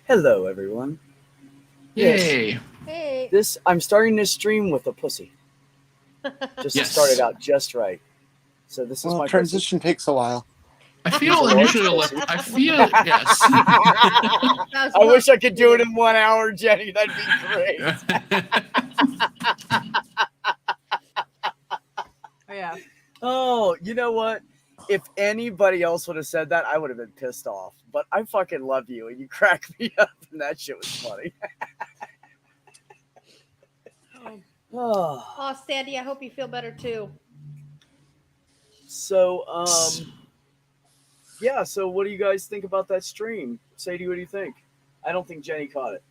Hello, everyone. Yay! Hey. I'm starting this stream with a pussy. Just to start it out just right. So this is my transition pussy. takes a while. I feel unusual. I feel yes. I wish I could do it in 1 hour, Jenny. That'd be great. Oh, yeah. Oh, you know what? If anybody else would have said that, I would have been pissed off. But I fucking love you, and you crack me up, and that shit was funny. Oh, Sandy, I hope you feel better too. So, yeah. So, what do you guys think about that stream? Sadie, what do you think? I don't think Jenny caught it.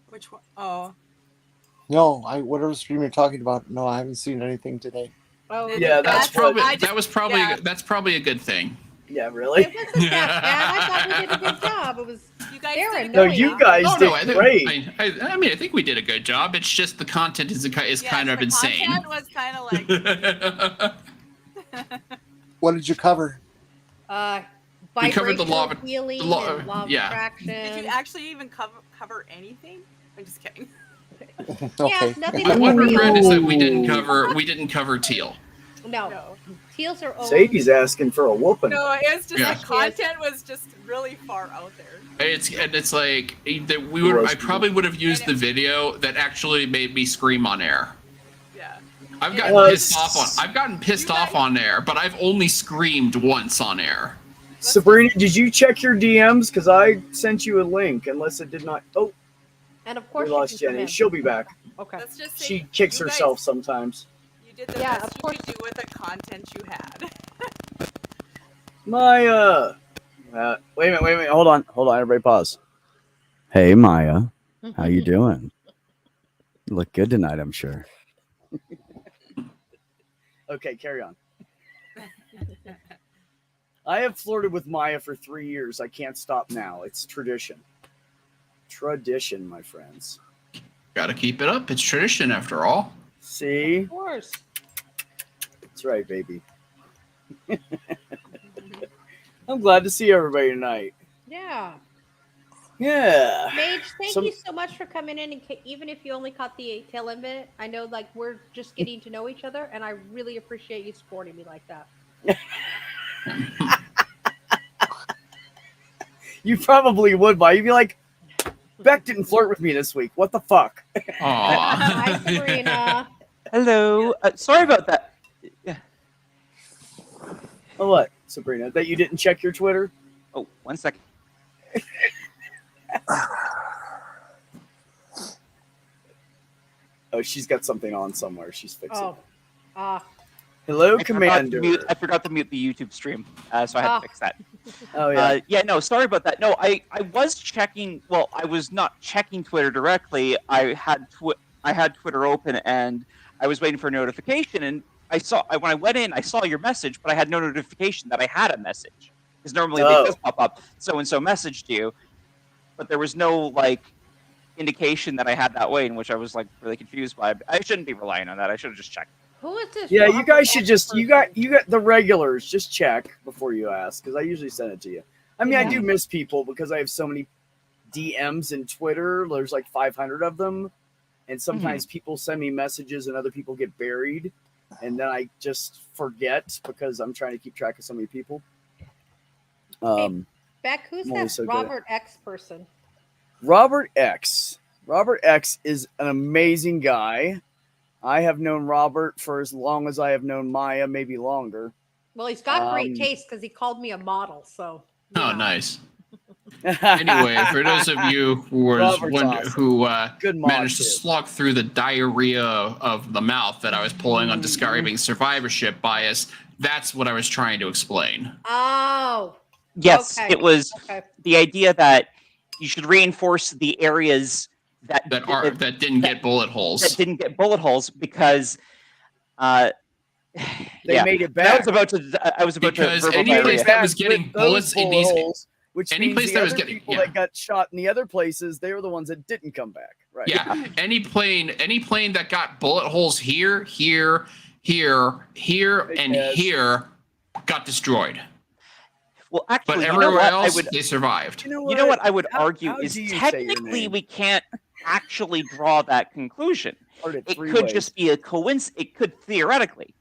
Which one? Oh, No, whatever stream you're talking about. No, I haven't seen anything today. Oh, Yeah, that's probably yeah. that's probably a good thing. Yeah, really? It wasn't that bad. I thought we did a good job. It was you guys Darren. did No, good. you guys Oh did no, I think, great. I mean, I think we did a good job. It's just the content is kind of the insane. Content was kind of like. What did you cover? We covered the law of healing, and law of yeah. attraction. Did you actually even cover anything? I'm just kidding. Okay. Yeah, nothing. My one regret is that we didn't Ooh. cover teal. No. Teals are old. Sadie's asking for a whooping. No, it was just Yeah. the content was just really far out there. It's like that we would. I probably would have used the video that actually made me scream on air. Yeah. I've gotten pissed off on air, but I've only screamed once on air. Sabrina, did you check your DMs? Because I sent you a link, unless it did not. Oh, And of course, we lost Jenny. She'll be back. Okay. Let's just say She kicks you guys- herself sometimes. You did the Yeah, best of you could do with the content you had. Maya. Wait a minute. Hold on. Everybody pause. Hey, Maya. How you doing? You look good tonight, I'm sure. Okay, carry on. I have flirted with Maya for 3 years. I can't stop now. It's tradition. Tradition, my friends. Got to keep it up. It's tradition, after all. See? Of course. That's right, baby. I'm glad to see everybody tonight. Yeah. Yeah. Mage, thank you so much for coming in. And even if you only caught the tail end of it, I know like we're just getting to know each other, and I really appreciate you supporting me like that. You probably would, but you'd be like, Beck didn't flirt with me this week. What the fuck? Hi, Sabrina. Hello. Sorry about that. Oh, what, Sabrina? That you didn't check your Twitter? Oh, 1 second. Oh, she's got something on somewhere. She's fixing it. Hello, I Commander. I forgot to mute the YouTube stream, so I had to fix that. Oh, yeah. Yeah, no, sorry about that. No, I was checking. Well, I was not checking Twitter directly. I had Twitter open, and I was waiting for a notification. And when I went in, I saw your message, but I had no notification that I had a message. Because normally they just pop up, so and so messaged you, but there was no indication that I had that way, in which I was really confused by. I shouldn't be relying on that. I should have just checked. Who is this? Yeah, you guys should just you got the regulars. Just check before you ask, because I usually send it to you. I mean, I do miss people because I have so many DMs in Twitter. There's like 500 of them, and sometimes people send me messages and other people get buried, and then I just forget because I'm trying to keep track of so many people. Beck, who's that Robert X person? Robert X. Robert X is an amazing guy. I have known Robert for as long as I have known Maya, maybe longer. Well, he's got great taste because he called me a model. So. Oh, nice. Anyway, for those of you who managed to slog through the diarrhea of the mouth that I was pulling on describing survivorship bias, that's what I was trying to explain. Oh. Yes, it was the idea that you should reinforce the areas that didn't get bullet holes. That didn't get bullet holes because they made it back. I was about to because any place that was getting bullets in these holes, which any means place the that was other getting people that got shot in the other places, they were the ones that didn't come back. Right. Yeah. Any plane that got bullet holes here, and here got destroyed. Well, actually, but everywhere else, they survived. You know what I would argue is technically we can't actually draw that conclusion. It could just be a coincidence. It could theoretically,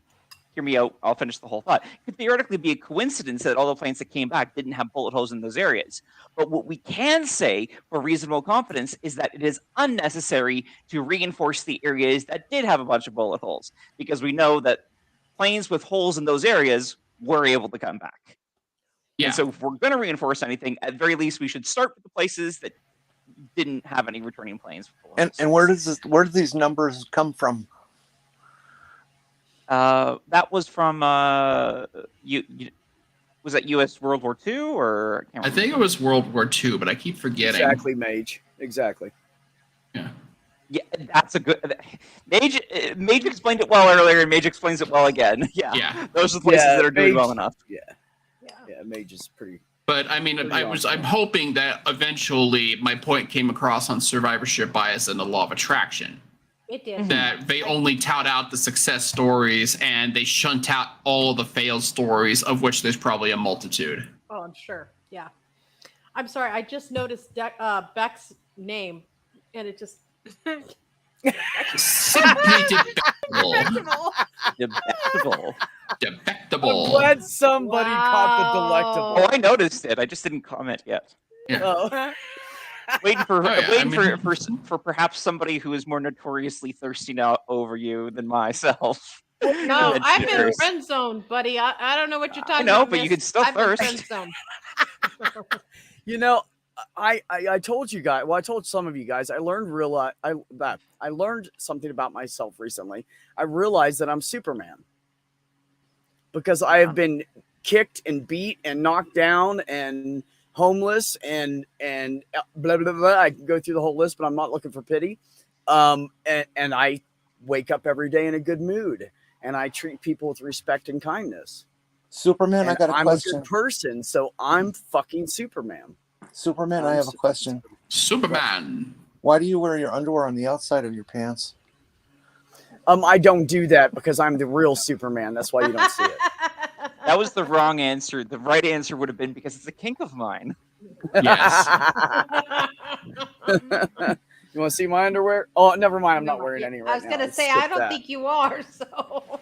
hear me out, I'll finish the whole thought. It could theoretically be a coincidence that all the planes that came back didn't have bullet holes in those areas. But what we can say for reasonable confidence is that it is unnecessary to reinforce the areas that did have a bunch of bullet holes, because we know that planes with holes in those areas were able to come back. Yeah. And so if we're going to reinforce anything, at very least, we should start with the places that didn't have any returning planes. And where do these numbers come from? That was from was that U.S. World War II or? I think it was World War II, but I keep forgetting. Exactly, Mage. Exactly. Yeah. Yeah, that's a good. Mage explained it well earlier, and Mage explains it well again. Yeah. Those are the places that are doing well enough. Yeah, Mage is pretty. But I mean, I'm hoping that eventually my point came across on survivorship bias and the law of attraction. It did. That they only tout out the success stories and they shunt out all of the failed stories, of which there's probably a multitude. Oh, I'm sure. Yeah. I'm sorry. I just noticed Beck's name, and it just. Simply delectable. Delectable. I'm glad somebody caught the delectable. Oh, I noticed it. I just didn't comment yet. Yeah. Oh. Waiting for perhaps somebody who is more notoriously thirsty now over you than myself. No, I'm in friend zone, buddy. I don't know what you're talking about. I know, but you could still thirst. I'm in friend zone. You know, I told you guys. Well, I told some of you guys. I learned I learned something about myself recently. I realized that I'm Superman because I have been kicked and beat and knocked down and homeless and blah blah blah. I can go through the whole list, but I'm not looking for pity. And I wake up every day in a good mood, and I treat people with respect and kindness. Superman, and I got a question. I'm a good person, so I'm fucking Superman. Superman, I have a question. Superman. Why do you wear your underwear on the outside of your pants? I don't do that because I'm the real Superman. That's why you don't see it. That was the wrong answer. The right answer would have been because it's a kink of mine. Yes. You want to see my underwear? Oh, never mind. I'm not wearing any right now. I was going to say, I don't think you are. So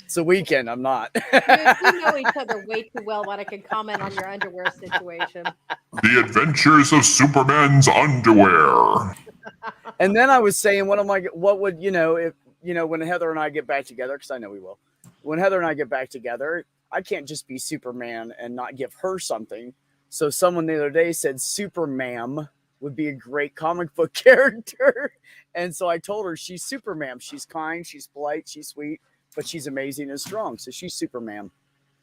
it's a weekend. I'm not. We know each other way too well when I can comment on your underwear situation. The Adventures of Superman's Underwear. And then I was saying, what would, if, when Heather and I get back together, because I know we will. When Heather and I get back together, I can't just be Superman and not give her something. So someone the other day said Supermam would be a great comic book character. And so I told her she's Superman. She's kind, she's polite, she's sweet, but she's amazing and strong. So she's Superman.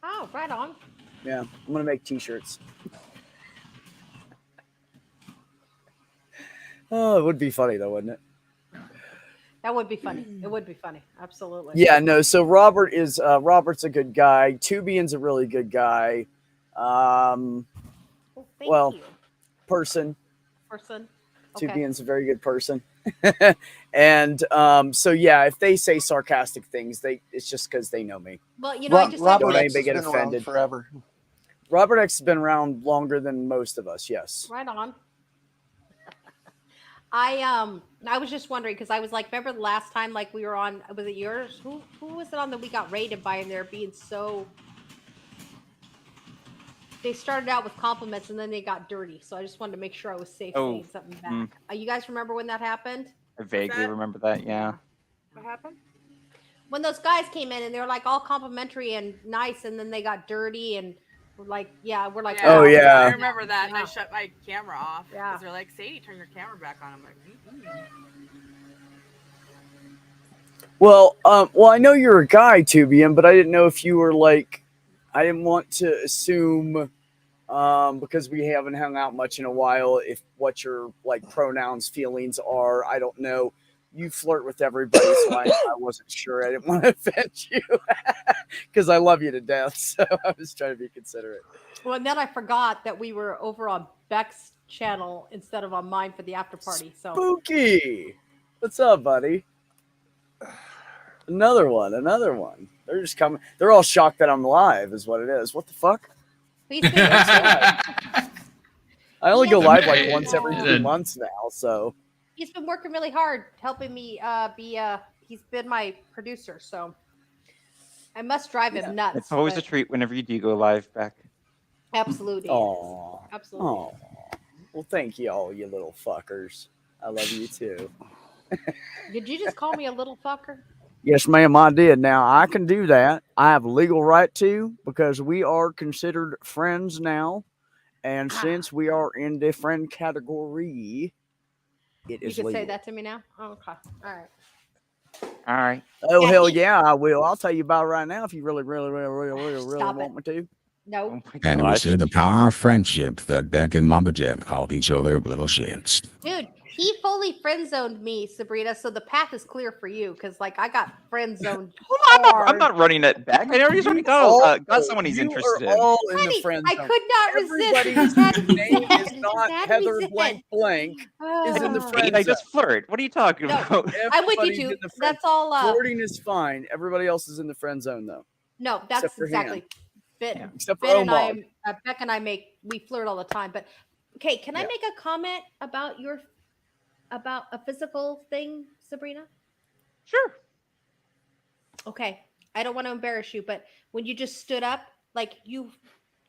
Oh, right on. Yeah, I'm going to make t-shirts. Oh, it would be funny though, wouldn't it? That would be funny. It would be funny. Absolutely. Yeah, no. So Robert's a good guy. Tubian's a really good guy. Thank you. Person. Okay. Tubian's a very good person. And so yeah, if they say sarcastic things, it's just because they know me. Well, I just Robert X has been offended forever. Robert X has been around longer than most of us. Yes. Right on. I was just wondering because I was like, remember the last time like we were on, was it yours? Who was it on that we got raided by, and they're being so. They started out with compliments and then they got dirty. So I just wanted to make sure I was safe saying something back. You guys remember when that happened? I vaguely remember that. Yeah. What happened? When those guys came in and they were like all complimentary and nice, and then they got dirty and we're like, oh yeah. I remember that. And I shut my camera off because they're like, Sadie, turn your camera back on. I'm like, Well, I know you're a guy, Tubian, but I didn't know if you were like, I didn't want to assume, because we haven't hung out much in a while, if what your like pronouns, feelings are. I don't know. You flirt with everybody, so I wasn't sure. I didn't want to offend you because I love you to death. So I was trying to be considerate. Well, and then I forgot that we were over on Beck's channel instead of on mine for the after party. So Spooky. What's up, buddy? Another one. They're just coming. They're all shocked that I'm live, is what it is. What the fuck? I only go live like once every 2 months now, so. He's been working really hard helping me he's been my producer, so I must drive him nuts. It's always a treat whenever you do go live, Beck. Absolutely. Oh, absolutely. Oh. Well, thank you all, you little fuckers. I love you too. Did you just call me a little fucker? Yes, ma'am, I did. Now, I can do that. I have a legal right to, because we are considered friends now. And since we are in the friend category, it is legal. You can say that to me now? Oh, okay. All right. All right. Oh, yeah, hell yeah, I will. I'll tell you about it right now if you really want me to. No. Oh and it was in the power of friendship that Beck and Momma Jim called each other little shits. Dude, he fully friend zoned me, Sabrina, so the path is clear for you because, like, I got friend zoned. I'm not running it back. I already got someone he's interested in. All in the friend zone. I could not Everybody's resist. name is not Heather blank blank. Is in the friend zone. I just flirt. What are you talking about? I'm with you too. That's all. Flirting is fine. Everybody else is in the friend zone, though. No, that's exactly. Except for Beck and I we flirt all the time. But okay, can I make a comment about about a physical thing, Sabrina? Sure. Okay, I don't want to embarrass you, but when you just stood up, like you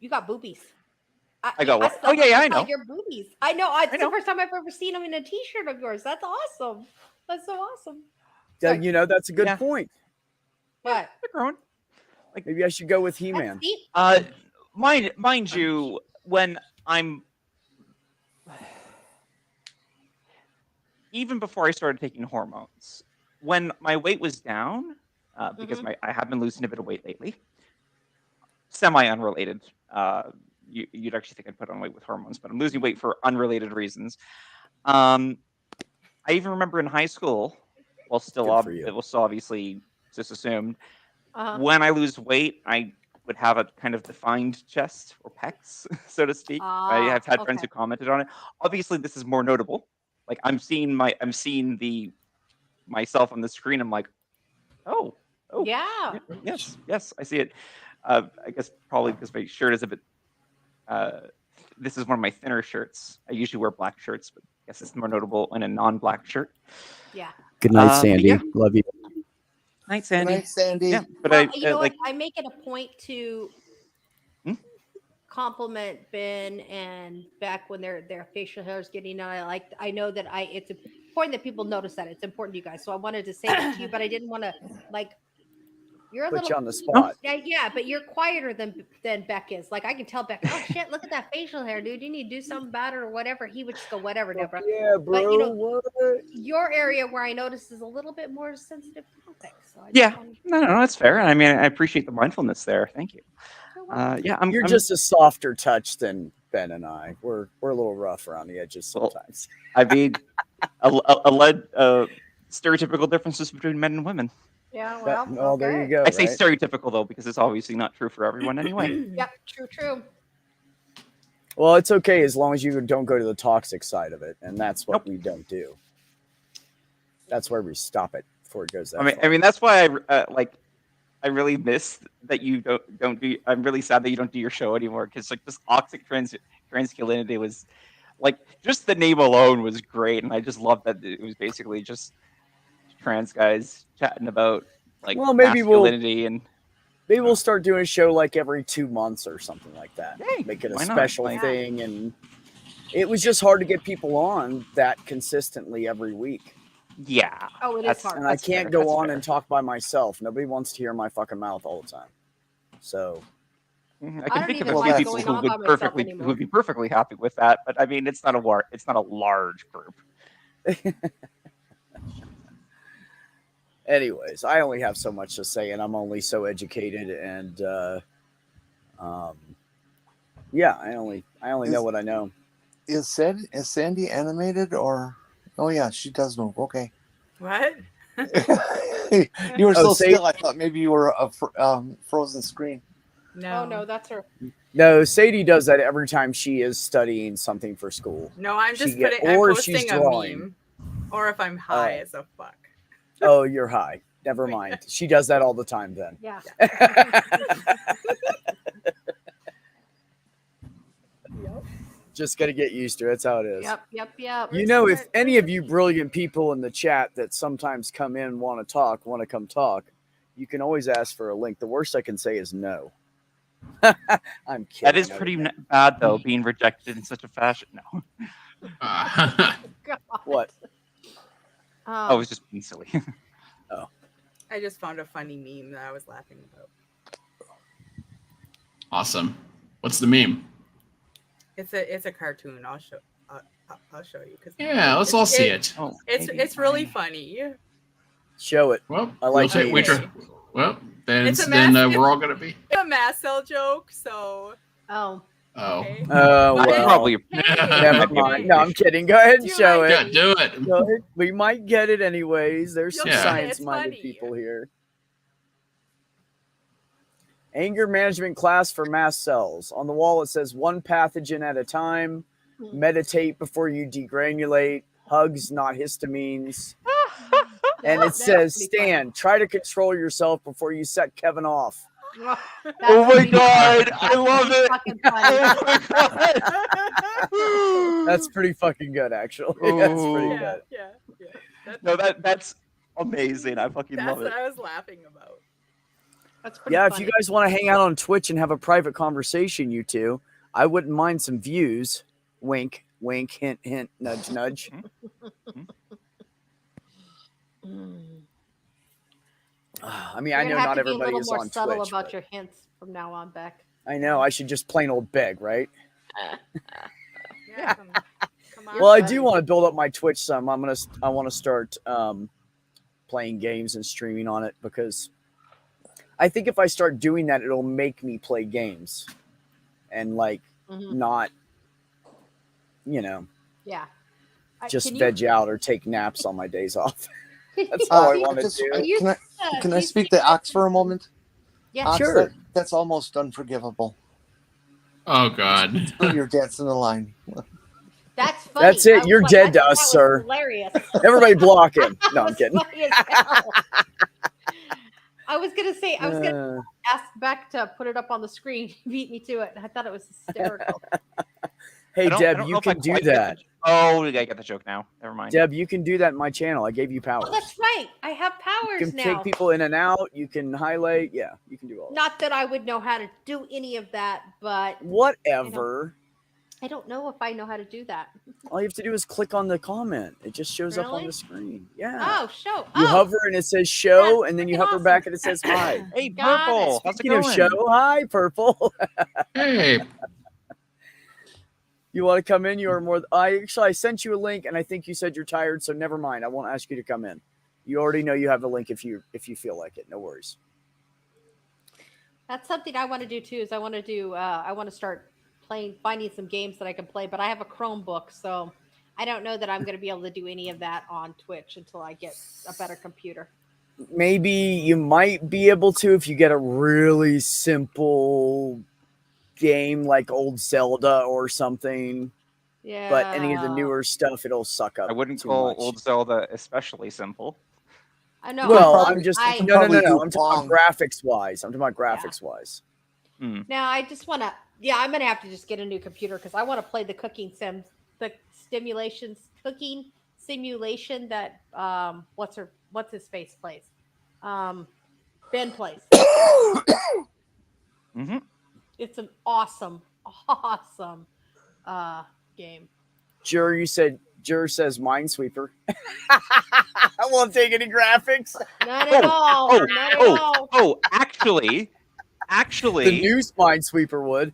got boobies. I got what? Oh yeah, I know. Your boobies. I know. It's the first time I've ever seen them in a T-shirt of yours. That's awesome. That's so awesome. Yeah, you know, that's a good point. What? They're growing. Like, maybe I should go with He-Man. Mind you, when I'm even before I started taking hormones, when my weight was down, because I have been losing a bit of weight lately, semi-unrelated. You'd actually think I'd put on weight with hormones, but I'm losing weight for unrelated reasons. I even remember in high school, it was still obviously just assumed. When I lose weight, I would have a kind of defined chest or pecs, so to speak. I have had friends who commented on it. Obviously, this is more notable. Like I'm seeing myself on the screen. I'm like, oh, yeah, yes, I see it. I guess probably because my shirt is a bit. This is one of my thinner shirts. I usually wear black shirts, but I guess it's more notable in a non-black shirt. Yeah. Good night, Sandy. Love you. Night, Sandy. Good night, Sandy. Yeah, but I make it a point to compliment Ben and Beck when their facial hair is getting done. I know that it's important that people notice that. It's important to you guys. So I wanted to say that to you, but I didn't want to you're a put little you on the spot. Yeah, but you're quieter than Beck is. Like I can tell Beck, oh shit, look at that facial hair, dude. You need to do something about it or whatever. He would just go, whatever, Deborah. Yeah, bro. But you know, your area where I notice is a little bit more sensitive topic. So no, that's fair. I mean, I appreciate the mindfulness there. Thank you. You're just a softer touch than Ben and I. We're a little rough around the edges sometimes. I mean, stereotypical differences between men and women. Yeah, well, there you go. I say stereotypical though because it's obviously not true for everyone anyway. Yep, true. Well, it's okay as long as you don't go to the toxic side of it, and that's what we don't do. That's where we stop it before it goes that far. I mean that's why I really miss that you don't do. I'm really sad that you don't do your show anymore because like this toxic transmasculinity was like just the name alone was great, and I just love that it was basically just trans guys chatting about masculinity and maybe we'll start doing a show like every 2 months or something like that. Hey, make it a special thing, and it was just hard to get people on that consistently every week. Yeah. Oh, it is hard. And I can't go on and talk by myself. Nobody wants to hear my fucking mouth all the time. So I can think of a few people who would be perfectly happy with that, but I mean it's not a large group. Anyways, I only have so much to say, and I'm only so educated, and I only know what I know. Is Sandy animated or? Oh yeah, she does move. Okay. What? You were so still. I thought maybe you were a frozen screen. No. Oh no, that's her. No, Sadie does that every time she is studying something for school. No, I'm just posting a meme. Or if I'm high as a fuck. Oh, you're high. Never mind. She does that all the time then. Yeah. Just got to get used to it. That's how it is. Yep. You know, if any of you brilliant people in the chat that sometimes come in, want to come talk, you can always ask for a link. The worst I can say is no. I'm kidding. That is pretty bad, though, being rejected in such a fashion. No. What? I was just being silly. Oh. I just found a funny meme that I was laughing about. Awesome. What's the meme? It's a cartoon. I'll show you. Yeah, let's all see it. It's really funny. Show it. Well, I like it. Well, then we're all gonna be a mass cell joke. So. Oh. Okay. Well, probably. Never mind. No, I'm kidding. Go ahead and show it. Yeah, do it. Go ahead. We might get it anyways. There's some science-minded people here. Anger management class for mast cells. On the wall, it says 1 pathogen at a time. Meditate before you degranulate. Hugs, not histamines. And it says, Stan, try to control yourself before you set Kevin off. Oh my god, I love it. Oh my god. That's pretty fucking good, actually. That's pretty good. Yeah. No, that's amazing. I fucking love it. That's what I was laughing about. That's pretty funny. If you guys want to hang out on Twitch and have a private conversation, you two, I wouldn't mind some views. Wink, wink, hint, hint, nudge, nudge. I mean, I know not everybody is on Twitch. Be a little more subtle about your hints from now on, Beck. I know. I should just plain old beg, right? Yeah, come on. Well, I do want to build up my Twitch some. I want to start playing games and streaming on it because I think if I start doing that, it'll make me play games and not, just veg out or take naps on my days off. That's all I want to do. Can I speak to Ox for a moment? Yeah, Ox, sure. That's almost unforgivable. Oh God. You're dancing the line. That's funny. That's it. You're dead to us, sir. Hilarious. Everybody block him. No, I'm kidding. I was gonna ask Beck to put it up on the screen. He beat me to it. I thought it was hysterical. Hey, Deb, you can do that. Oh, I get the joke now. Never mind. Deb, you can do that in my channel. I gave you powers. Oh, that's right. I have powers now. You can now. take people in and out. You can highlight. Yeah, you can do all that. Not that I would know how to do any of that, but whatever. I don't know if I know how to do that. All you have to do is click on the comment. It just shows up on the screen. Yeah. Oh, show. You hover and it says show, and then you hover back and it says hi. Hey, Purple. How's it going? Show. Hi, Purple. Hey. You want to come in? You are more. I sent you a link, and I think you said you're tired, so never mind. I won't ask you to come in. You already know you have the link if you feel like it. No worries. That's something I want to do too. Is I want to start finding some games that I can play. But I have a Chromebook, so I don't know that I'm going to be able to do any of that on Twitch until I get a better computer. Maybe you might be able to if you get a really simple game like old Zelda or something. Yeah. But any of the newer stuff, it'll suck up. I wouldn't call old Zelda especially simple. I know. Well, I'm talking about graphics wise. Now I just want to. Yeah, I'm gonna have to just get a new computer because I want to play the cooking simulation that what's his face plays. Ben plays. Mm-hmm. It's an awesome game. Jur says Minesweeper. I won't take any graphics. Not at all. Oh, actually, the new Minesweeper would.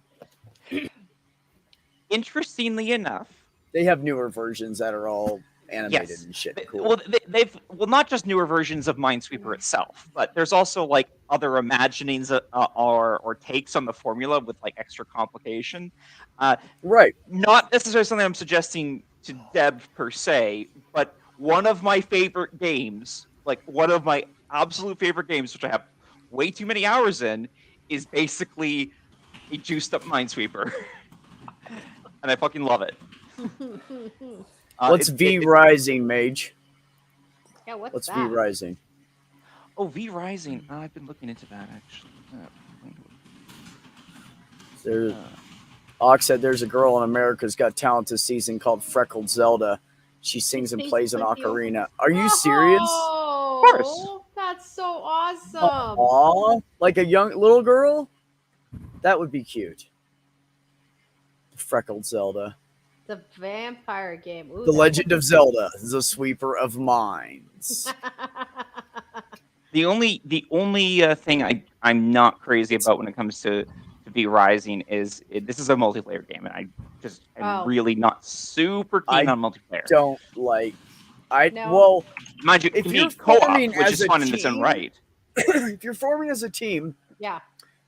Interestingly enough, they have newer versions that are all animated and shit. Cool. Well, they've not just newer versions of Minesweeper itself, but there's also like other imaginings or takes on the formula with like extra complication. Right. Not necessarily something I'm suggesting to Deb per se, but one of my favorite games, like one of my absolute favorite games, which I have way too many hours in, is basically a juiced up Minesweeper. And I fucking love it. What's V Rising, Mage? Yeah, what's What's that? V Rising? Oh, V Rising. I've been looking into that actually. Ox said there's a girl on America's Got Talent this season called Freckled Zelda. She sings and plays an ocarina. Are you serious? Oh, of course. That's so awesome. Aw, like a young little girl? That would be cute. Freckled Zelda. The vampire game. Ooh, The Legend of Zelda, the Sweeper of Minds. The only thing I'm not crazy about when it comes to V Rising is this is a multiplayer game, and I just am really not super keen on multiplayer. Don't like. No. Well, mind you, if it you're can be co-op, forming which as is a fun in its own team- right. if you're forming as a team, Yeah.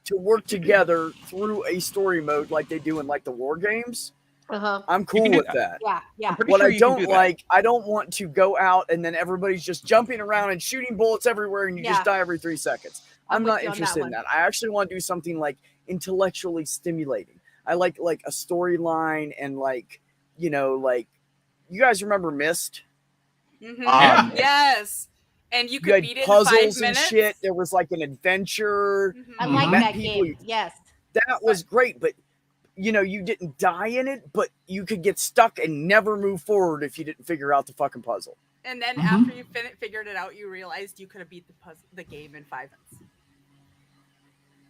to work together through a story mode like they do in like the war games, I'm cool with that. Yeah, yeah. What I don't like, I don't want to go out and then everybody's just jumping around and shooting bullets everywhere and you just die every 3 seconds. I'm not interested in that. I actually want to do something like intellectually stimulating. I like a storyline and like, you know, like you guys remember Myst? Mm-hmm. Yes. And you could beat it in 5 minutes. And shit. There was like an adventure. I like that game. Yes. That was great, but you know, you didn't die in it, but you could get stuck and never move forward if you didn't figure out the fucking puzzle. And then after you figured it out, you realized you could have beat the game in 5 minutes.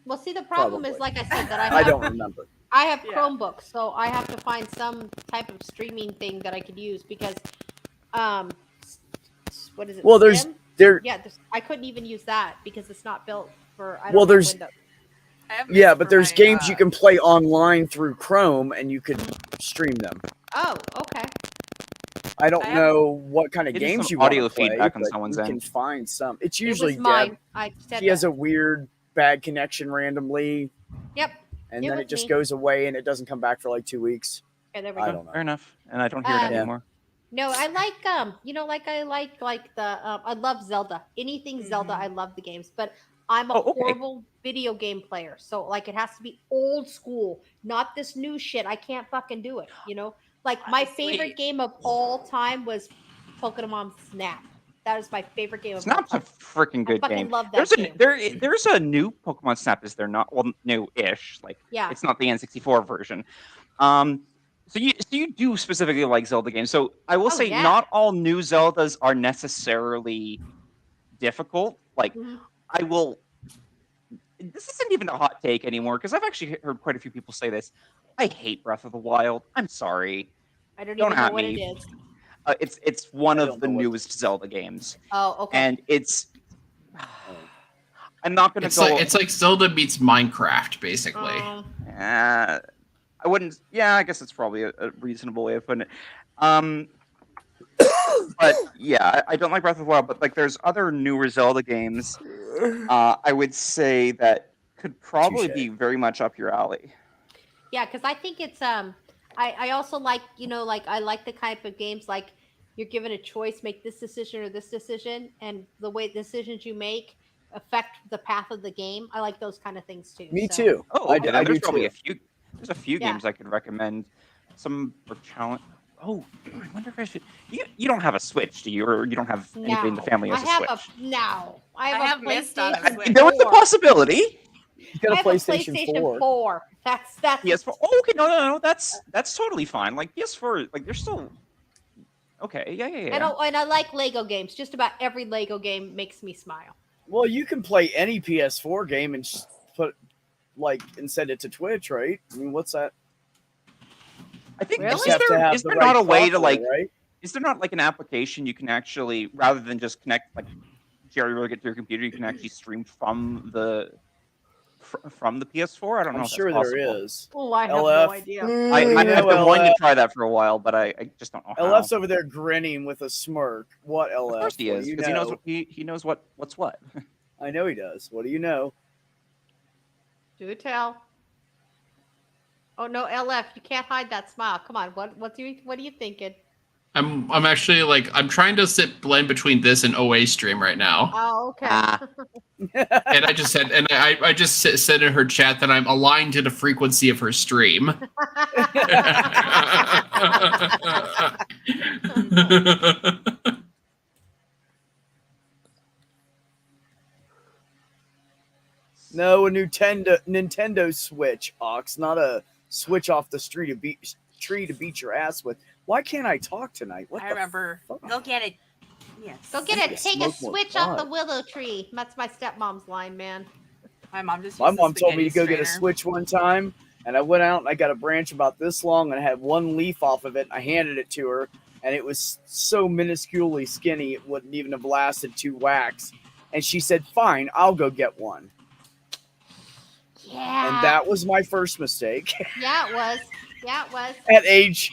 Well, see, the problem is, like I said, that I don't remember. I have Chromebooks, so I have to find some type of streaming thing that I could use because, what is it? Well, I couldn't even use that because it's not built for. There's Windows. Yeah, but there's games you can play online through Chrome and you could stream them. Oh, okay. I don't know what kind of games you want to play, feedback on but someone's you end. can find some. It's usually mine. Deb. She has a weird bad connection randomly. Yep. And then it just goes away and it doesn't come back for like 2 weeks. Okay, there we I go. don't know. Fair enough. And I don't hear it anymore. No, I like I like the I love Zelda. Anything Zelda, I love the games, but I'm a horrible video game player. So like it has to be old school, not this new shit. I can't fucking do it, you know? Like my favorite game of all time was Pokemon Snap. That is my favorite game of all time. Snap's a freaking good I fucking game. love that game. There's a new Pokemon Snap, is there not? Well, new-ish. Like it's not the N64 version. So you do specifically like Zelda games. So I will say not all new Zeldas are necessarily difficult. Like I will. This isn't even a hot take anymore because I've actually heard quite a few people say this. I hate Breath of the Wild. I'm sorry. I don't even know what it is. It's one of the newest Zelda games. Oh, okay. And it's. I'm not going to go. It's like Zelda meets Minecraft, basically. I wouldn't. Yeah, I guess it's probably a reasonable way of putting it. But yeah, I don't like Breath of the Wild. But like, there's other newer Zelda games. I would say that could probably be very much up your alley. Yeah, because I think it's I also like, you know, like I like the type of games like you're given a choice, make this decision or this decision, and the way decisions you make affect the path of the game. I like those kind of things too. Me too. Oh, okay. There's probably a few. There's a few games I could recommend. Some for challenge. Oh, I wonder if I should. You don't have a Switch, do you? Or you don't have anybody in the family who has a Switch? I have a PlayStation. There was a possibility. He's got a PlayStation 4. That's PS4. Oh, okay, no. That's totally fine. Like PS4, like they're still okay. Yeah. And I like Lego games. Just about every Lego game makes me smile. Well, you can play any PS4 game and and send it to Twitch, right? I mean, what's that? I think really? is there not a way to like? Right? Is there not like an application you can actually, rather than just connect like jerry-rig it to your computer, you can actually stream from the PS4? I don't know. I'm sure there is. Oh, I have no idea. I've been wanting to try that for a while, but I just don't know how. LF's over there grinning with a smirk. What LF? Of course he is, because he knows what's what. I know he does. What do you know? Do tell. Oh no, LF, you can't hide that smile. Come on, what are you thinking? I'm actually like I'm trying to blend between this and OA stream right now. Oh, okay. And I just said, and I just said in her chat that I'm aligned to the frequency of her stream. No, a Nintendo Switch, Ox, not a Switch off the tree to beat your ass with. Why can't I talk tonight? What I remember. Go get it. Yes. Go get it. Take a switch off the willow tree. That's my stepmom's line, man. My mom just. My mom told me to go get a switch one time, and I went out and I got a branch about this long and I had one leaf off of it. I handed it to her, and it was so minusculely skinny it wouldn't even have lasted 2 whacks. And she said, "Fine, I'll go get one." Yeah. And that was my first mistake. Yeah, it was. Yeah, it was. At age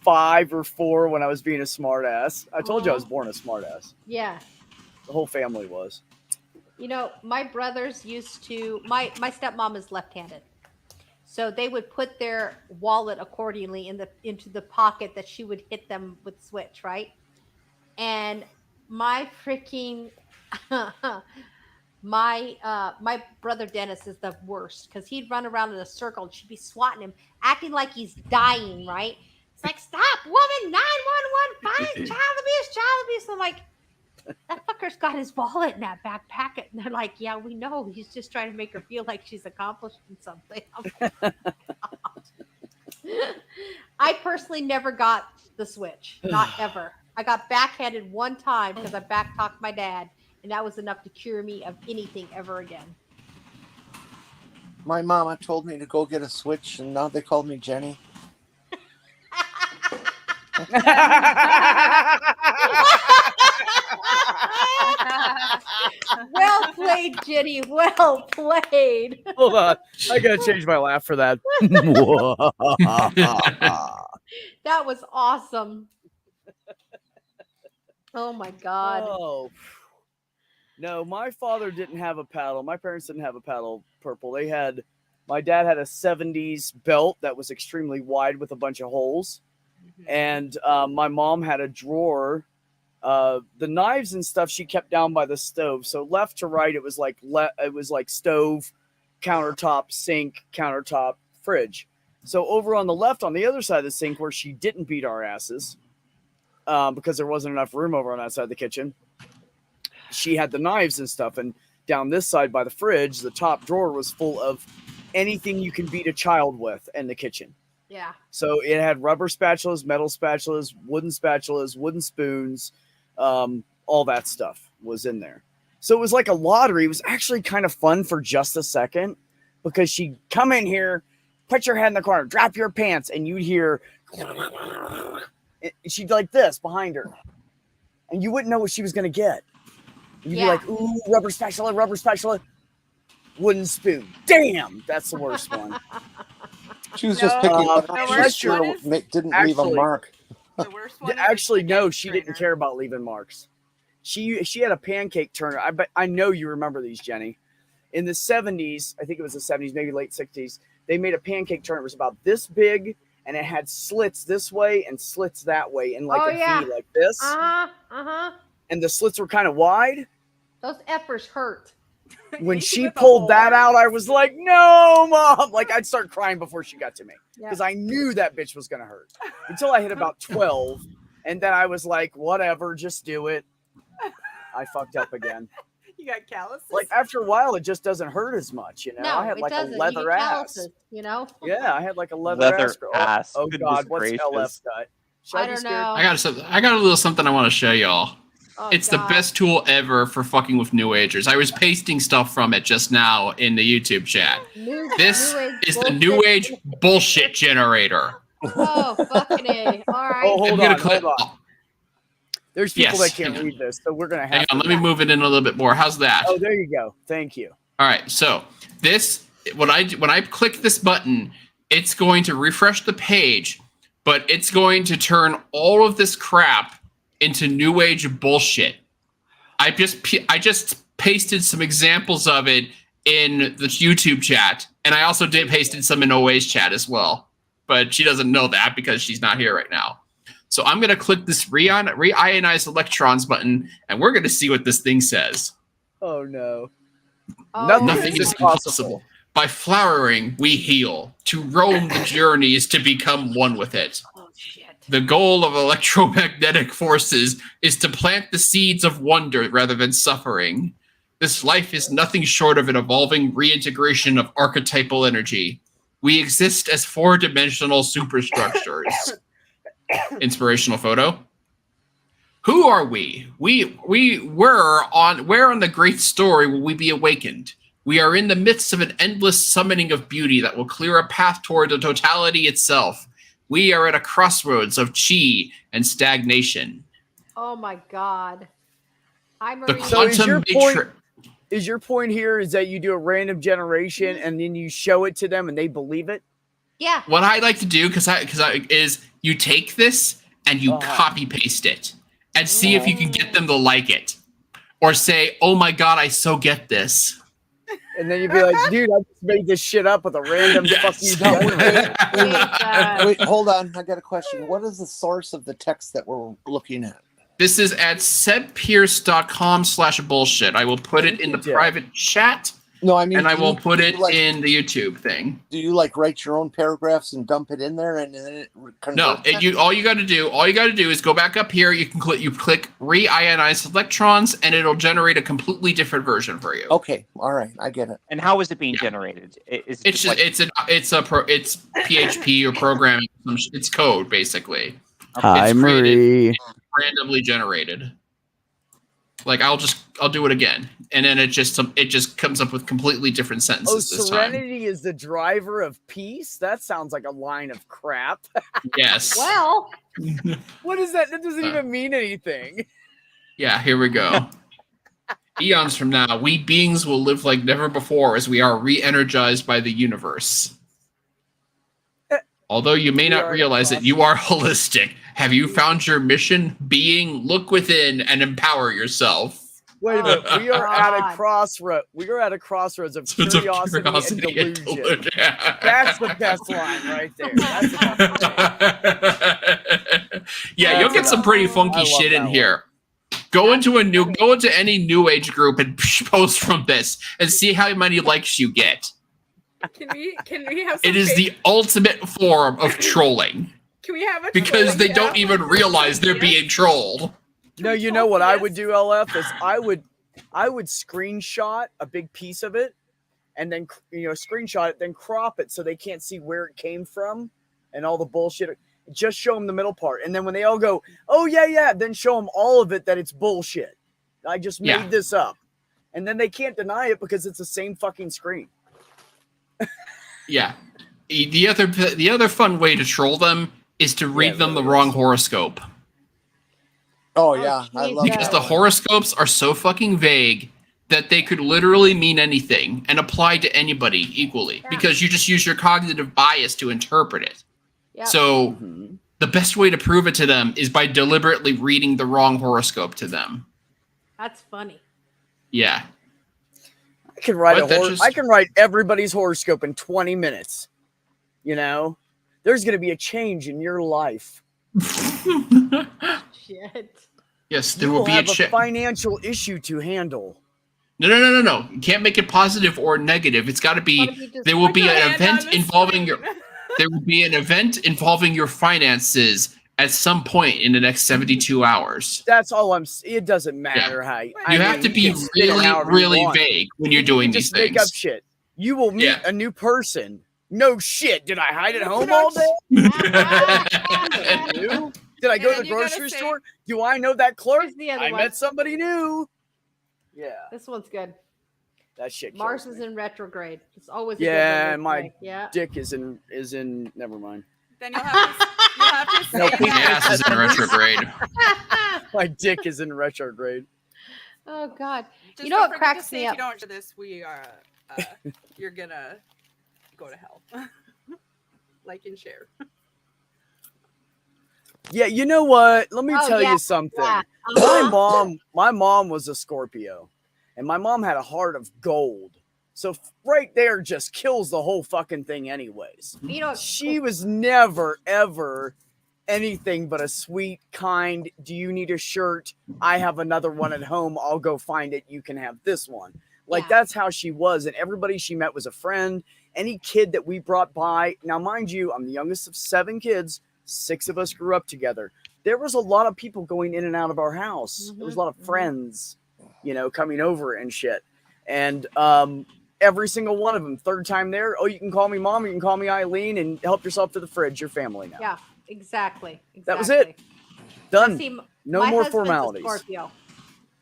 5 or 4 when I was being a smartass. I told you I was born a smartass. Yeah. The whole family was. You know, my brothers used to, my stepmom is left-handed. So they would put their wallet accordingly into the pocket that she would hit them with switch, right? And my freaking my brother Dennis is the worst because he'd run around in a circle and she'd be swatting him, acting like he's dying, right? It's like, stop, woman, 911, find child abuse. I'm like, that fucker's got his wallet in that back pocket. And they're like, yeah, we know. He's just trying to make her feel like she's accomplishing something. I'm like, I personally never got the switch. Not ever. I got backhanded one time because I backtalked my dad. And that was enough to cure me of anything ever again. My mama told me to go get a switch, and now they call me Jenny. Well played, Jenny. Well played. Hold on. I gotta change my laugh for that. That was awesome. Oh my God. Oh. No, my father didn't have a paddle. My parents didn't have a paddle purple. My dad had a 70s belt that was extremely wide with a bunch of holes. And my mom had a drawer. The knives and stuff she kept down by the stove. So left to right, it was like stove, countertop, sink, countertop, fridge. So over on the left, on the other side of the sink, where she didn't beat our asses, because there wasn't enough room over on that side of the kitchen, she had the knives and stuff. And down this side by the fridge, the top drawer was full of anything you can beat a child with in the kitchen. Yeah. So it had rubber spatulas, metal spatulas, wooden spoons, all that stuff was in there. So it was like a lottery. It was actually kind of fun for just a second because she'd come in here, put your head in the corner, drop your pants, and you'd hear, she'd like this behind her. And you wouldn't know what she was going to get. You'd be like, ooh, rubber spatula, wooden spoon. Damn, that's the worst one. She was just picking up. Didn't leave a mark. The worst one. Actually, no, she didn't care about leaving marks. She had a pancake turner. I know you remember these, Jenny. In the 70s, I think it was the 70s, maybe late 60s, they made a pancake turner. It was about this big, and it had slits this way and slits that way, and like V like this. And the slits were kind of wide. Those effers hurt. When she pulled that out, I was like, no, Mom. Like, I'd start crying before she got to me because I knew that bitch was going to hurt until I hit about 12. And then I was like, whatever, just do it. I fucked up again. You got calluses? Like, after a while, it just doesn't hurt as much, you know? No, I had like a leather ass. Calluses, you know? Yeah, I had like a leather ass. Oh, God, what's gracious. LF cut? I don't know. I got a little something I want to show y'all. Oh, it's the best tool ever for fucking with New Agers. I was pasting stuff from it just now in the YouTube chat. This is the New Age bullshit generator. Oh, fucking A. All right. Oh, hold on. There's people that can't read this, so we're going to have to. Let me move it in a little bit more. How's that? Oh, there you go. Thank you. All right. So this, when I click this button, it's going to refresh the page, but it's going to turn all of this crap into New Age bullshit. I just pasted some examples of it in the YouTube chat, and I also pasted some in OA's chat as well. But she doesn't know that because she's not here right now. So I'm going to click this Ionize Electrons button, and we're going to see what this thing says. Oh, no. Nothing is impossible. By flowering, we heal. To roam the journey is to become one with it. Oh, shit. The goal of electromagnetic forces is to plant the seeds of wonder rather than suffering. This life is nothing short of an evolving reintegration of archetypal energy. We exist as 4-dimensional superstructures. Inspirational photo. Who are we? Where on the great story will we be awakened? We are in the midst of an endless summoning of beauty that will clear a path toward the totality itself. We are at a crossroads of chi and stagnation. Oh my God. I'm the quantum matrix. Is your point here is that you do a random generation and then you show it to them and they believe it? Yeah. What I like to do is you take this and you copy paste it and see if you can get them to like it, or say, "Oh my God, I so get this." And then you'd be like, "Dude, I just made this shit up with a random fucking." Wait, hold on. I got a question. What is the source of the text that we're looking at? This is at sebpierce.com/bullshit. I will put it in the private chat. No, I mean, and I will put it in the YouTube thing. Do you like write your own paragraphs and dump it in there, and then it No, all you got to do is go back up here. You click Ionize Electrons, and it'll generate a completely different version for you. Okay, all right, I get it. And how is it being generated? It's PHP or programming. It's code basically. Hi, Marie. Randomly generated. Like I'll do it again, and then it just comes up with completely different sentences. Oh, serenity is the driver of peace. That sounds like a line of crap. Yes. Well, what is that? That doesn't even mean anything. Yeah, here we go. Eons from now, we beings will live like never before as we are re-energized by the universe. Although you may not realize it, you are holistic. Have you found your mission? Being, look within and empower yourself. Wait a minute. We are at a crossroad. We are at a crossroad of curiosity and delusion. That's the best line right there. That's the best yeah, you'll get some pretty funky shit in here. Go into any new age group and post from this and see how many likes you get. Can we have? It is the ultimate form of trolling. Can we have a because they don't even realize they're being trolled. No, you know what I would do, LF, is I would screenshot a big piece of it and then screenshot it, then crop it so they can't see where it came from and all the bullshit. Just show them the middle part, and then when they all go, "Oh yeah," then show them all of it that it's bullshit. I just made this up, and then they can't deny it because it's the same fucking screen. Yeah, the other fun way to troll them is to read them the wrong horoscope. Oh yeah, I love because the horoscopes are so fucking vague that they could literally mean anything and apply to anybody equally because you just use your cognitive bias to interpret it. Yep. So the best way to prove it to them is by deliberately reading the wrong horoscope to them. That's funny. Yeah. I can write I can write everybody's horoscope in 20 minutes. You know? There's going to be a change in your life. Shit. Yes, there will be a financial issue to handle. No. You can't make it positive or negative. It's got to be. There will be an event involving your. There will be an event involving your finances at some point in the next 72 hours. That's all it doesn't matter how you have to be really vague when you're doing these things. Make up shit. You will meet a new person. No shit. Did I hide at home all day? Did I go to the grocery store? Do I know that clerk? I met somebody new. Yeah. This one's good. That shit. Mars is in retrograde. It's always a good one my dick is in. Never mind. Then you'll have to say my ass is in retrograde. My dick is in retrograde. Oh God! Just you know what cracks me up? If you don't do this, we are. You're gonna go to hell. Like and share. Yeah, you know what? Let me tell you something. Yeah. My mom was a Scorpio, and my mom had a heart of gold. So right there just kills the whole fucking thing anyways. You know, she was never, ever anything but a sweet, kind, do you need a shirt? I have another one at home. I'll go find it. You can have this one. Like, that's how she was. And everybody she met was a friend. Any kid that we brought by. Now, mind you, I'm the youngest of 7 kids. 6 of us grew up together. There was a lot of people going in and out of our house. There was a lot of friends, coming over and shit. And every single one of them, third time there, oh, you can call me Mom, you can call me Eileen, and help yourself to the fridge. You're family now. Yeah, exactly. That was it. Done. See, no more formalities. Scorpio.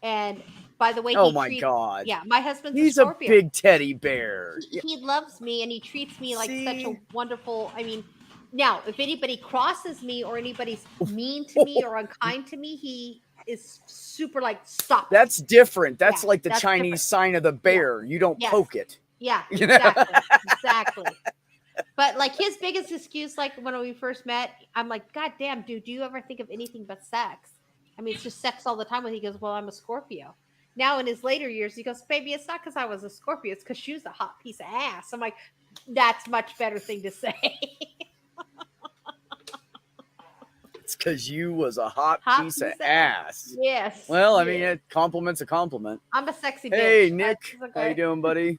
And by the way, oh my God. Yeah, my husband's He's a Scorpio. A big teddy bear. He loves me and he treats me like such a wonderful, I mean, now if anybody crosses me or anybody's mean to me or unkind to me, he is super like, stop. That's different. That's like the Chinese sign of the bear. You don't poke it. Yeah, exactly. Exactly. But like his biggest excuse, like when we first met, I'm like, God damn, dude, do you ever think of anything but sex? I mean, it's just sex all the time. When he goes, well, I'm a Scorpio. Now in his later years, he goes, baby, it's not because I was a Scorpio. It's because she was a hot piece of ass. I'm like, that's much better thing to say. It's because you was a hot piece of ass. Yes. Well, I mean, a compliment's a compliment. I'm a sexy bitch. Hey, Nick. Okay. How you doing, buddy?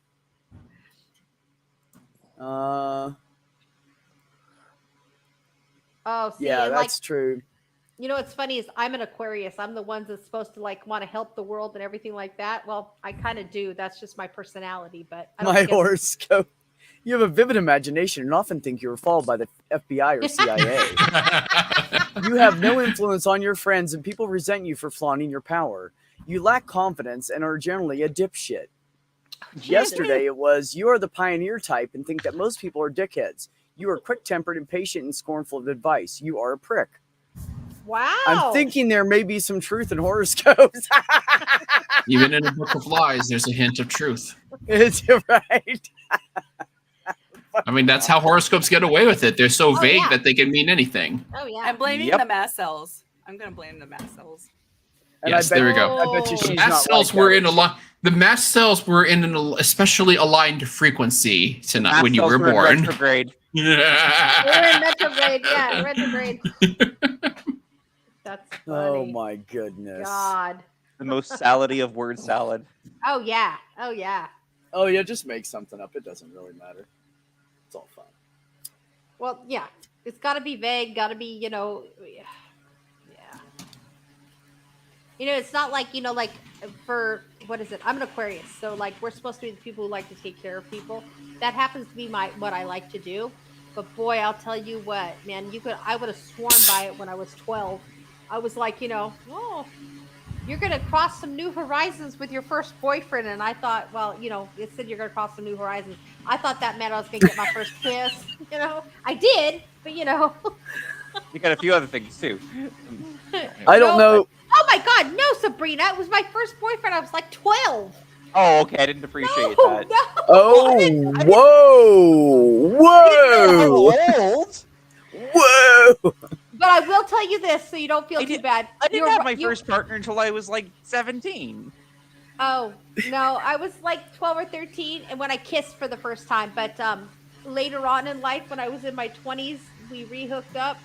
Oh, see, yeah, that's true. You know what's funny is I'm an Aquarius. I'm the one that's supposed to like want to help the world and everything like that. Well, I kind of do. That's just my personality. But I don't my horoscope. You have a vivid imagination and often think you were followed by the FBI or CIA. You have no influence on your friends and people resent you for flaunting your power. You lack confidence and are generally a dipshit. Yesterday it was, you are the pioneer type and think that most people are dickheads. You are quick-tempered, impatient, and scornful of advice. You are a prick. Wow. I'm thinking there may be some truth in horoscopes. Even in a book of lies, there's a hint of truth. It's right. I mean, that's how horoscopes get away with it. They're so vague that they can mean anything. Oh, yeah. I'm blaming the mast cells. I'm going to blame the mast cells. And yes, there we go. I bet you she's mast not cells like were in a lot. The mast cells were in an especially aligned frequency tonight when you were born. Retrograde. Yeah. We're in retrograde. Yeah, retrograde. That's funny. Oh my goodness. God. The most salady of word salad. Oh yeah. Oh yeah. Oh yeah, just make something up. It doesn't really matter. It's all fun. Well, yeah. It's got to be vague. Got to be, yeah. It's not like, like for, what is it? I'm an Aquarius. So like we're supposed to be the people who like to take care of people. That happens to be what I like to do. But boy, I'll tell you what, man, I would have sworn by it when I was 12. I was like, oh, you're going to cross some new horizons with your first boyfriend. And I thought, well, it said you're going to cross some new horizons. I thought that meant I was going to get my first kiss. I did, but You got a few other things too. I don't know. Oh my God, no, Sabrina. It was my first boyfriend. I was like 12. Oh, okay. I didn't appreciate that. No. Oh, whoa. Whoa. But I will tell you this so you don't feel too bad. I didn't have my first partner until I was like 17. Oh, no. I was like 12 or 13 and when I kissed for the first time. But later on in life, when I was in my 20s, we rehooked up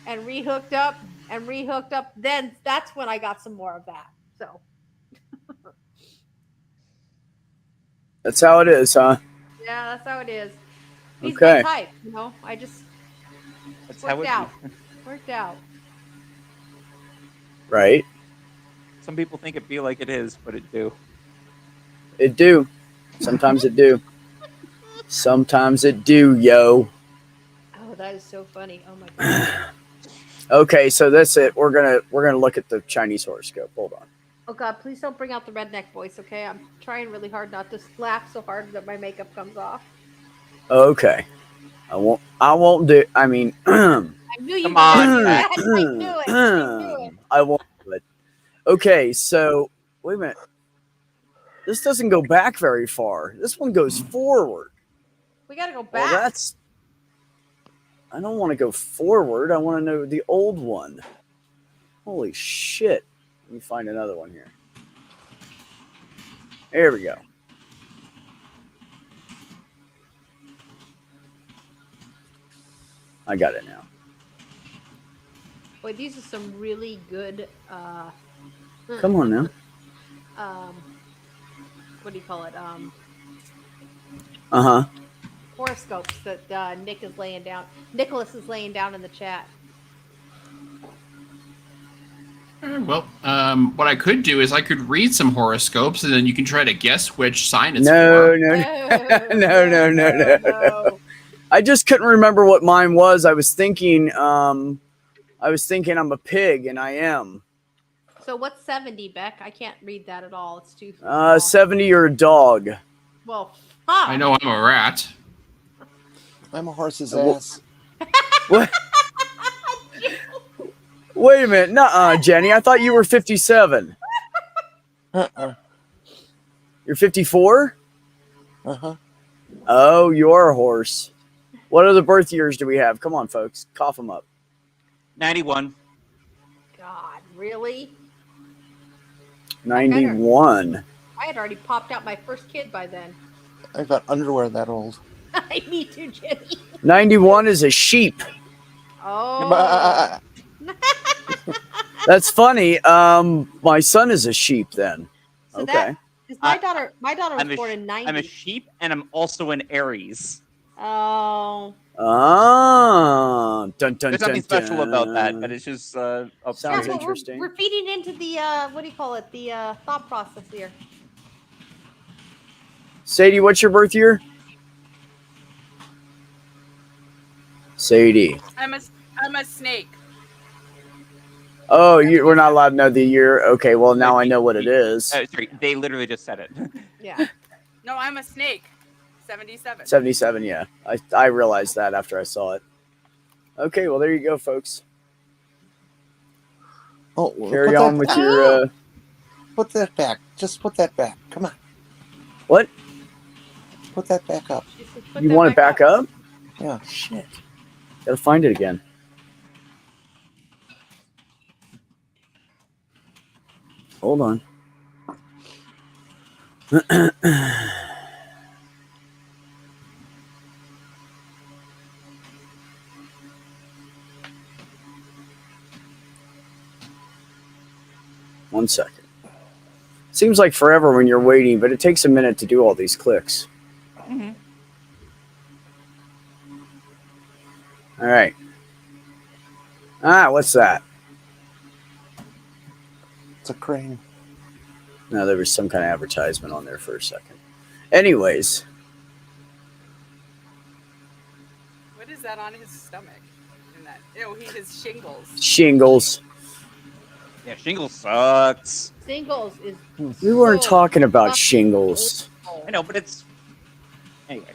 and rehooked up and rehooked up. Then that's when I got some more of that. So. That's how it is, huh? Yeah, that's how it is. He's okay. my type, I just worked out. Worked out. Right. Some people think it be like it is, but it do. It do. Sometimes it do. Sometimes it do, yo. Oh, that is so funny. Oh my God. Okay, so that's it. We're gonna look at the Chinese horoscope. Hold on. Oh God, please don't bring out the redneck voice, okay? I'm trying really hard not to laugh so hard that my makeup comes off. Okay. I won't do. I mean, I knew you Come on. I knew it. I won't do it. Okay, so wait a minute. This doesn't go back very far. This one goes forward. We gotta go back. Well, I don't want to go forward. I want to know the old one. Holy shit. Let me find another one here. There we go. I got it now. Boy, these are some really good Come on now. What do you call it? Horoscopes that Nicholas is laying down in the chat. Well, what I could do is I could read some horoscopes, and then you can try to guess which sign it's for. No. I just couldn't remember what mine was. I was thinking I'm a pig, and I am. So what's 70, Beck? I can't read that at all. It's too small. 70, you're a dog. Well, I know I'm a rat. I'm a horse's ass. What? Wait a minute. Nuh-uh, Jenny. I thought you were 57. You're 54? Uh-huh. Oh, you're a horse. What other birth years do we have? Come on, folks. Cough them up. 91. God, really? 91. I had already popped out my first kid by then. I've got underwear that old. Me too, Jenny. 91 is a sheep. Oh. That's funny. My son is a sheep then. So okay. My daughter was born in 90. I'm a sheep, and I'm also an Aries. Oh. Oh. Dun, dun, There's nothing dun, special about that, but it's just Sounds interesting. We're feeding into the what do you call it? The thought process here. Sadie, what's your birth year? Sadie. I'm a snake. Oh, we're not allowed to know the year. Okay, well now I know what it is. Sorry, they literally just said it. Yeah. No, I'm a snake. 77. 77, yeah. I realized that after I saw it. Okay, well there you go, folks. Oh, carry on with your. Put that back. Just put that back. Come on. What? Put that back up. You want it back up? Yeah. Shit. Gotta find it again. Hold on. One second. Seems like forever when you're waiting, but it takes a minute to do all these clicks. Mm-hmm. All right. What's that? It's a crane. No, there was some kind of advertisement on there for a second. Anyways. What is that on his stomach? Ew, he has shingles. Shingles. Yeah, shingles sucks. Shingles is. We weren't talking about shingles. I know, but it's anyway.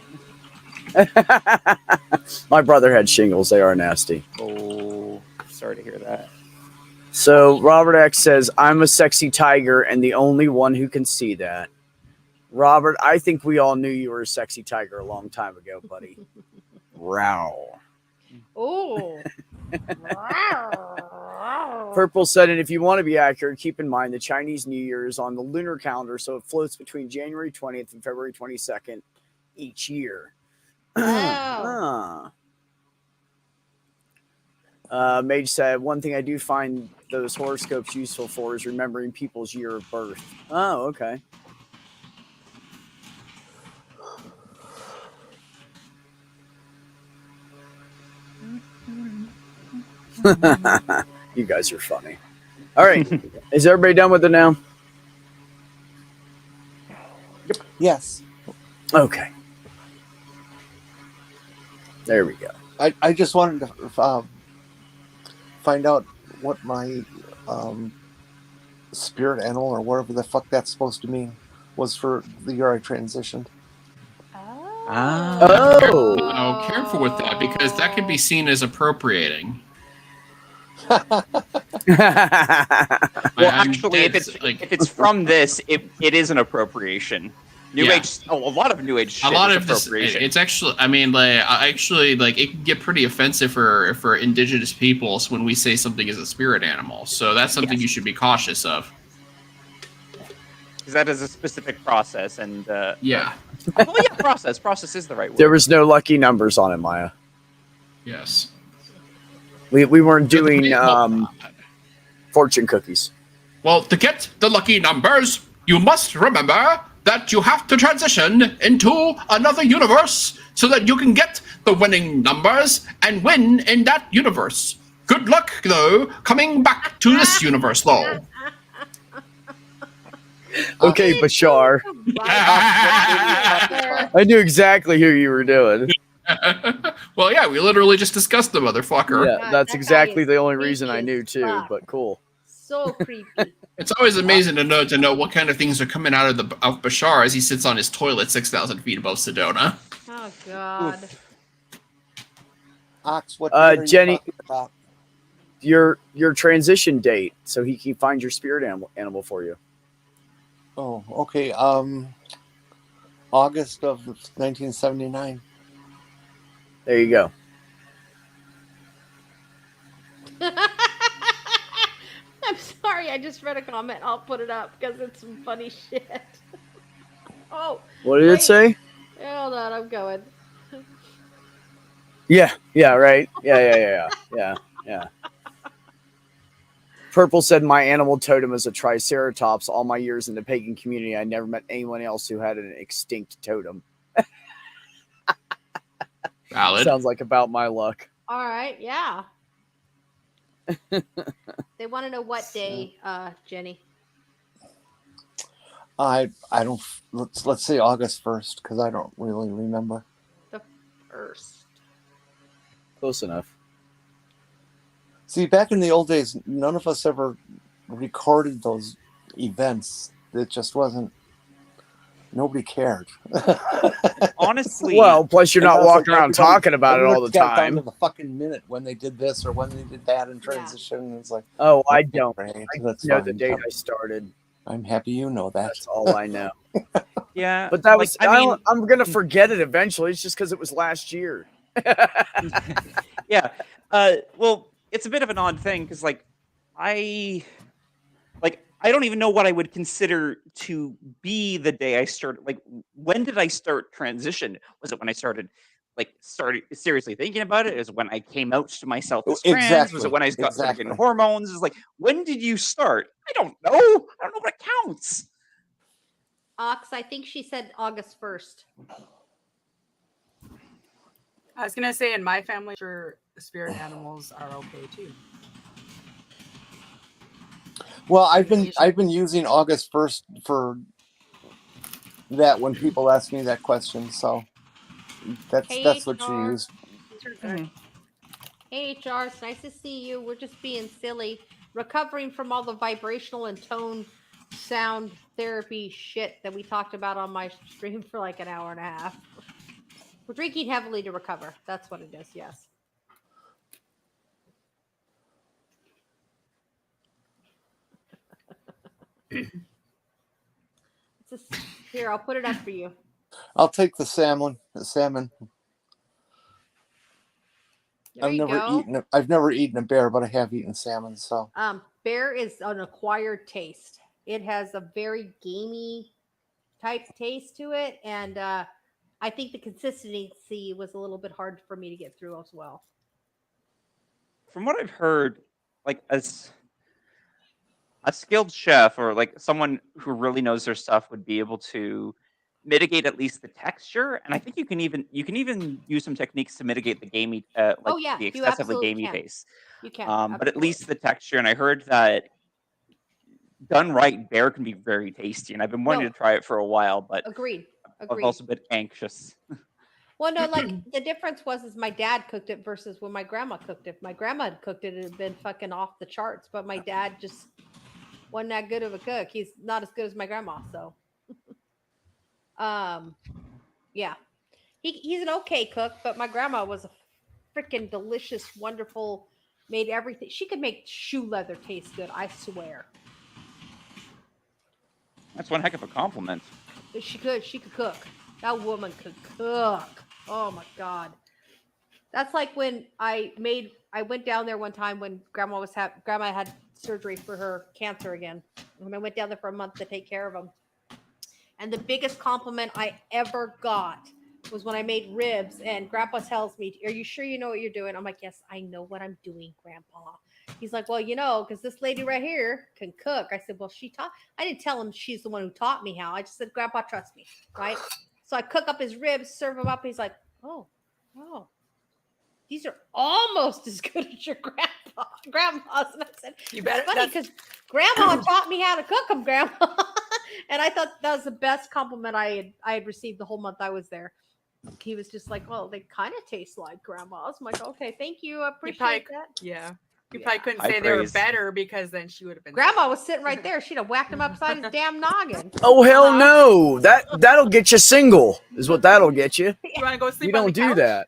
My brother had shingles. They are nasty. Oh, sorry to hear that. So Robert X says, I'm a sexy tiger and the only one who can see that. Robert, I think we all knew you were a sexy tiger a long time ago, buddy. Row. Oh. Purple said, and if you want to be accurate, keep in mind the Chinese New Year is on the lunar calendar, so it floats between January 20th and February 22nd each year. Oh. Mage said, one thing I do find those horoscopes useful for is remembering people's year of birth. Oh, okay. You guys are funny. All right. Is everybody done with it now? Yep. Yes. Okay. There we go. I just wanted to find out what my spirit animal or whatever the fuck that's supposed to mean was for the year I transitioned. Oh, careful with that because that could be seen as appropriating. Well, actually, if it's from this, it is an appropriation. New Age, a lot of New Age shit is appropriation. It's actually, I mean, like, it can get pretty offensive for indigenous peoples when we say something is a spirit animal. So that's something you should be cautious of. Because that is a specific process, and yeah. Well, yeah, process. Process is the right word. There was no lucky numbers on it, Maya. Yes. We weren't doing fortune cookies. Well, to get the lucky numbers, you must remember that you have to transition into another universe so that you can get the winning numbers and win in that universe. Good luck, though, coming back to this universe, though. Okay, Bashar. I knew exactly who you were doing. Well, yeah, we literally just discussed the motherfucker. Yeah, that's exactly the only reason I knew too. But cool. So creepy. It's always amazing to know what kind of things are coming out of Bashar as he sits on his toilet 6,000 feet above Sedona. Oh God. Ox, what are you Jenny, talking about? your transition date, so he can find your spirit animal for you. Oh, okay. August of 1979. There you go. I'm sorry, I just read a comment. I'll put it up because it's some funny shit. Oh. What did it say? Hold on, I'm going. Yeah, right. Yeah. Purple said, my animal totem is a triceratops. All my years in the pagan community, I never met anyone else who had an extinct totem. Valid. Sounds like about my luck. All right, yeah. They want to know what day, Jenny. I don't. Let's say August 1st because I don't really remember. The 1st. Close enough. See, back in the old days, none of us ever recorded those events. It just wasn't. Nobody cared. Honestly, well, plus you're not walking around talking about it all the time. Down to the fucking minute when they did this or when they did that in transition. And it's like, oh, I don't. Great. I That's know fine. the date I started. I'm happy you know that. That's all I know. Yeah, but that was. I mean, I'm gonna forget it eventually. It's just because it was last year. Yeah. Well, it's a bit of an odd thing because, I don't even know what I would consider to be the day I started. When did I start transition? Was it when I started seriously thinking about it? Is it when I came out to myself as trans? Exactly. Was it when I started getting hormones? Is when did you start? I don't know. I don't know what it counts. Ox, I think she said August 1st. I was gonna say in my family, sure, spirit animals are okay too. Well, I've been using August 1st for that when people ask me that question. So that's what you use. Hey HR, it's nice to see you. We're just being silly, recovering from all the vibrational and tone sound therapy shit that we talked about on my stream for like an hour and a half. We're drinking heavily to recover. That's what it is. Yes. Here, I'll put it up for you. I'll take the salmon. I've never eaten a bear, but I have eaten salmon. So bear is an acquired taste. It has a very gamey type taste to it, and I think the consistency was a little bit hard for me to get through as well. From what I've heard, as a skilled chef or someone who really knows their stuff would be able to mitigate at least the texture, and I think you can even use some techniques to mitigate the gamey, the excessively gamey taste. You can, but at least the texture. And I heard that done right, bear can be very tasty, and I've been wanting to try it for a while. But agreed. I've also been anxious. Well, no, the difference was my dad cooked it versus when my grandma cooked it. My grandma had cooked it; it had been fucking off the charts. But my dad just wasn't that good of a cook. He's not as good as my grandma, so. Yeah, he's an okay cook, but my grandma was a freaking delicious, wonderful, made everything. She could make shoe leather taste good, I swear. That's one heck of a compliment. She could cook. That woman could cook. Oh my God. That's like when I went down there one time when grandma had surgery for her cancer again. When I went down there for a month to take care of them. And the biggest compliment I ever got was when I made ribs, and Grandpa tells me, "Are you sure you know what you're doing?" I'm like, "Yes, I know what I'm doing, Grandpa." He's like, "Well, because this lady right here can cook." I said, "Well, she taught." I didn't tell him she's the one who taught me how. I just said, "Grandpa, trust me," right? So I cook up his ribs, serve them up. He's like, "Oh, these are almost as good as your grandpa." grandmas, and I said, You better. it's funny because Grandma taught me how to cook them, Grandma. And I thought that was the best compliment I had received the whole month I was there. He was just like, well, they kind of taste like Grandma's. I'm like, okay, thank you. I appreciate that. Yeah. You Yeah. probably couldn't High say they were praise. better because then she would have been. Grandma was sitting right there. She'd have whacked him upside his damn noggin. Oh hell no! That'll get you single. Is what that'll get you. You want to go sleep? You on don't the do couch? that.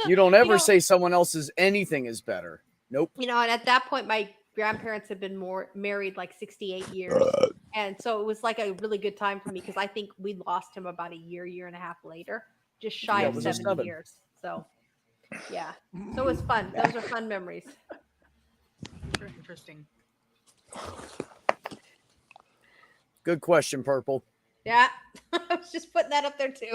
You don't ever know- say someone else's anything is better. Nope. You know, and at that point, my grandparents had been married like 68 years. And so it was like a really good time for me because I think we lost him about a year and a half later, just shy Yeah, of it was a 7 seven. years. So, yeah. So it was fun. Those are fun memories. Very interesting. Good question, Purple. Yeah. I was just putting that up there too.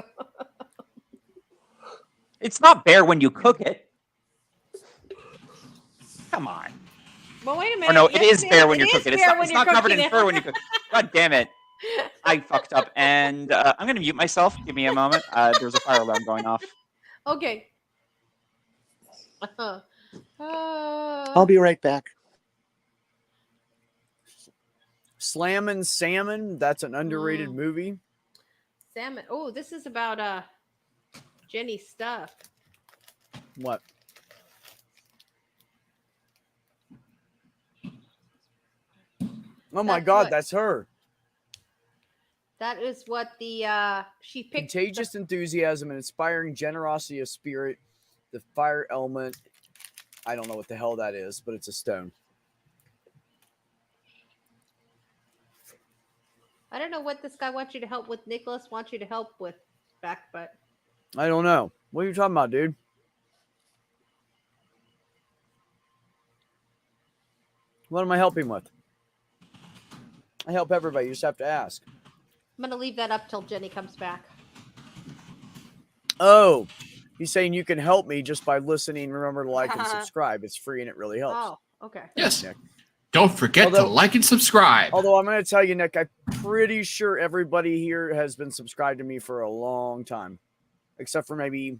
It's not bear when you cook it. Come on. Well, wait a minute. Or no, it Yes, is bear when it you're is cooking. bear It's when not you're covered in cooking fur it. when you cook. God damn it. I fucked up. And I'm going to mute myself. Give me a moment. There's a fire alarm going off. Okay. I'll be right back. Slammin' Salmon. That's an underrated movie. Salmon. Oh, this is about Jenny's stuff. What? Oh my That's God, what- that's her. That is what the she picked. Contagious enthusiasm and inspiring generosity of spirit. The fire element. I don't know what the hell that is, but it's a stone. I don't know what this guy wants you to help with. Nicholas wants you to help with back, but I don't know. What are you talking about, dude? What am I helping with? I help everybody. You just have to ask. I'm gonna leave that up till Jenny comes back. Oh, he's saying you can help me just by listening. Remember to like and subscribe. It's free and it really helps. Oh, okay. Yes. Nick. Don't forget to like and subscribe. Although I'm going to tell you, Nick, I'm pretty sure everybody here has been subscribed to me for a long time, except for maybe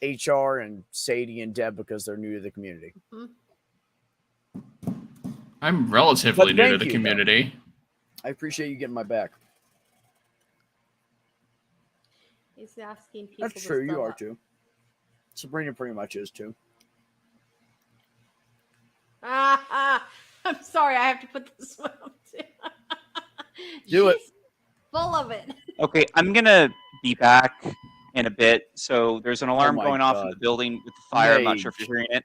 HR and Sadie and Deb because they're new to the community. Mm-hmm. I'm relatively But new to thank the you, community. I appreciate you getting my back. He's asking people. That's to true. You sell are up. too. Sabrina pretty much is too. I'm sorry, I have to put this one up too. Do it. She's full of it. Okay, I'm going to be back in a bit. So there's an alarm my going off in God. the building with the fire. I'm not sure if you're hearing it.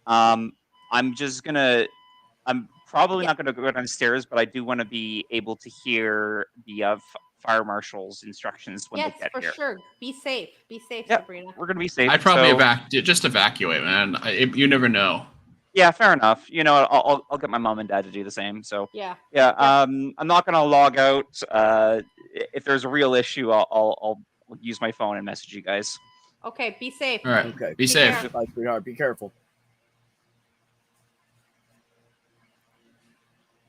I'm just going to, I'm probably not going to go downstairs, but I do want to be able to hear the fire marshal's instructions when Yes, they get for here. sure. Be safe. Be safe, Yep. Sabrina. We're going to be safe. I'd probably so, just evacuate, man. You never know. Yeah, fair enough. You know, I'll get my mom and dad to do the same. So Yeah. yeah, I'm not gonna log out. If there's a real issue, I'll use my phone and message you guys. Okay, be safe. All right. Okay. Be safe. care. Bye, sweetheart. Be careful.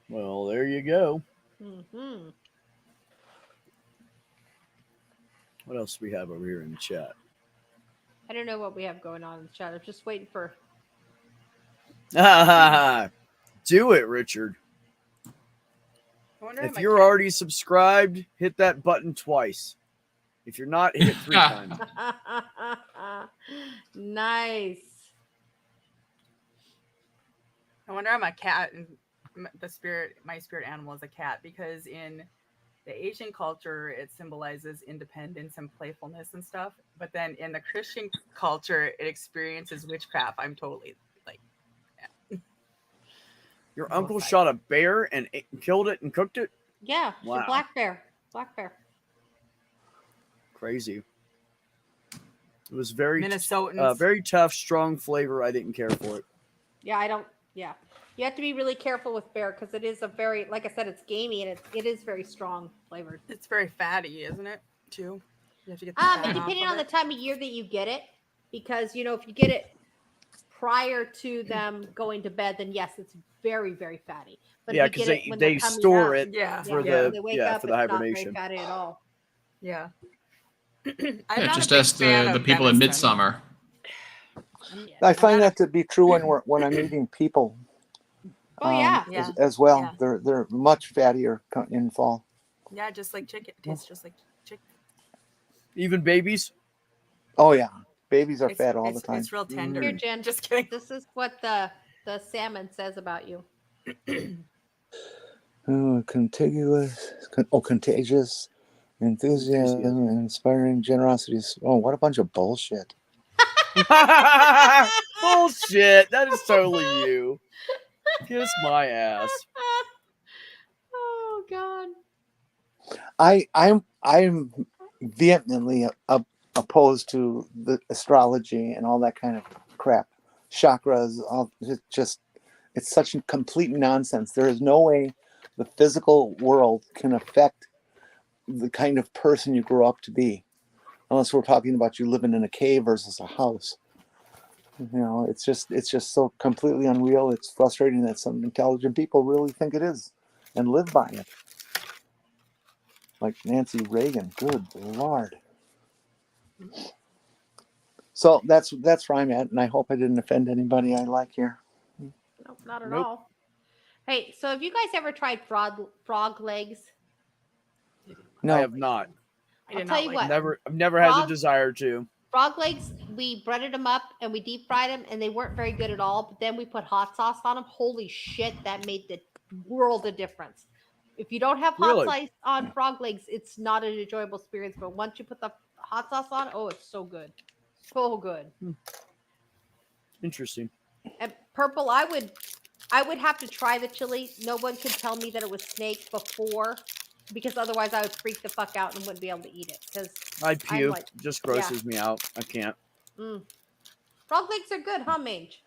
Well, there you go. Mm-hmm. What else do we have over here in the chat? I don't know what we have going on in the chat. I'm just waiting for. Do it, Richard. I wonder If my you're cat- already subscribed, hit that button twice. If you're not, hit it 3 times. Nice. I wonder how my cat and my spirit animal is a cat, because in the Asian culture it symbolizes independence and playfulness and stuff, but then in the Christian culture it experiences witchcraft. I'm totally like, yeah. Your uncle shot a bear and killed it and cooked it? Yeah, it's a Wow. black bear. Black bear. Crazy. It was very Minnesotans. very tough, strong flavor. I didn't care for it. Yeah, I don't. Yeah, you have to be really careful with bear because it is a very, like I said, it's gamey and it is very strong flavored. It's very fatty, isn't it? Too. You have to get the And fat off depending of on the it. time of year that you get it, because you know if you get it prior to them going to bed, then yes, it's very, very fatty. But Yeah, if you because get it when they they're coming store out, it Yeah. for when the they wake yeah up, for the it's not hibernation. very fatty at all. Yeah. I'm Yeah, not a just big ask fan the of people in venison. Midsummer. I find that to be true when I'm eating people. Oh yeah. As well. Yeah. They're much fattier in fall. Yeah, just like chicken. It tastes just like chicken. Even babies? Oh yeah, babies are fat all the time. It's real tender. Here, Jen. Just kidding. This is what the salmon says about you. Contagious, enthusiasm, inspiring generosity. Oh, what a bunch of bullshit! Bullshit! That is totally you. Kiss my ass. Oh God. I'm vehemently opposed to the astrology and all that kind of crap. Chakras, it's such complete nonsense. There is no way the physical world can affect the kind of person you grow up to be, unless we're talking about you living in a cave versus a house. It's just so completely unreal. It's frustrating that some intelligent people really think it is and live by it. Like Nancy Reagan. Good Lord. So that's where I'm at, and I hope I didn't offend anybody I like here. Nope, not at all. Hey, so have you guys ever tried frog legs? No, I have not. I'll tell you what. I've never had the desire to. Frog legs, we breaded them up and we deep fried them, and they weren't very good at all. But then we put hot sauce on them. Holy shit, that made the world of difference. If you don't have hot sauce on frog legs, it's not an enjoyable experience. But once you put the hot sauce on, oh, it's so good. So good. Interesting. And purple, I would have to try the chili. No one could tell me that it was snake before, because otherwise I would freak the fuck out and wouldn't be able to eat it. Because I puke. Just grosses me out. I can't. Frog legs are good, huh, Mange?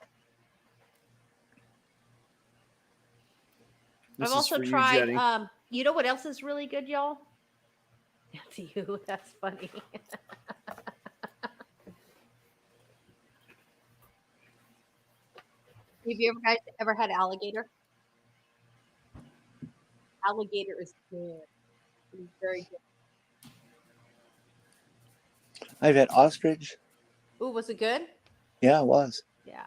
I've also tried. You know what else is really good, y'all? That's you. That's funny. Have you guys ever had alligator? Alligator is good. It's very good. I've had ostrich. Ooh, was it good? Yeah, it was. Yeah.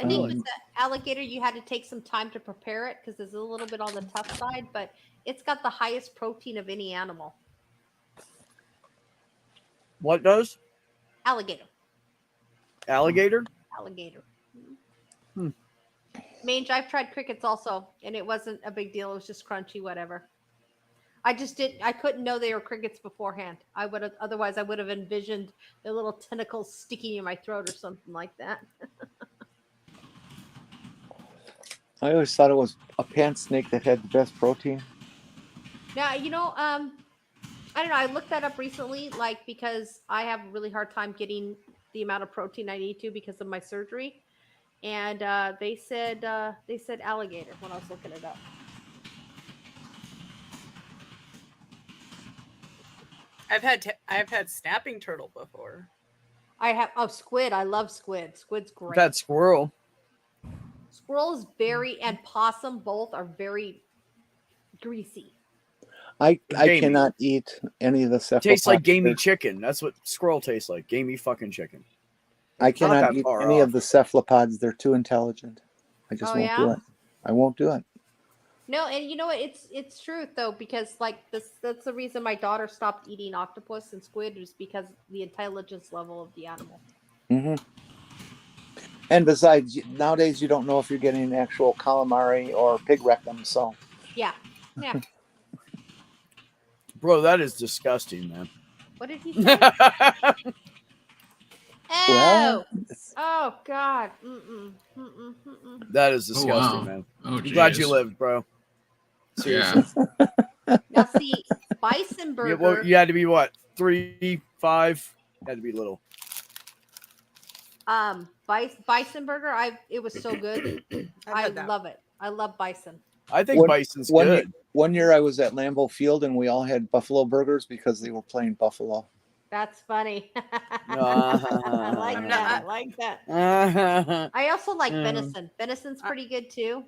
I think with the alligator, you had to take some time to prepare it because it's a little bit on the tough side, but it's got the highest protein of any animal. What does? Alligator. Alligator? Alligator. Mange, I've tried crickets also, and it wasn't a big deal. It was just crunchy, whatever. I couldn't know they were crickets beforehand. Otherwise I would have envisioned their little tentacles sticking in my throat or something like that. I always thought it was a pant snake that had the best protein. Now, I don't know. I looked that up recently, because I have a really hard time getting the amount of protein I need to because of my surgery. And they said alligator when I was looking it up. I've had snapping turtle before. I have squid. I love squid. Squid's great. That squirrel. Squirrel is and possum both are very greasy. I cannot eat any of the cephalopods. Tastes like gamey chicken. That's what squirrel tastes like. Gamey fucking chicken. I cannot eat any of the cephalopods. They're too intelligent. I just won't do it. I won't do it. No, and you know what? It's truth though, because that's the reason my daughter stopped eating octopus and squid, was because the intelligence level of the animal. Mm-hmm. And besides, nowadays you don't know if you're getting an actual calamari or pig rectum. So yeah. Bro, that is disgusting, man. What did he say? Oh God. That is disgusting, man. Oh, I'm glad you lived, bro. Seriously. Yeah. Now see, bison burger. You had to be what? 3, 5? You had to be little. Bison burger. It was so good. I love it. I love bison. I think bison's good. One year I was at Lambeau Field and we all had buffalo burgers because they were playing buffalo. That's funny. I like that. I also like venison. Venison's pretty good too.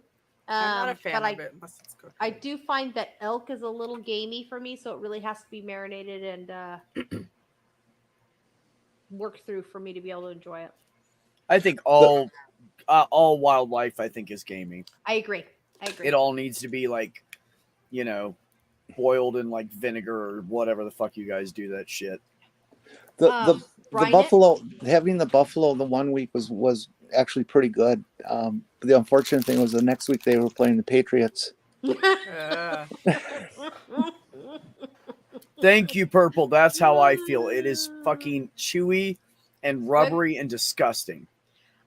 I'm not a fan of it unless it's cooked. I do find that elk is a little gamey for me, so it really has to be marinated and worked through for me to be able to enjoy it. I think all wildlife, I think, is gaming. I agree. It all needs to be like, boiled in like vinegar or whatever the fuck you guys do that shit. The buffalo, having the buffalo the 1 week was actually pretty good. The unfortunate thing was the next week they were playing the Patriots. Thank you, Purple. That's how I feel. It is fucking chewy and rubbery and disgusting.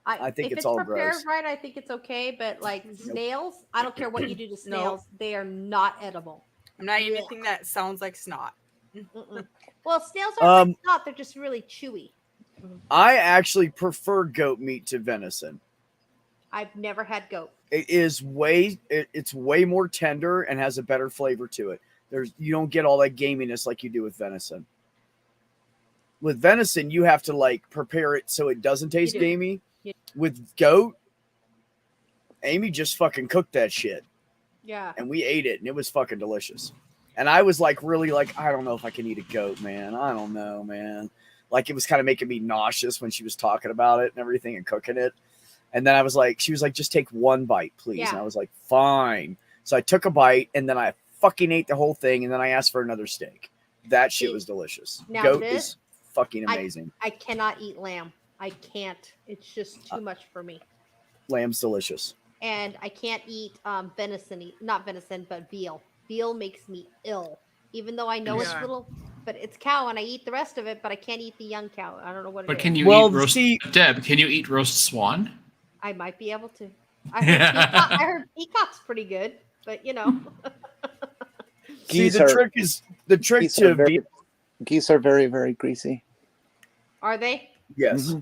I think it's all prepared gross. right, I think it's okay, but like snails, I don't care what you do to snails, they are not edible. I'm not eating anything that sounds like snot. Well, snails aren't like snot, they're just really chewy. I actually prefer goat meat to venison. I've never had goat. It's way more tender and has a better flavor to it. You don't get all that gaminess like you do with venison. With venison, you have to like prepare it so it doesn't taste gamey. With goat, Amy just fucking cooked that shit. Yeah. And we ate it and it was fucking delicious. And I was like, really like, I don't know if I can eat a goat, man. I don't know, man. Like it was kind of making me nauseous when she was talking about it and everything and cooking it. And then she was like, just take one bite, please. Yeah. And I was like, fine. So I took a bite and then I fucking ate the whole thing. And then I asked for another steak. That shit was delicious. Now goat is fucking amazing. I cannot eat lamb. I can't. It's just too much for me. Lamb's delicious. And I can't eat venison. Not venison, but veal. Veal makes me ill. Even though I know it's little, but it's cow, and I eat the rest of it, but I can't eat the young cow. I don't know what it is. But can you eat roast? Deb, can you eat roast swan? I might be able to. I heard peacock's pretty good, but See, the trick to veal. Geese are very, very greasy. Are they? Yes. Mm-hmm.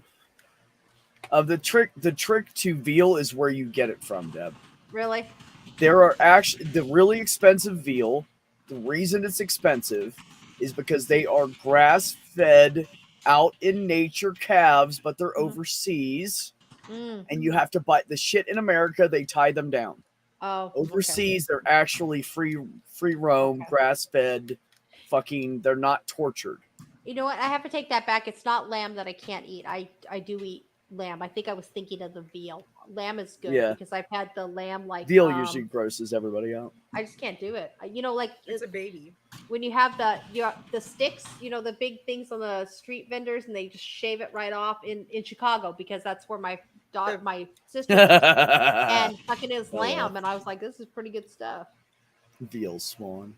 The trick to veal is where you get it from, Deb. Really? There are actually the really expensive veal. The reason it's expensive is because they are grass-fed, out in nature calves, but they're overseas, and you have to buy the shit in America. They tie them down. Oh, overseas they're actually free roam, grass-fed. Fucking, they're not tortured. You know what? I have to take that back. It's not lamb that I can't eat. I do eat lamb. I think I was thinking of the veal. Lamb is good because I've had the lamb like veal usually grosses everybody out. I just can't do it. Like it's a baby. When you have the sticks, the big things on the street vendors, and they just shave it right off in Chicago because that's where my sister is, and fucking is lamb, and I was like, this is pretty good stuff. Veal swan.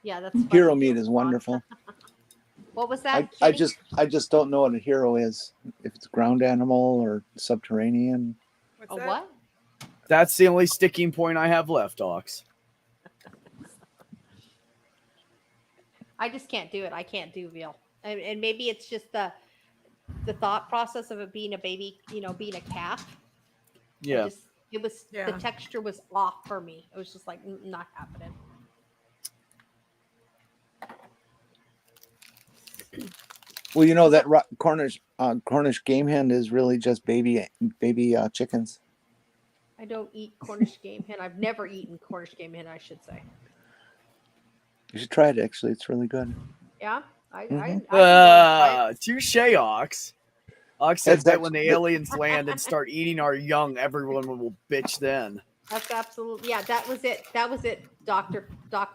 Yeah, that's hero meat is wonderful. What was that? I just don't know what a hero is. If it's ground animal or subterranean. What's that? What? That's the only sticking point I have left, Ox. I just can't do it. I can't do veal, and maybe it's just the thought process of it being a baby, being a calf. Yeah. The texture was off for me. It was just like not happening. Well, that Cornish game hen is really just baby chickens. I don't eat Cornish game hen. I've never eaten Cornish game hen, I should say. You should try it. Actually, it's really good. Yeah, touche, Ox. Ox said that when the aliens land and start eating our young, everyone will bitch then. That's absolutely That was it. Doc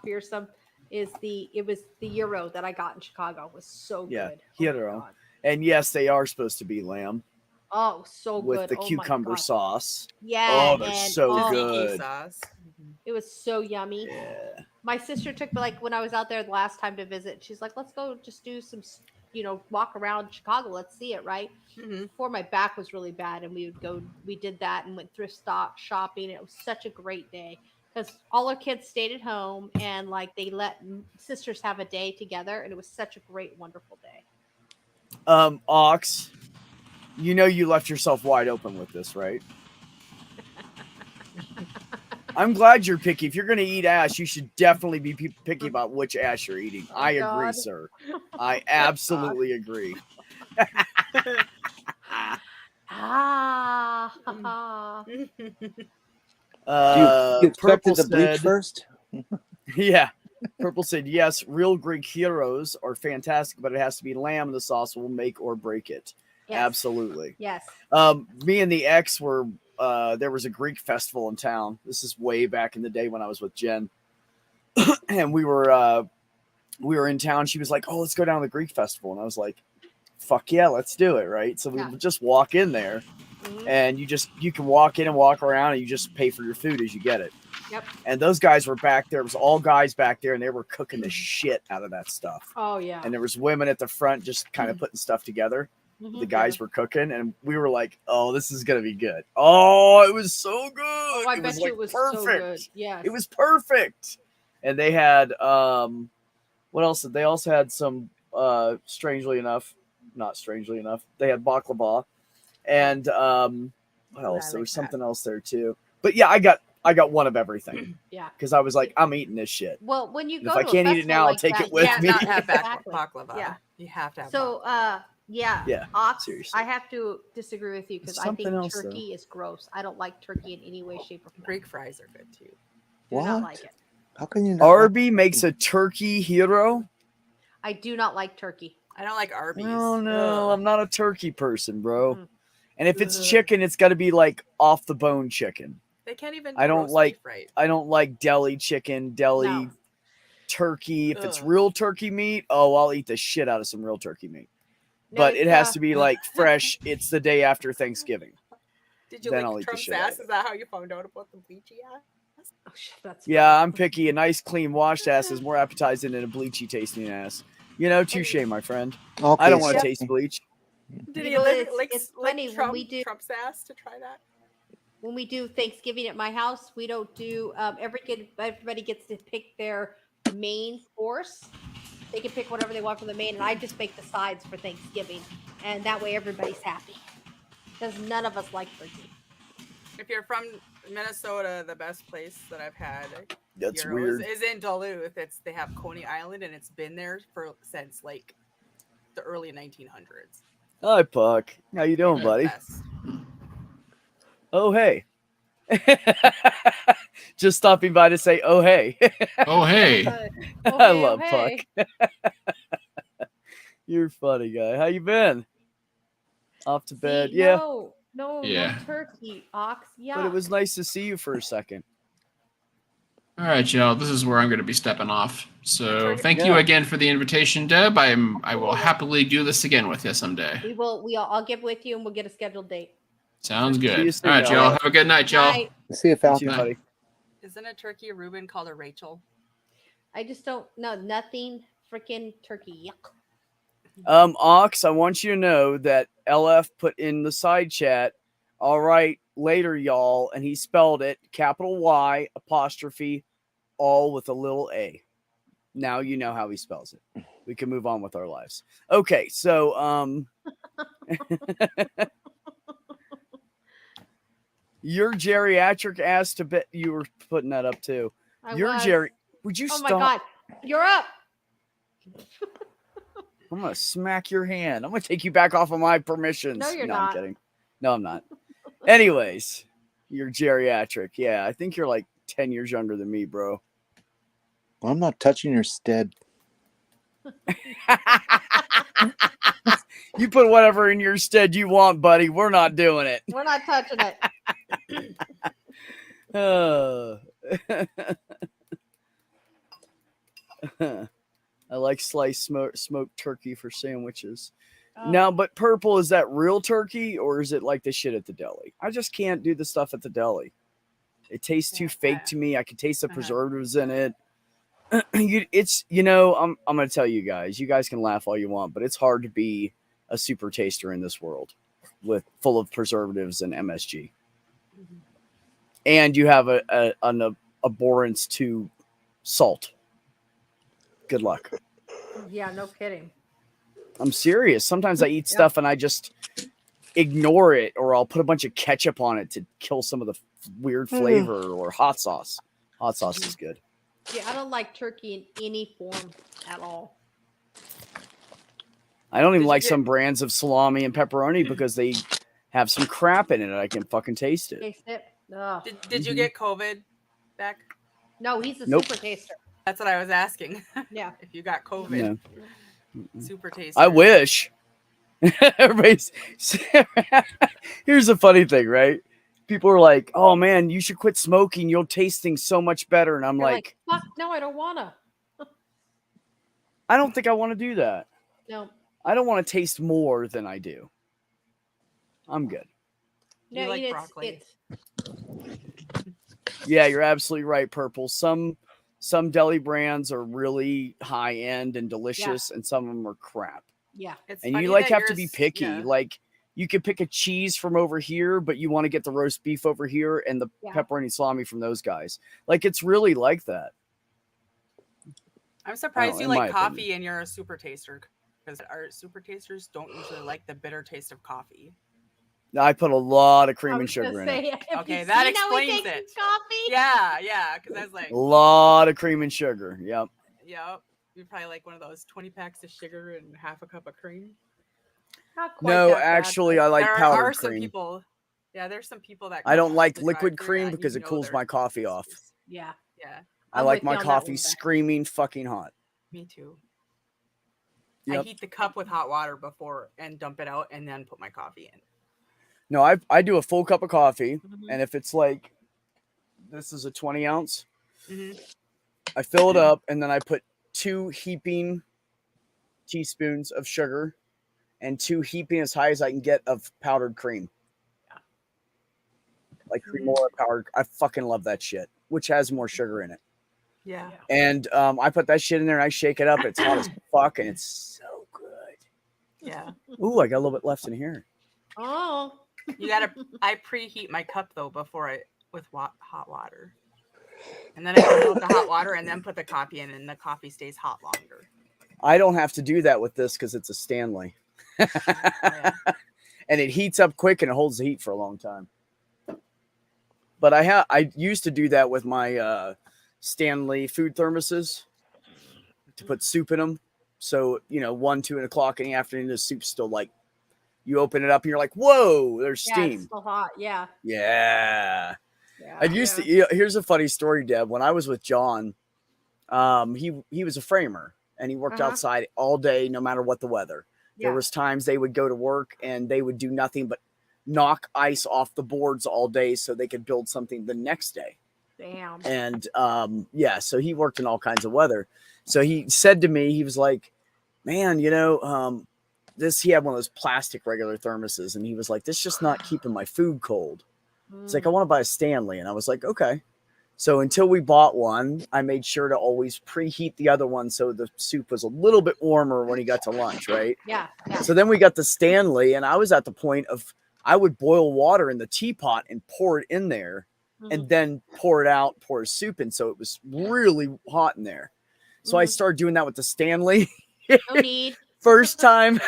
Fearsome. It was the gyro that I got in Chicago. It was so good. Gyro. And yes, they are supposed to be lamb. Oh, so good. With the cucumber sauce. Yeah. Oh, they're so good. Sauce. It was so yummy. Yeah. My sister took when I was out there the last time to visit, she's like, let's go just do some, walk around Chicago. Let's see it, right? Mm-hmm. Before my back was really bad, and we did that and went thrift shopping. It was such a great day. Because all our kids stayed at home, and they let sisters have a day together, and it was such a great, wonderful day. Ox, you left yourself wide open with this, right? I'm glad you're picky. If you're going to eat ass, you should definitely be picky about which ass you're eating. I agree, sir. I absolutely agree. You expected the bleach first? Yeah. Purple said, yes, real Greek heroes are fantastic, but it has to be lamb. The sauce will make or break it. Yes. Absolutely. Yes. Me and the ex were. There was a Greek festival in town. This is way back in the day when I was with Jen, and we were in town. She was like, "Oh, let's go down to the Greek festival," and I was like, "Fuck yeah, let's do it!" Right? So we just walk in there, and you can walk in and walk around, and you just pay for your food as you get it. Yep. And those guys were back there. It was all guys back there, and they were cooking the shit out of that stuff. Oh yeah. And there was women at the front just kind of putting stuff together. The guys were cooking, and we were like, "Oh, this is gonna be good." Oh, it was so good. Oh, I bet you it was perfect. so good. Yeah, it was perfect. And they had what else? They also had some not strangely enough, they had baklava, and what else? There was something else there too. But yeah, I got one of everything. Yeah, because I was like, I'm eating this shit. Well, when you go, if I can't eat it now, I'll take it with me. You can't not have baklava. Yeah, you have to have. So, yeah, Ox, seriously. I have to disagree with you because I think turkey is gross. I don't like turkey in any way, shape, or form. Greek fries are good too. Do not like it. How can you not? Arby makes a turkey hero. I do not like turkey. I don't like Arby's. Oh no, I'm not a turkey person, bro. And if it's chicken, it's got to be like off the bone chicken. They can't even. I don't like deli chicken, turkey. If it's real turkey meat, I'll eat the shit out of some real turkey meat. But it has to be like fresh. It's the day after Thanksgiving. Did you like Trump's ass? Is that how you found out about the bleachy ass? Oh shit, that's yeah, I'm picky. A nice, clean, washed ass is more appetizing than a bleachy tasting ass. You know, touche, my friend. Okay, I don't want to taste bleach. Did he lick funny when we do Trump's ass to try that? When we do Thanksgiving at my house, we don't do everybody gets to pick their main course. They can pick whatever they want for the main, and I just make the sides for Thanksgiving, and that way everybody's happy. Because none of us like turkey. If you're from Minnesota, the best place that I've had that's weird is in Duluth. They have Coney Island, and it's been there since like the early 1900s. Hi, Puck. How you doing, buddy? Oh, hey. Just stopping by to say, oh, hey. Oh, hey. I love Puck. You're a funny guy. How you been? Off to bed? Yeah. No turkey, Ox. Yeah. But it was nice to see you for a second. All right, y'all. This is where I'm going to be stepping off. So thank you again for the invitation, Deb. I will happily do this again with you someday. We will. I'll get with you and we'll get a scheduled date. Sounds good. All right, y'all. Have a good night, y'all. See you, Falcon. Buddy. Isn't a turkey a Reuben called a Rachel? I just don't know. Nothing freaking turkey. Yuck. Ox, I want you to know that LF put in the side chat, all right, later, y'all, and he spelled it capital Y apostrophe all with a little a. Now you know how he spells it. We can move on with our lives. Okay, so your geriatric ass to bet you were putting that up too. Would you stop? Oh my god, you're up. I'm gonna smack your hand. I'm gonna take you back off of my permissions. No, you're not. I'm kidding. No, I'm not. Anyways, you're geriatric. Yeah, I think you're like 10 years younger than me, bro. Well, I'm not touching your stead. You put whatever in your stead you want, buddy. We're not doing it. We're not touching it. I like sliced smoked turkey for sandwiches. Now, but purple, is that real turkey or is it like the shit at the deli? I just can't do the stuff at the deli. It tastes too fake to me. I can taste the preservatives in it. I'm going to tell you guys. You guys can laugh all you want, but it's hard to be a super taster in this world full of preservatives and MSG. Mm-hmm. And you have an abhorrence to salt. Good luck. Yeah, no kidding. I'm serious. Sometimes I eat stuff and I just ignore it, or I'll put a bunch of ketchup on it to kill some of the weird flavor, or hot sauce. Hot sauce is good. Yeah, I don't like turkey in any form at all. I don't even like some brands of salami and pepperoni because they have some crap in it. I can fucking taste it. Taste it. Did you get COVID back? No, he's a super taster. That's what I was asking. Yeah. If you got COVID. No. Super tasty. I wish. Everybody's here's the funny thing, right? People are like, "Oh man, you should quit smoking. You'll taste things so much better." And I'm like, "Fuck, no, I don't wanna." I don't think I want to do that. No. I don't want to taste more than I do. I'm good. No, you like broccoli. Yeah, you're absolutely right, Purple. Some deli brands are really high end and delicious, and some of them are crap. Yeah, and you like have to be picky. Like you could pick a cheese from over here, but you want to get the roast beef over here and the pepperoni salami from those guys. Like it's really like that. I'm surprised you like coffee and you're a super taster, because our super tasters don't usually like the bitter taste of coffee. I put a lot of cream and sugar in it. Okay, that explains it. Coffee? Yeah, because I was like a lot of cream and sugar. Yep. You probably like one of those 20 packs of sugar and half a cup of cream. No, actually, I like powdered cream. There's some people that I don't like liquid cream because it cools my coffee off. Yeah. I like my coffee screaming fucking hot. Me too. Yep. I heat the cup with hot water before and dump it out and then put my coffee in. No, I do a full cup of coffee, and if it's like, this is a 20 ounce, I fill it up, and then I put 2 heaping teaspoons of sugar and 2 heaping as high as I can get of powdered cream. Like cream or powdered. I fucking love that shit, which has more sugar in it. Yeah. And I put that shit in there and I shake it up. It's hot as fuck and it's so good. Yeah. Ooh, I got a little bit left in here. Oh. I preheat my cup though with hot water. And then I put out the hot water and then put the coffee in, and the coffee stays hot longer. I don't have to do that with this because it's a Stanley. And it heats up quick and it holds the heat for a long time. But I used to do that with my Stanley food thermoses to put soup in them. So, 1, 2 o'clock in the afternoon, the soup's still like, you open it up and you're like, whoa, there's steam. It's still hot. Yeah. Yeah. I used to, here's a funny story, Deb. When I was with John, he was a framer and he worked outside all day, no matter what the weather. There was times they would go to work and they would do nothing but knock ice off the boards all day so they could build something the next day. Damn. And so he worked in all kinds of weather. So he said to me, he was like, man, he had one of those plastic regular thermoses, and he was like, this is just not keeping my food cold. It's like, I want to buy a Stanley. And I was like, okay. So until we bought one, I made sure to always preheat the other one so the soup was a little bit warmer when he got to lunch, right? Yeah. So then we got the Stanley, and I was at the point of I would boil water in the teapot and pour it in there and then pour it out, pour a soup in. So it was really hot in there. So I started doing that with the Stanley. No need. First time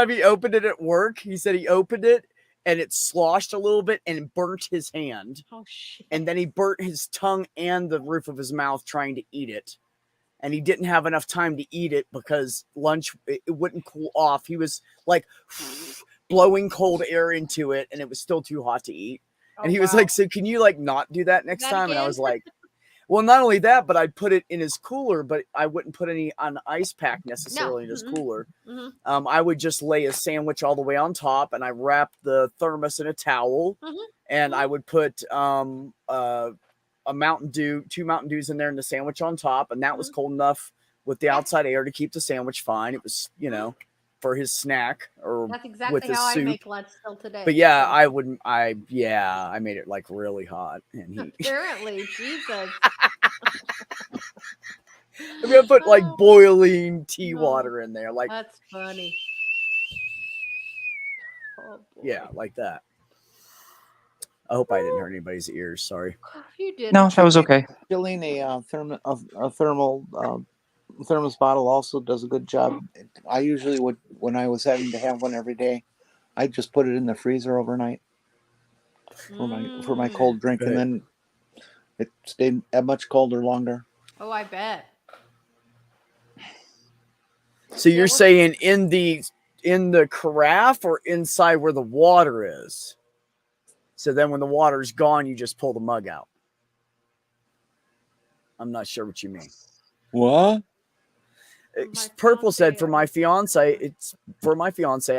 he opened it at work, he said he opened it and it sloshed a little bit and burnt his hand. Oh, shit. And then he burnt his tongue and the roof of his mouth trying to eat it. And he didn't have enough time to eat it because lunch, it wouldn't cool off. He was like blowing cold air into it and it was still too hot to eat. And he was like, so can you like not do that next time? And I was like, well, not only that, but I'd put it in his cooler, but I wouldn't put any on the ice pack necessarily in his cooler. I would just lay a sandwich all the way on top, and I wrapped the thermos in a towel, and I would put a Mountain Dew, 2 Mountain Dews in there, and the sandwich on top, and that was cold enough with the outside air to keep the sandwich fine. It was, for his snack or that's exactly with his how soup. I make lunch still today. But yeah, I made it like really hot. And apparently, Jesus. I'm gonna put like boiling tea water in there. Like that's funny. Oh, yeah, like that. I hope I didn't hurt anybody's ears. Sorry. You did. No, that was okay. Filling a thermal thermos bottle also does a good job. I usually would, when I was having to have one every day, I just put it in the freezer overnight for my cold drink, and then it stayed much colder longer. Oh, I bet. So you're saying in the carafe or inside where the water is? So then when the water's gone, you just pull the mug out. I'm not sure what you mean. What? Purple said for my fiance, I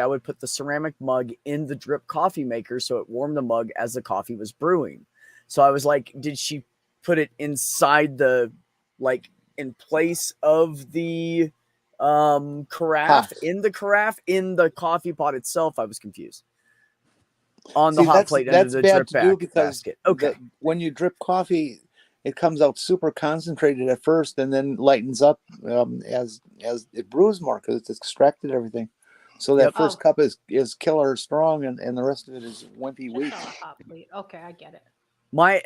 would put the ceramic mug in the drip coffee maker so it warmed the mug as the coffee was brewing. So I was like, did she put it inside the, like, in place of the carafe, in the coffee pot itself? I was confused. On the hot plate under the drip basket. Okay. When you drip coffee, it comes out super concentrated at first and then lightens up as it brews more because it's extracted everything. So that first cup is killer strong and the rest of it is wimpy weak. Okay, I get it. I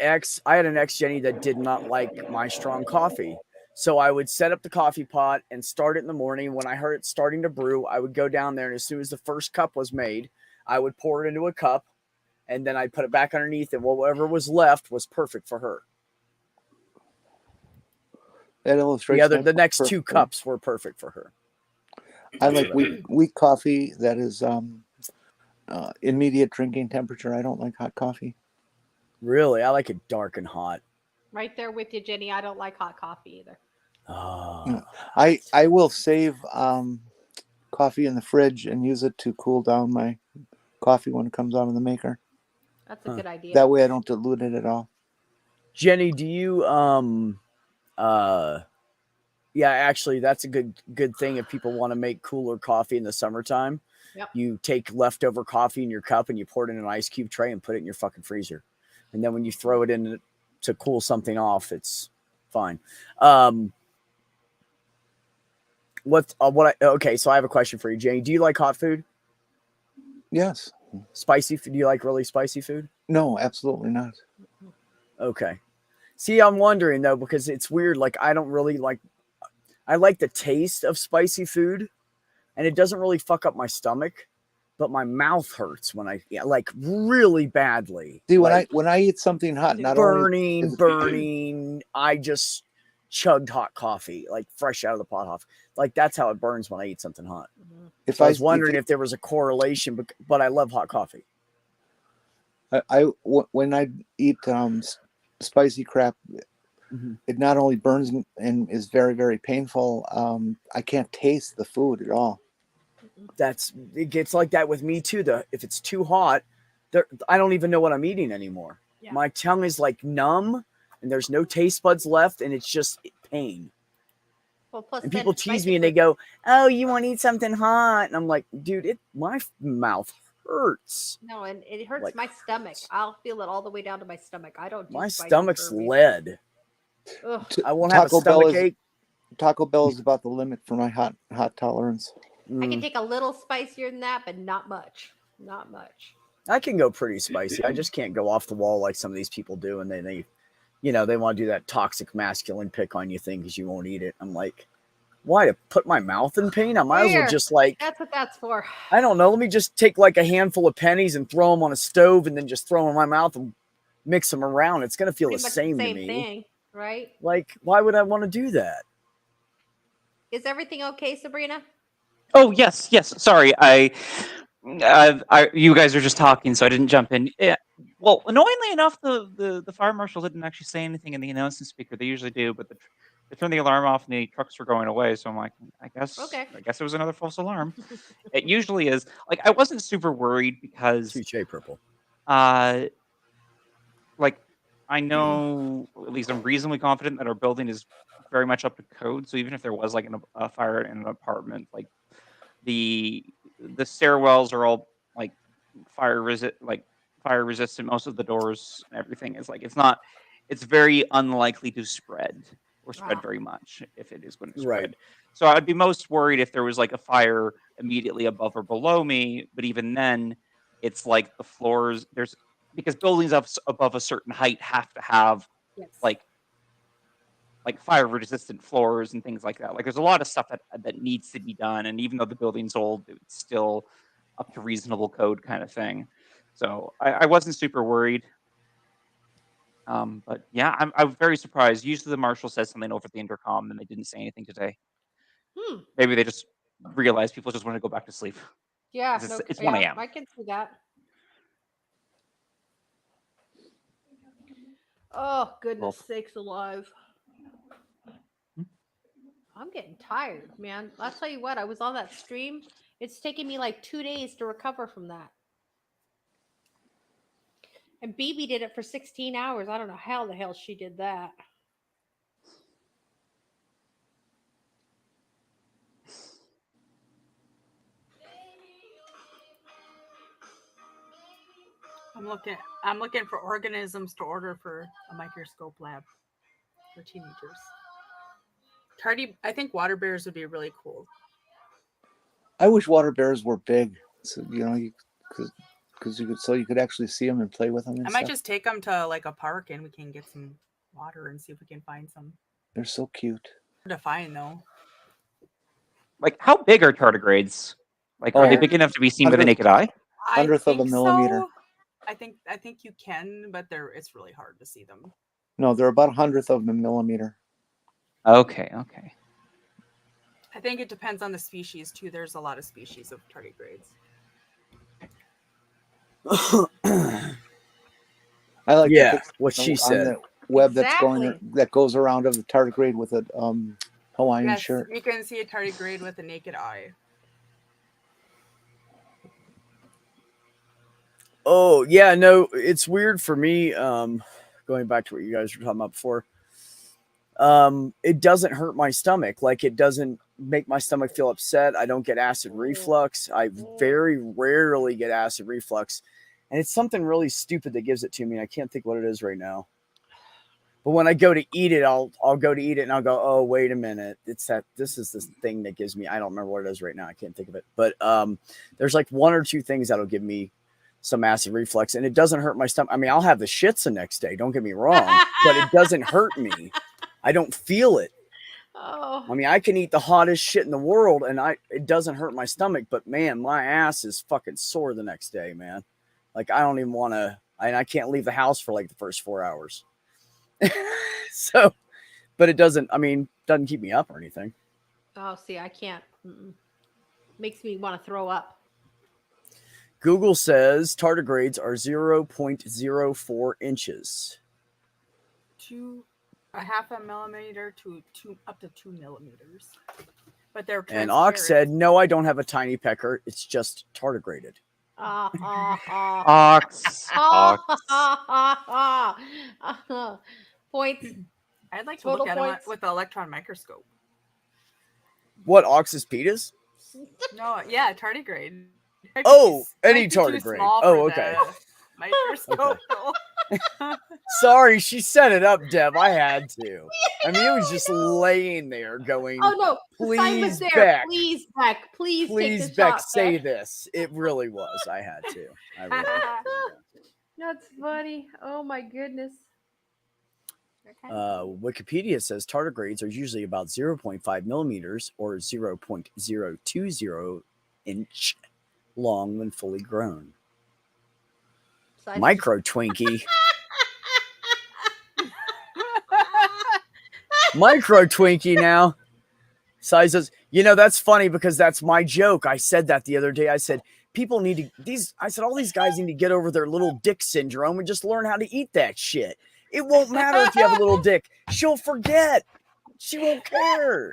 had an ex, Jenny, that did not like my strong coffee. So I would set up the coffee pot and start it in the morning. When I heard it starting to brew, I would go down there, and as soon as the first cup was made, I would pour it into a cup, and then I'd put it back underneath, and whatever was left was perfect for her. That illustrates the next two cups were perfect for her. I like weak coffee that is immediate drinking temperature. I don't like hot coffee. Really? I like it dark and hot. Right there with you, Jenny. I don't like hot coffee either. Oh. I will save coffee in the fridge and use it to cool down my coffee when it comes out of the maker. That's a good idea. That way I don't dilute it at all. Jenny, do you yeah, actually that's a good thing if people want to make cooler coffee in the summertime. Yep. You take leftover coffee in your cup and you pour it in an ice cube tray and put it in your fucking freezer. And then when you throw it in to cool something off, it's fine. Okay, so I have a question for you, Jenny. Do you like hot food? Yes. Spicy food? Do you like really spicy food? No, absolutely not. Okay. See, I'm wondering though, because it's weird. Like, I don't really like, I like the taste of spicy food and it doesn't really fuck up my stomach, but my mouth hurts when like really badly. See, like, when I eat something hot, not burning, I just chugged hot coffee, like fresh out of the pot hot. Like that's how it burns when I eat something hot. So I was wondering if there was a correlation, but I love hot coffee. When I eat spicy crap, it not only burns and is very, very painful. I can't taste the food at all. It gets like that with me too. If it's too hot, I don't even know what I'm eating anymore. Yeah. My tongue is like numb and there's no taste buds left and it's just pain. Well, plus and people tease me and they go, "Oh, you want to eat something hot?" And I'm like, "Dude, my mouth hurts." No, and it hurts my stomach. I'll feel it all the way down to my stomach. I don't do my stomach's lead. I won't have a stomach ache. Taco Bell is about the limit for my hot tolerance. I can take a little spicier than that, but not much. Not much. I can go pretty spicy. I just can't go off the wall like some of these people do, and they want to do that toxic masculine pick on you thing because you won't eat it. I'm like, why, to put my mouth in pain? I might as well just like. That's what that's for. I don't know. Let me just take like a handful of pennies and throw them on a stove, and then just throw them in my mouth and mix them around. It's gonna feel the same to me. Thing, right? Like, why would I want to do that? Is everything okay, Sabrina? Oh, yes. Sorry, you guys are just talking, so I didn't jump in. Yeah. Well, annoyingly enough, the fire marshal didn't actually say anything in the announcement speaker. They usually do, but they turned the alarm off and the trucks were going away. So I'm like, I guess it was another false alarm. It usually is. Like, I wasn't super worried because Purple. Like, I know, at least I'm reasonably confident that our building is very much up to code. So even if there was like a fire in an apartment, like the stairwells are all like fire resistant. Most of the doors and everything is like, it's very unlikely to spread very much if it is going to spread. Right. So I'd be most worried if there was like a fire immediately above or below me. But even then, it's like the floors because buildings above a certain height have to have like fire resistant floors and things like that. Like there's a lot of stuff that needs to be done. And even though the building's old, it's still up to reasonable code kind of thing. So I wasn't super worried. But yeah, I'm very surprised. Usually the marshal says something over the intercom and they didn't say anything today. Maybe they just realized people just want to go back to sleep. Yeah. It's 1 a.m. I can see that. Oh, goodness sakes alive. I'm getting tired, man. I'll tell you what, I was on that stream. It's taken me like 2 days to recover from that. And BB did it for 16 hours. I don't know how the hell she did that. I'm looking for organisms to order for a microscope lab for teenagers. I think water bears would be really cool. I wish water bears were big, so because you could actually see them and play with them. And I might just take them to like a park and we can get some water and see if we can find some. They're so cute. Hard to find though. Like, how big are tardigrades? Like, are they big enough to be seen with the naked eye? Hundredth of a millimeter. So. I think you can, but it's really hard to see them. No, they're about 100th of a millimeter. Okay. I think it depends on the species too. There's a lot of species of tardigrades. I like what she said. The web that goes around of the tardigrade with a Hawaiian shirt. You can see a tardigrade with a naked eye. Oh yeah, no, it's weird for me. Going back to what you guys were talking about before. It doesn't hurt my stomach. Like, it doesn't make my stomach feel upset. I don't get acid reflux. I very rarely get acid reflux. And it's something really stupid that gives it to me. I can't think what it is right now. But when I go to eat it, I'll go to eat it and I'll go, oh, wait a minute. This is this thing that gives me, I don't remember what it is right now. I can't think of it. But there's like one or two things that'll give me some acid reflux, and it doesn't hurt my stomach. I mean, I'll have the shits the next day. Don't get me wrong, but it doesn't hurt me. I don't feel it. Oh. I mean, I can eat the hottest shit in the world and it doesn't hurt my stomach, but man, my ass is fucking sore the next day, man. Like, I don't even want to, I can't leave the house for like the first 4 hours. So, but it doesn't keep me up or anything. Oh, see, I can't. Makes me want to throw up. Google says tardigrades are 0.04 inches. A half a millimeter to up to 2 millimeters. But they're and Ox said, no, I don't have a tiny pecker. It's just tardigraded. Ox. Points. I'd like to look at it with the electron microscope. What, Ox's penis? No, yeah, tardigrade. Oh, any tardigrade. Oh, okay. Microscope. Okay. Sorry, she set it up, Deb. I had to. I mean, it was just laying there going, oh, no. Please, Beck. Please, Beck. Please, Beck, shot, say Beck. this. It really was. I had to. That's funny. Oh, my goodness. Wikipedia says tardigrades are usually about 0.5 millimeters or 0.020 inch long when fully grown. Micro Twinkie. Micro Twinkie now. Sizes. That's funny because that's my joke. I said that the other day. I said, people need to, all these guys need to get over their little dick syndrome and just learn how to eat that shit. It won't matter if you have a little dick. She'll forget. She won't care.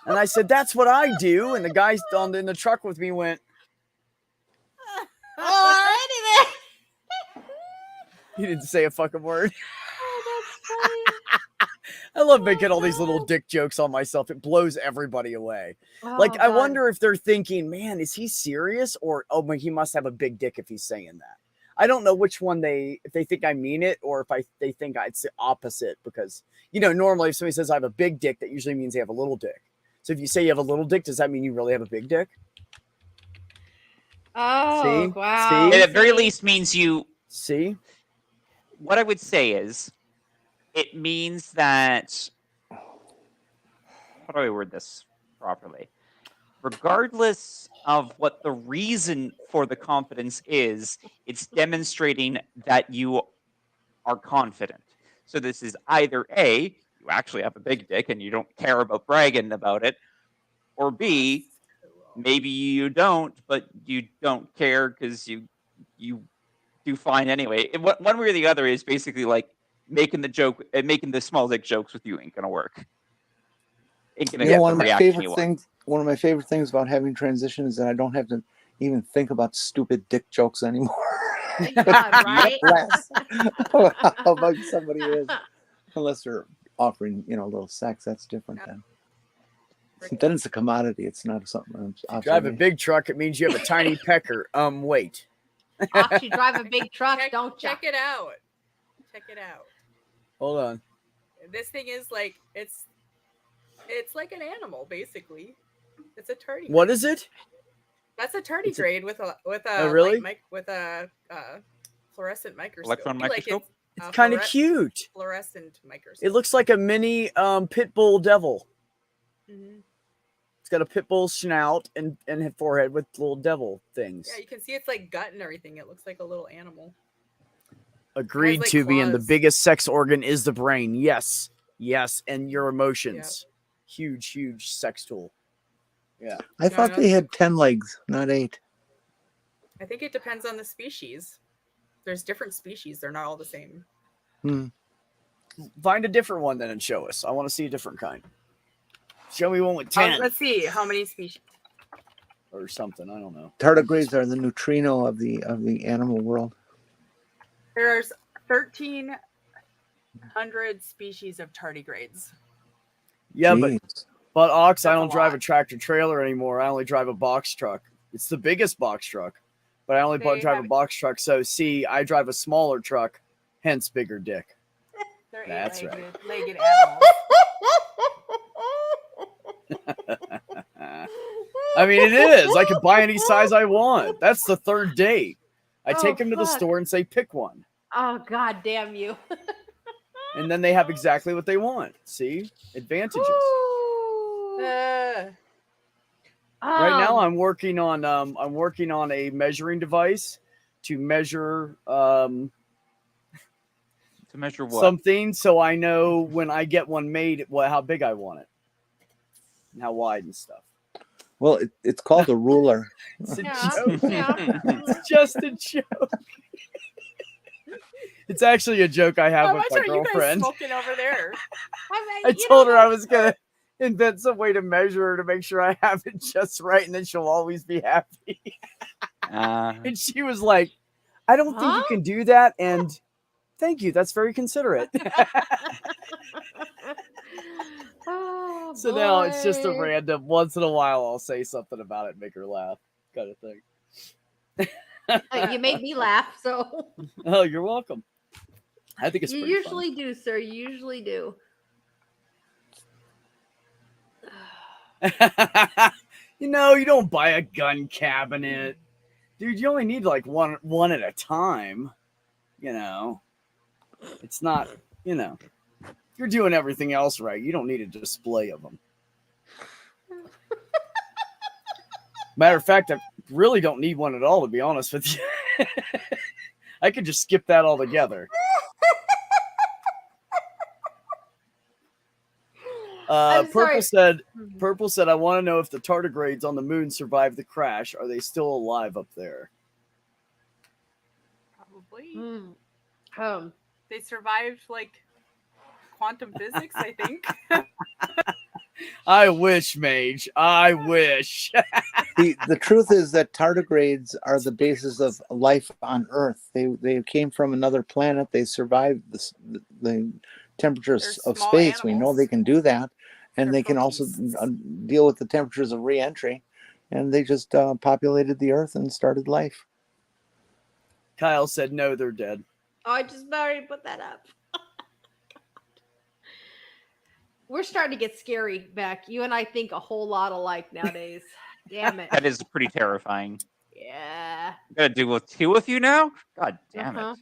And I said, that's what I do. And the guys in the truck with me went, alrighty then. He didn't say a fucking word. Oh, that's funny. I love making all these little dick jokes on myself. It blows everybody away. I wonder if they're thinking, man, is he serious? Or, he must have a big dick if he's saying that. I don't know which one if they think I mean it or if they think it's the opposite because, normally if somebody says I have a big dick, that usually means they have a little dick. So if you say you have a little dick, does that mean you really have a big dick? Oh, see? Wow. It at very least means you... See? What I would say is, it means that... How do I word this properly? Regardless of what the reason for the confidence is, it's demonstrating that you are confident. So this is either A, you actually have a big dick and you don't care about bragging about it, or B, maybe you don't, but you don't care because you do fine anyway. One way or the other is basically like making the small dick jokes with you ain't gonna work. Ain't gonna You know, get one the of my reaction you favorite want. things. One of my favorite things about having transition is that I don't have to even think about stupid dick jokes anymore. Thank God, right? Less how big somebody is, unless they're offering, a little sex. That's different then. Then it's a commodity. It's not something. You drive a big truck, it means you have a tiny pecker. Wait. Ox, you drive a big truck, don't you? Check it out. Check it out. Hold on. This thing is like it's like an animal basically. It's a tardigrade. What is it? That's a tardigrade with a really? with a fluorescent microscope. Electron microscope. It's kind of cute. Fluorescent microscope. It looks like a mini pit bull devil. Mm-hmm. It's got a pit bull snout and a forehead with little devil things. Yeah, you can see it's like gut and everything. It looks like a little animal. Agreed, like Tubi, and the claws. biggest sex organ is the brain. Yes, and your emotions. Yeah. Huge sex tool. Yeah. I thought they had 10 legs, not 8. I think it depends on the species. There's different species. They're not all the same. Find a different one then and show us. I want to see a different kind. Show me one with 10. Let's see how many species. Or something. I don't know. Tardigrades are the neutrino of the animal world. There's 1,300 species of tardigrades. Yeah, Jeez. but Ox, I That's don't a drive lot. a tractor trailer anymore. I only drive a box truck. It's the biggest box truck, but I only They drive have- a box truck. So see, I drive a smaller truck, hence bigger dick. They're That's eight-legged animals. I mean, it is. I can buy any size I want. That's the third date. I take them to the fuck. store and say, pick one. Oh, God damn you. And then they have exactly what they want. See? Advantages. Right now I'm working on a measuring device to measure To measure what? something so I know when I get one made how big I want it. And how wide and stuff. Well, it's called a ruler. It's a Yeah, joke. yeah. It's just a joke. It's actually a joke I have How with much my are you guys girlfriend. smoking over there? I told her I was gonna invent some way to measure her to make sure I have it just right, and then she'll always be happy. And she was like, "I don't think you can do that." And thank you. That's very considerate. Oh, So now it's just a boy. random. Once in a while, I'll say something about it, and make her laugh, kind of thing. You made me laugh, so Oh, you're welcome. I think it's you pretty usually do, sir. You usually do. fun. You don't buy a gun cabinet, dude. You only need like one at a time. It's not. If you're doing everything else right, you don't need a display of them. Matter of fact, I really don't need one at all, to be honest with you. I could just skip that altogether. I'm Purple sorry. said, I want to know if the tardigrades on the moon survived the crash. Are they still alive up there? Probably. They survived like quantum physics, I think. I wish, Mage. I wish. The truth is that tardigrades are the basis of life on Earth. They came from another planet. They survived the temperatures They're of small space. We know animals. they can do that, and They're they can also proteins. deal with the temperatures of re-entry. And they just populated the Earth and started life. Kyle said, no, they're dead. Oh, I just already put that up. We're starting to get scary, Beck. You and I think a whole lot alike nowadays. Damn it. That is pretty terrifying. Yeah. I'm gonna deal with 2 with you now? God damn it.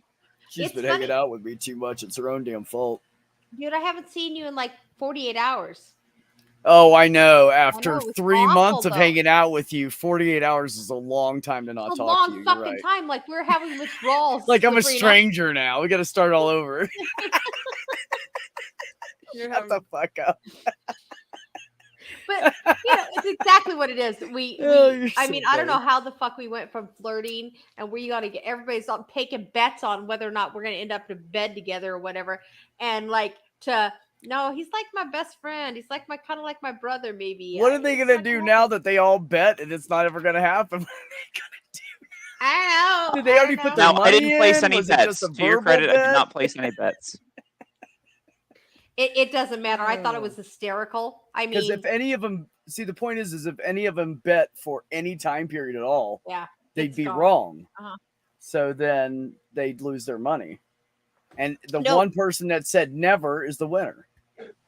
She's It's been funny. hanging out with me too much. It's her own damn fault. Dude, I haven't seen you in like 48 hours. Oh, I know. After it's 3 awful, months of though. hanging out with you, 48 hours is a long time to not A talk long to you. You're fucking right. time. Like we're having withdrawals. Like I'm a Sabrina. stranger now. We got to start all over. You're Shut the fuck up. But it's exactly what it is. I mean, I don't know how the fuck we went from flirting and we got to get everybody's on taking bets on whether or not we're going to end up in bed together or whatever, and like to. No, he's like my best friend. He's like kind of like my brother, maybe. What are they gonna do now that they all bet and it's not ever gonna happen? What are they gonna do? I know. Did they already put their money I didn't place in? any Was it bets. just a To your verbal credit, I bet? did not place any bets. It doesn't matter. I thought it was hysterical. I mean, because if any of them, see, the point is if any of them bet for any time period at all, they'd be gone. wrong. Uh-huh. So then they'd lose their money, and the one person that said never is the winner.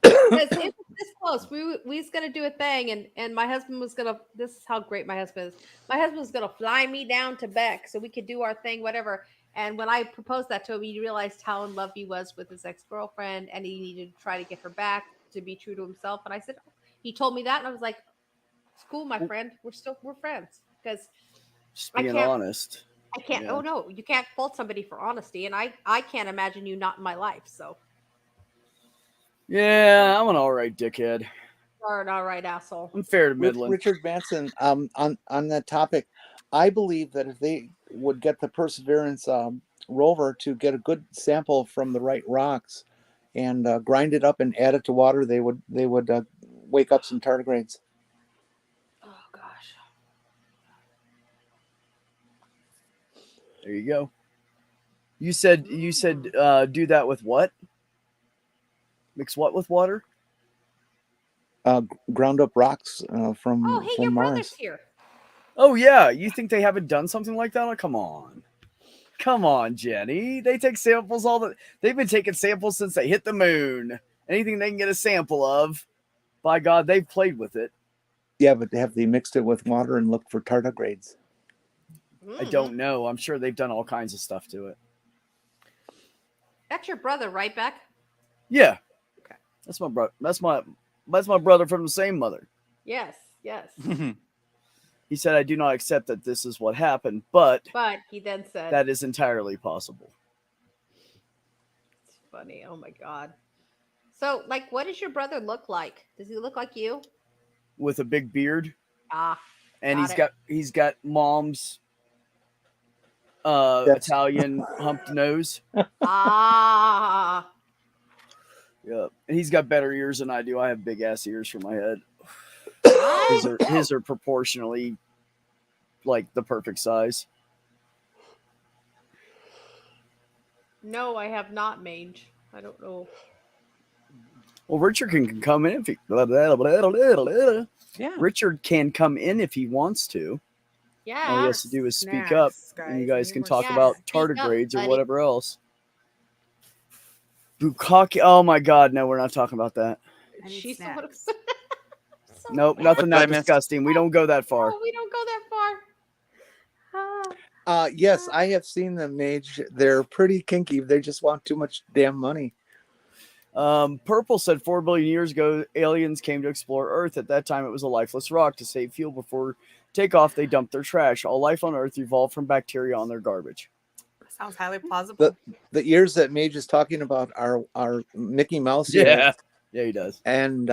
It was this close. We was gonna do a thing, and my husband was gonna. This is how great my husband is. My husband was gonna fly me down to Beck so we could do our thing, whatever. And when I proposed that to him, he realized how in love he was with his ex-girlfriend, and he needed to try to get her back to be true to himself. And I said, he told me that, and I was like, "It's cool, my friend. We're friends." Because just being honest. I can't. Yeah. Oh no, you can't fault somebody for honesty, and I can't imagine you not in my life. So. Yeah, I'm an all right dickhead. Or an all right asshole. I'm fair to Midland. Richard Manson, on that topic, I believe that if they would get the Perseverance rover to get a good sample from the right rocks and grind it up and add it to water, they would wake up some tardigrades. Oh gosh. There you go. You said do that with what? Mix what with water? Ground up rocks from Oh, hey, from your Mars. brother's here. Oh yeah, you think they haven't done something like that? Oh, come on, Jenny. They take samples they've been taking samples since they hit the moon. Anything they can get a sample of, by God, they've played with it. Yeah, but have they mixed it with water and looked for tardigrades? I don't know. I'm sure they've done all kinds of stuff to it. That's your brother, right, Beck? Yeah. Okay. That's my brother. That's my brother from the same mother. Yes. He said, I do not accept that this is what happened, but he then said that is entirely possible. It's funny. Oh my God. So, like, what does your brother look like? Does he look like you? With a big beard. And he's got mom's Italian humped nose. Ah. Yeah. And he's got better ears than I do. I have big ass ears for my head. His are proportionally like the perfect size. No, I have not, Mange. I don't know. Well, Richard can come in if he. Yeah. Richard can come in if he wants to. Yeah. All he has to do is speak up, and you guys can talk about tardigrades or whatever else. Bukkake. Oh my God, no, we're not talking about that. She's Nope, nothing that disgusting. We don't go that far. No, we don't go that far. Yes, I have seen them, Mage. They're pretty kinky. They just want too much damn money. Purple said 4 billion years ago, aliens came to explore Earth. At that time, it was a lifeless rock. To save fuel before takeoff, they dumped their trash. All life on Earth evolved from bacteria on their garbage. Sounds highly plausible. The ears that Mage is talking about are Mickey Mouse ears. Yeah. Yeah, he does. And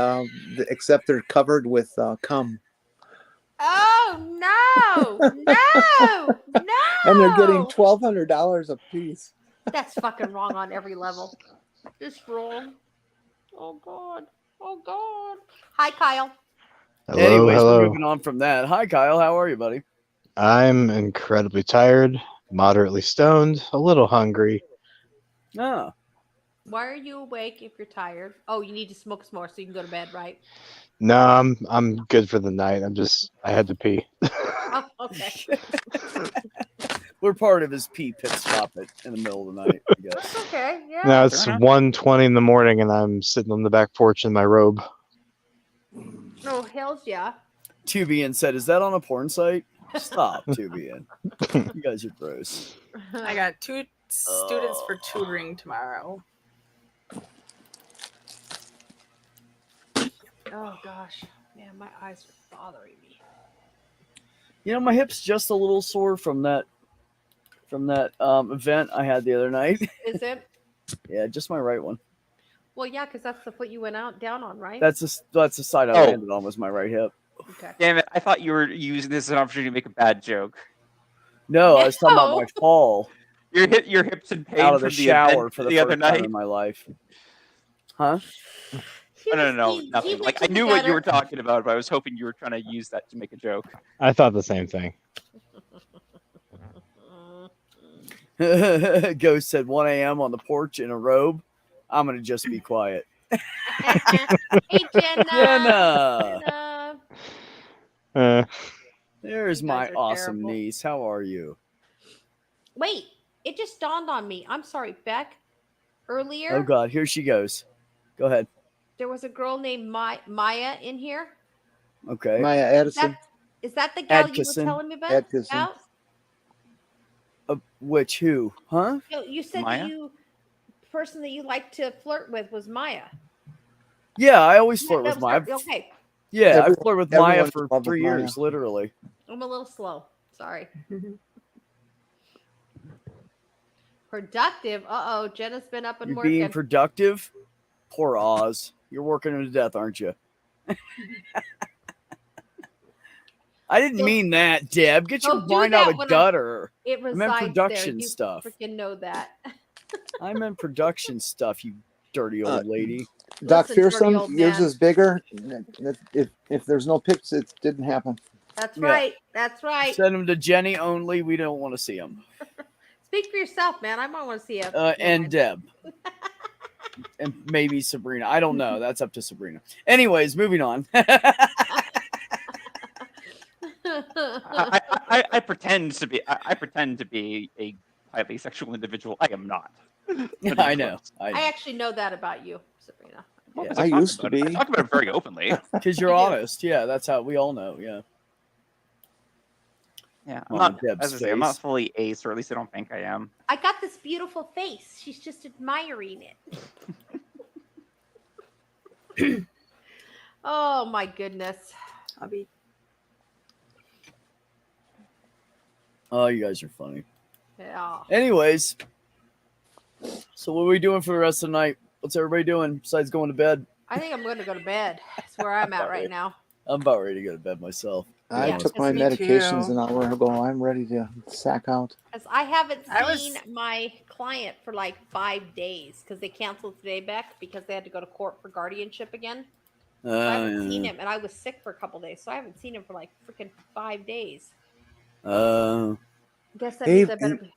except they're covered with cum. Oh no! And they're getting $1,200 a piece. That's fucking wrong on every level. Just wrong. Oh God. Hi, Kyle. Anyways, we're moving on from that. Hi, Kyle. How are you, buddy? I'm incredibly tired, moderately stoned, a little hungry. Ah. Why are you awake if you're tired? Oh, you need to smoke some more so you can go to bed, right? No, I'm good for the night. I had to pee. Oh, okay. We're part of his pee pit stop it in the middle of the night, I guess. That's okay. Yeah. Now it's 1:20 in the morning and I'm sitting on the back porch in my robe. Oh, hells yeah. Tubian said, is that on a porn site? Stop, Tubian. You guys are gross. I got 2 students for tutoring tomorrow. Oh gosh, man, my eyes are bothering me. You know, my hip's just a little sore from that event I had the other night. Is it? Yeah, just my right one. Well, yeah, because that's the foot you went down on, right? That's the side I landed on was my right hip. Okay. Damn it! I thought you were using this as an opportunity to make a bad joke. No, I was talking about my fall. Your hips in pain out of the from the shower event for the the other first time night. in my life. Huh? No, nothing. Like I knew what you were talking about, but I was hoping you were trying to use that to make a joke. I thought the same thing. Ghost said 1 a.m. on the porch in a robe. I'm gonna just be quiet. Hey, Jenna. There's my awesome niece. How are you? Wait, it just dawned on me. I'm sorry, Beck. Earlier. Oh God, here she goes. Go ahead. There was a girl named Maya in here. Okay. Maya Addison. Is that the gal you were Adkison. telling me about? Adkison. Which who? Huh? No, you said Maya? the person that you like to flirt with was Maya. Yeah, I always flirt with Maya. Okay. Yeah, I flirt with Maya for everyone 3 Maya. years, literally. I'm a little slow. Sorry. Productive. Uh-oh. Jenna's been up and You're working. being productive? Poor Oz. You're working him to death, aren't you? I didn't mean that, Deb. Get your mind out of the gutter. It I resides meant production there. You stuff. freaking know that. I meant production stuff, you dirty old lady. Doc Listen, dirty Fearsome, old yours man. is bigger. If there's no pics, it didn't happen. That's Yeah. right. That's right. Send them to Jenny only. We don't want to see them. Speak for yourself, man. I might want to see it. And Deb. And maybe Sabrina. I don't know. That's up to Sabrina. Anyways, moving on. I pretend to be. I pretend to be a highly sexual individual. I am not. I know. I actually know that about you, Sabrina. Well, 'cause I talk used to about it. be. I talk about it very openly. Because you're honest. Yeah, that's how we all know. Yeah. Yeah, On I'm not. Deb's As I say, I'm not face. fully ace, or at least I don't think I am. I got this beautiful face. She's just admiring it. Oh my goodness. Hubby. Oh, you guys are funny. Yeah. Anyways, so what are we doing for the rest of the night? What's everybody doing besides going to bed? I think I'm going to go to bed. That's where I'm at right now. I'm about ready to go to bed myself. I Yeah, took my me medications too. an hour ago. I'm ready to sack out. Because I haven't I seen was- my client for like 5 days because they canceled today, Beck, because they had to go to court for guardianship again. So I haven't seen him, and I was sick for a couple days, so I haven't seen him for like freaking 5 days. Guess that Hey, means I better be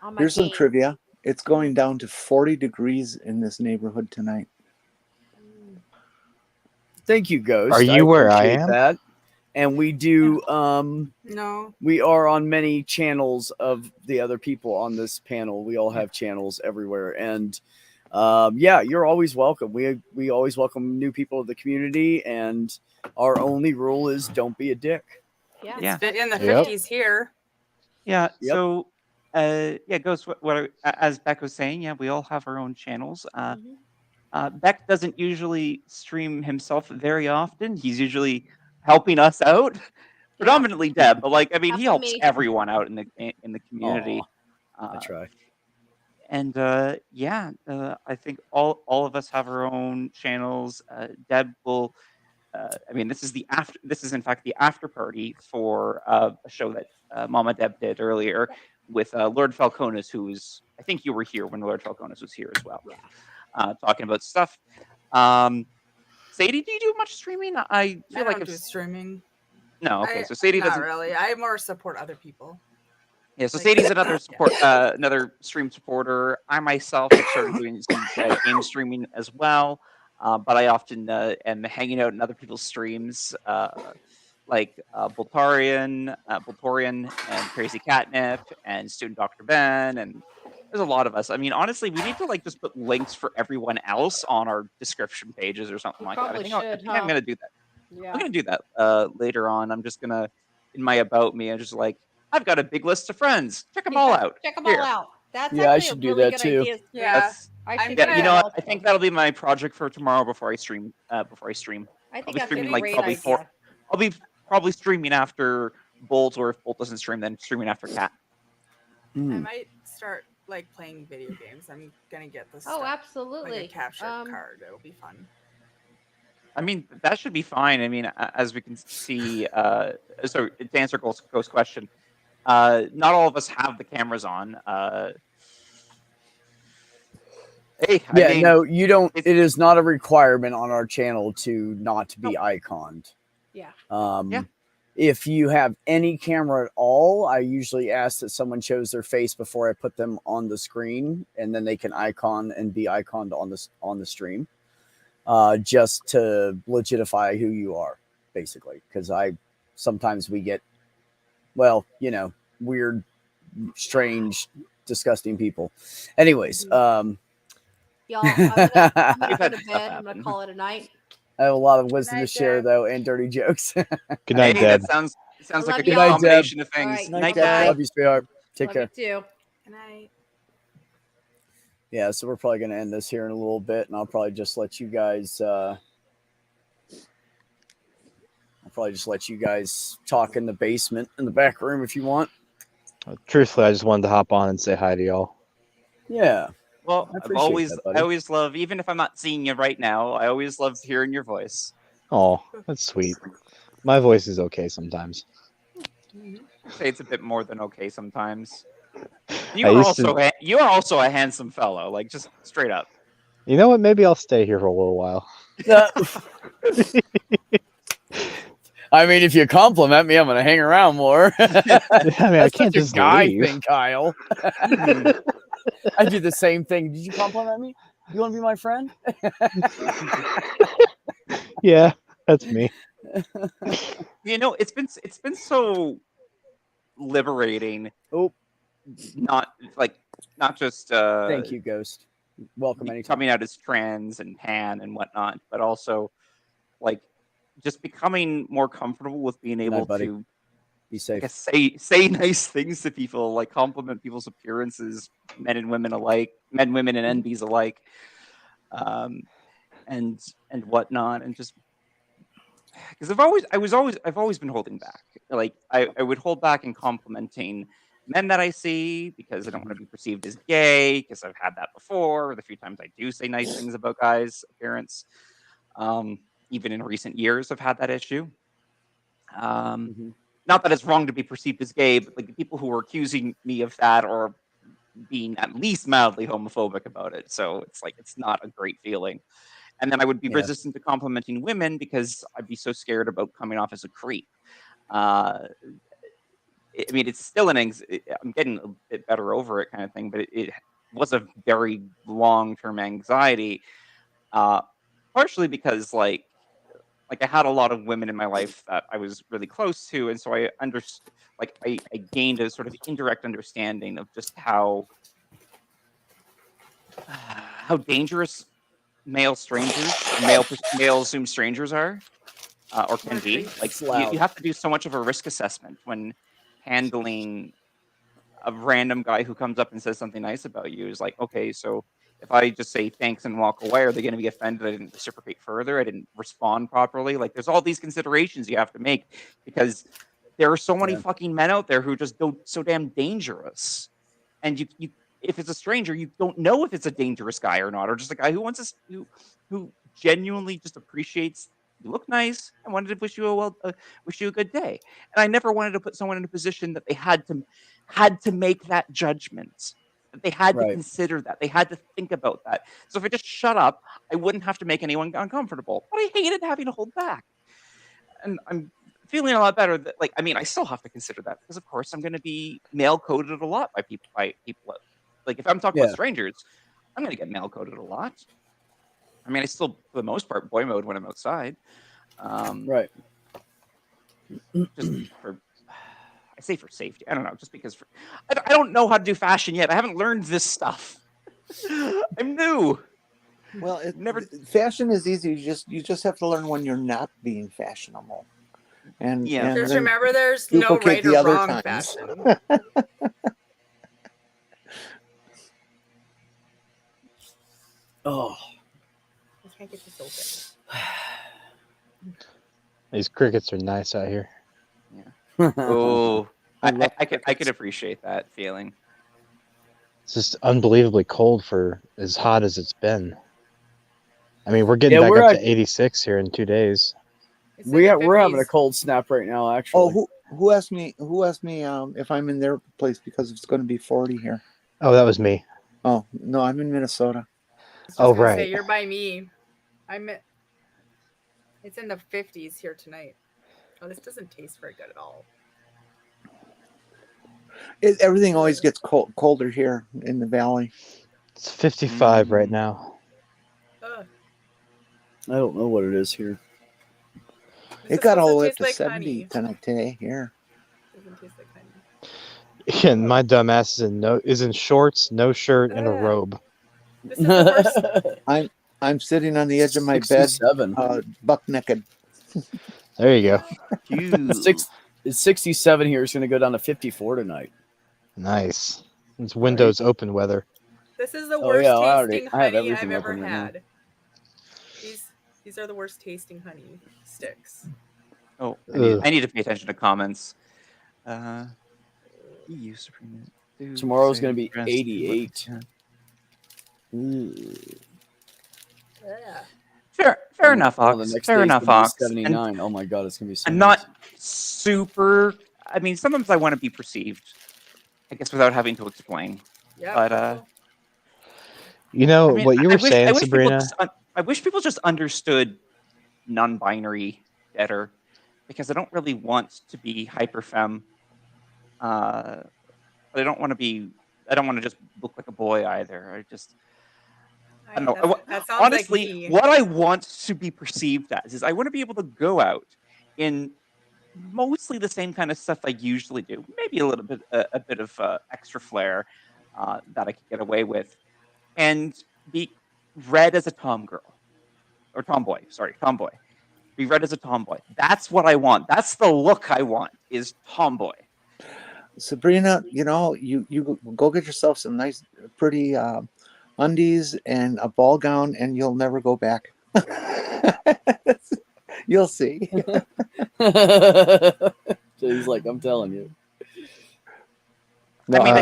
on my Here's some game. trivia. It's going down to 40 degrees in this neighborhood tonight. Thank you, Ghost. Are you where I appreciate am? That. And we do No. we are on many channels of the other people on this panel. We all have channels everywhere. And yeah, you're always welcome. We always welcome new people to the community, and our only rule is don't be a dick. Yeah. Yeah. It's in the Yep. 50s here. Yeah. Yep. So, Ghost. As Beck was saying, yeah, we all have our own channels. Mhm. Beck doesn't usually stream himself very often. He's usually helping us out, predominantly Deb. But like, I mean, he Helping helps me. everyone out in the community. I try. And yeah, I think all of us have our own channels. Deb will. I mean, this is in fact the after party for a show that Momma Deb did earlier with Lord Falconis, who's, I think you were here when Lord Falconis was here as well, talking about stuff. Sadie, do you do much streaming? I feel I like don't do streaming. no. Okay, so Sadie not doesn't. really. I more support other people. Yeah, so Like- Sadie's another support, another stream supporter. I myself have started doing some game streaming as well, but I often am hanging out in other people's streams, like Voltarian, and Crazy Catnip, and Student Dr. Ben, and there's a lot of us. I mean, honestly, we need to like just put links for everyone else on our description pages or something We like that. I probably think, I should, think I'm huh? gonna do that. Yeah. I'm gonna do that later on. I'm just gonna, in my about me, I'm just like, I've got a big list of friends. Check them all out. Check them Here. all out. That's Yeah, I actually should a do really that good too. idea. Yeah. That's, I I'm should gonna- yeah, do you know that what? I think that'll be my project for tomorrow before I stream. I I'll think be that's a streaming like great probably idea. I'll be probably streaming after Bolt, or if Bolt doesn't stream, then streaming after Cat. I Mm. might start like playing video games. I'm gonna get this. Oh, stuff, absolutely. like a capture card. It'll be fun. I mean, that should be fine. I mean, as we can see, so to answer Ghost's question, not all of us have the cameras on. Hey, Yeah, I mean, no, you don't. It is not a requirement on our channel to not be iconed. Yeah. Yeah. If you have any camera at all, I usually ask that someone shows their face before I put them on the screen, and then they can icon and be iconed on the stream, just to legitify who you are, basically. Because sometimes we get, well, you know, weird, strange, disgusting people. Anyways, Y'all, I'm gonna go to bed. I'm gonna call it a night. I have a lot of wisdom Night, to share, Deb. though, and dirty jokes. Good night, hey, Deb. that sounds like a love good y'all. combination of All things. right, Night, bye-bye. Deb. Love you, sweetheart. Take Love care. you too. Good night. Yeah, so we're probably going to end this here in a little bit, and I'll probably just let you guys. Talk in the basement, in the back room, if you want. Truthfully, I just wanted to hop on and say hi to y'all. Yeah. Well, I I appreciate that, buddy. always love, even if I'm not seeing you right now, I always love hearing your voice. Oh, that's sweet. My voice is okay sometimes. I'd say it's a bit more than okay sometimes. I used to- You are also a handsome fellow, like just straight up. You know what? Maybe I'll stay here for a little while. I mean, if you compliment me, I'm going to hang around more. I mean, I can't such a just guy leave. thing, Kyle. I do the same thing. Did you compliment me? You want to be my friend? Yeah, that's me. You know, it's been so liberating. Oh, not just thank you, Ghost. Welcome anytime. Coming out as trans and pan and whatnot, but also like just becoming more comfortable with being able to be safe. I guess, say nice things to people, like compliment people's appearances, men and women alike, men, women, and NBs alike, and whatnot, and just because I've always been holding back. Like I would hold back in complimenting men that I see because I don't want to be perceived as gay, because I've had that before. The few times I do say nice things about guys' appearance, even in recent years, I've had that issue. Not that it's wrong to be perceived as gay, but like the people who are accusing me of that are being at least mildly homophobic about it. So it's like it's not a great feeling. And then I would be resistant to complimenting women because I'd be so scared about coming off as a creep. I mean, it's still I'm getting a bit better over it, kind of thing, but it was a very long-term anxiety. Partially because like I had a lot of women in my life that I was really close to, and so I gained a sort of indirect understanding of just how dangerous male assumed strangers are, or can be. Like you have to do so much of a risk assessment when handling a random guy who comes up and says something nice about you. Is like, okay, so if I just say thanks and walk away, are they going to be offended I didn't reciprocate further? I didn't respond properly. Like there's all these considerations you have to make because there are so many fucking men out there who just go so damn dangerous. And you if it's a stranger, you don't know if it's a dangerous guy or not, or just a guy who wants to who genuinely just appreciates you look nice and wanted to wish you a good day. And I never wanted to put someone in a position that they had to make that judgment. That they had to consider that. They had to think about that. So if I just shut up, I wouldn't have to make anyone uncomfortable. But I hated having to hold back. And I'm feeling a lot better that I mean, I still have to consider that because of course I'm going to be male coded a lot by people. Like if I'm talking about strangers, I'm going to get male coded a lot. I mean, I still, for the most part, boy mode when I'm outside. Just I say for safety. I don't know, just because I don't know how to do fashion yet. I haven't learned this stuff. I'm new. Well, fashion is easy. You just have to learn when you're not being fashionable. And just remember, there's no right or wrong fashion. Oh, I can't get this open. These crickets are nice out here. Yeah. Oh, I could appreciate that feeling. It's just unbelievably cold for as hot as it's been. I mean, we're getting back up to 86 here in 2 days. We're having a cold snap right now, actually. Oh, who asked me? Who asked me if I'm in their place because it's going to be 40 here? Oh, that was me. Oh no, I'm in Minnesota. Oh right. Say, you're by me. It's in the 50s here tonight. Oh, this doesn't taste very good at all. Everything always gets colder here in the valley. It's 55 right now. I don't know what it is here. It got all the way up to 70 today here. Doesn't taste like honey. Yeah, and my dumbass is in shorts, no shirt, and a robe. This is the worst. I'm sitting on the edge of my bed, buck naked. There you go. It's 67 here. It's going to go down to 54 tonight. Nice. It's windows open weather. This is the worst tasting honey I've ever had. These are the worst tasting honey sticks. Oh, I need to pay attention to comments. Tomorrow's going to be 88. Fair enough, Fox. Fair enough, Fox. 79. Oh my God, it's going to be so I'm not super... I mean, sometimes I want to be perceived, I guess, without having to explain. Yeah. But, you know, what you were saying, Sabrina... I wish people just understood non-binary better, because I don't really want to be hyperfemme. But I don't want to just look like a boy either. I don't know. Honestly, like what I want to be perceived as is I want to be able to go out in mostly the same kind of stuff I usually do. Maybe a little bit, a bit of extra flair that I could get away with, and be read as a tomboy. Be read as a tomboy. That's what I want. That's the look I want, is tomboy. Sabrina, you go get yourself some nice, pretty undies and a ball gown, and you'll never go back. You'll see. He's like, I'm telling you. No, I mean,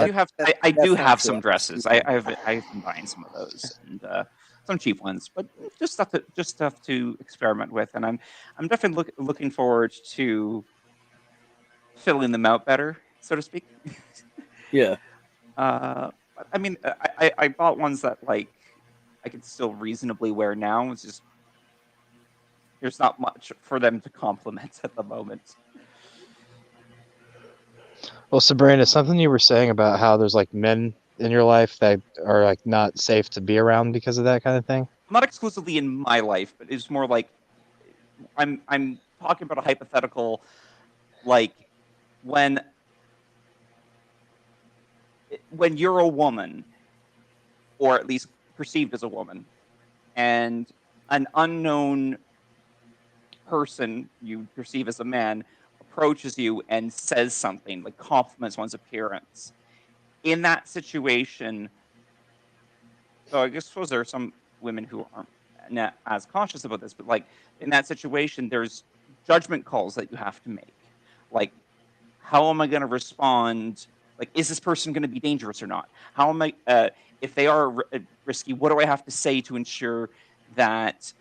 I do have some dresses. I've been buying some of those, and some cheap ones, but just stuff to experiment with. And I'm definitely looking forward to filling them out better, so to speak. Yeah. I mean, I bought ones that I could still reasonably wear now. It's just there's not much for them to compliment at the moment. Well, Sabrina, something you were saying about how there's men in your life that are not safe to be around because of that kind of thing. Not exclusively in my life, but it's more like I'm talking about a hypothetical, when you're a woman, or at least perceived as a woman, and an unknown person you perceive as a man approaches you and says something, compliments one's appearance. In that situation, so I suppose there are some women who aren't not as conscious about this, but in that situation, there's judgment calls that you have to make. How am I going to respond? Is this person going to be dangerous or not? How am I, if they are risky, what do I have to say to ensure that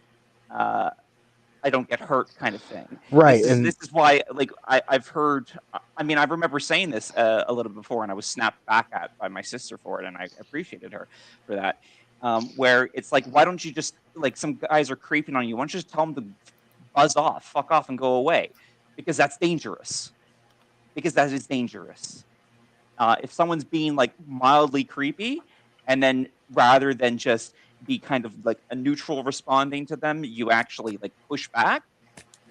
I don't get hurt, kind of thing? Right. This is why, I've heard, I mean, I remember saying this a little before, and I was snapped back at by my sister for it, and I appreciated her for that. Where it's why don't you just, some guys are creeping on you, why don't you just tell them to buzz off, fuck off, and go away? Because that's dangerous. Because that is dangerous. If someone's being mildly creepy, and then rather than just be kind of a neutral responding to them, you actually push back,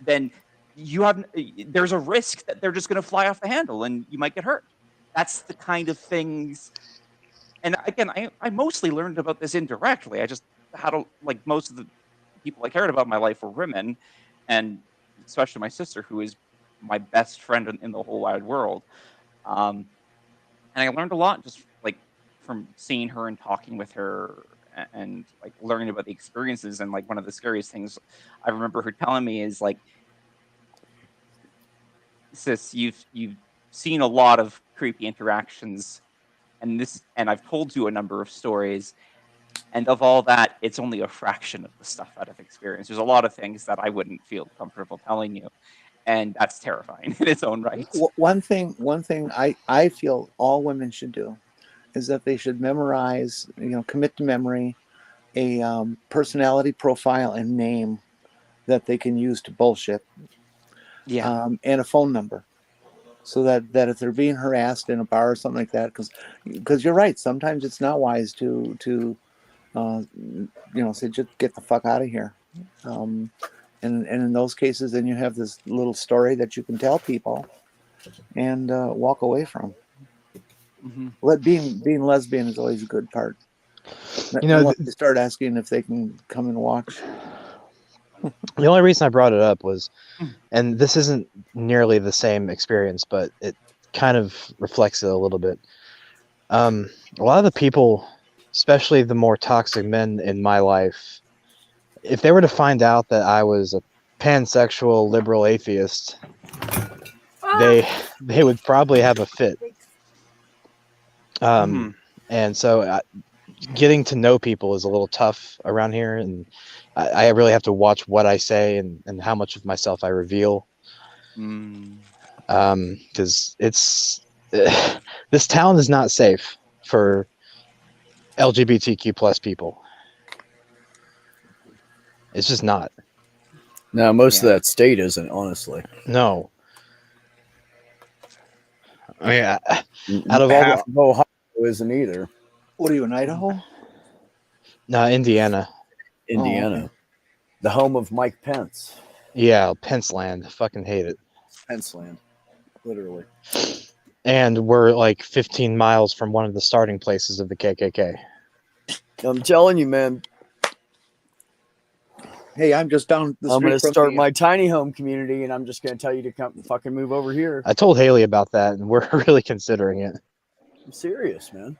then there's a risk that they're just going to fly off the handle and you might get hurt. That's the kind of things. And again, I mostly learned about this indirectly. I just had most of the people I cared about in my life were women, and especially my sister, who is my best friend in the whole wide world. And I learned a lot just from seeing her and talking with her, and learning about the experiences. And one of the scariest things I remember her telling me is sis, you've seen a lot of creepy interactions and I've told you a number of stories, and of all that, it's only a fraction of the stuff that I've experienced. There's a lot of things that I wouldn't feel comfortable telling you, and that's terrifying in its own right. One thing I feel all women should do is that they should memorize, commit to memory a personality profile and name that they can use to bullshit. Yeah. And a phone number, so that if they're being harassed in a bar or something like that, because you're right, sometimes it's not wise to say just get the fuck out of here. And in those cases, then you have this little story that you can tell people and walk away from. Being lesbian is always a good part. You start asking if they can come and watch. The only reason I brought it up was, and this isn't nearly the same experience, but it kind of reflects it a little bit. A lot of the people, especially the more toxic men in my life, if they were to find out that I was a pansexual liberal atheist, they would probably have a fit. And so getting to know people is a little tough around here, and I really have to watch what I say and how much of myself I reveal. Because it's this town is not safe for LGBTQ plus people. It's just not. No, most of that state isn't, honestly. No. I mean, out of half of Ohio isn't either. What are you, in Idaho? No, Indiana. Indiana. Oh, okay. The home of Mike Pence. Yeah, Pence land. I fucking hate it. Pence land. Literally. And we're like 15 miles from one of the starting places of the KKK. I'm telling you, man. Hey, I'm just down the street. I'm going to start my tiny home community, and I'm just going to tell you to come fucking move over here. I told Haley about that, and we're really considering it. I'm serious, man.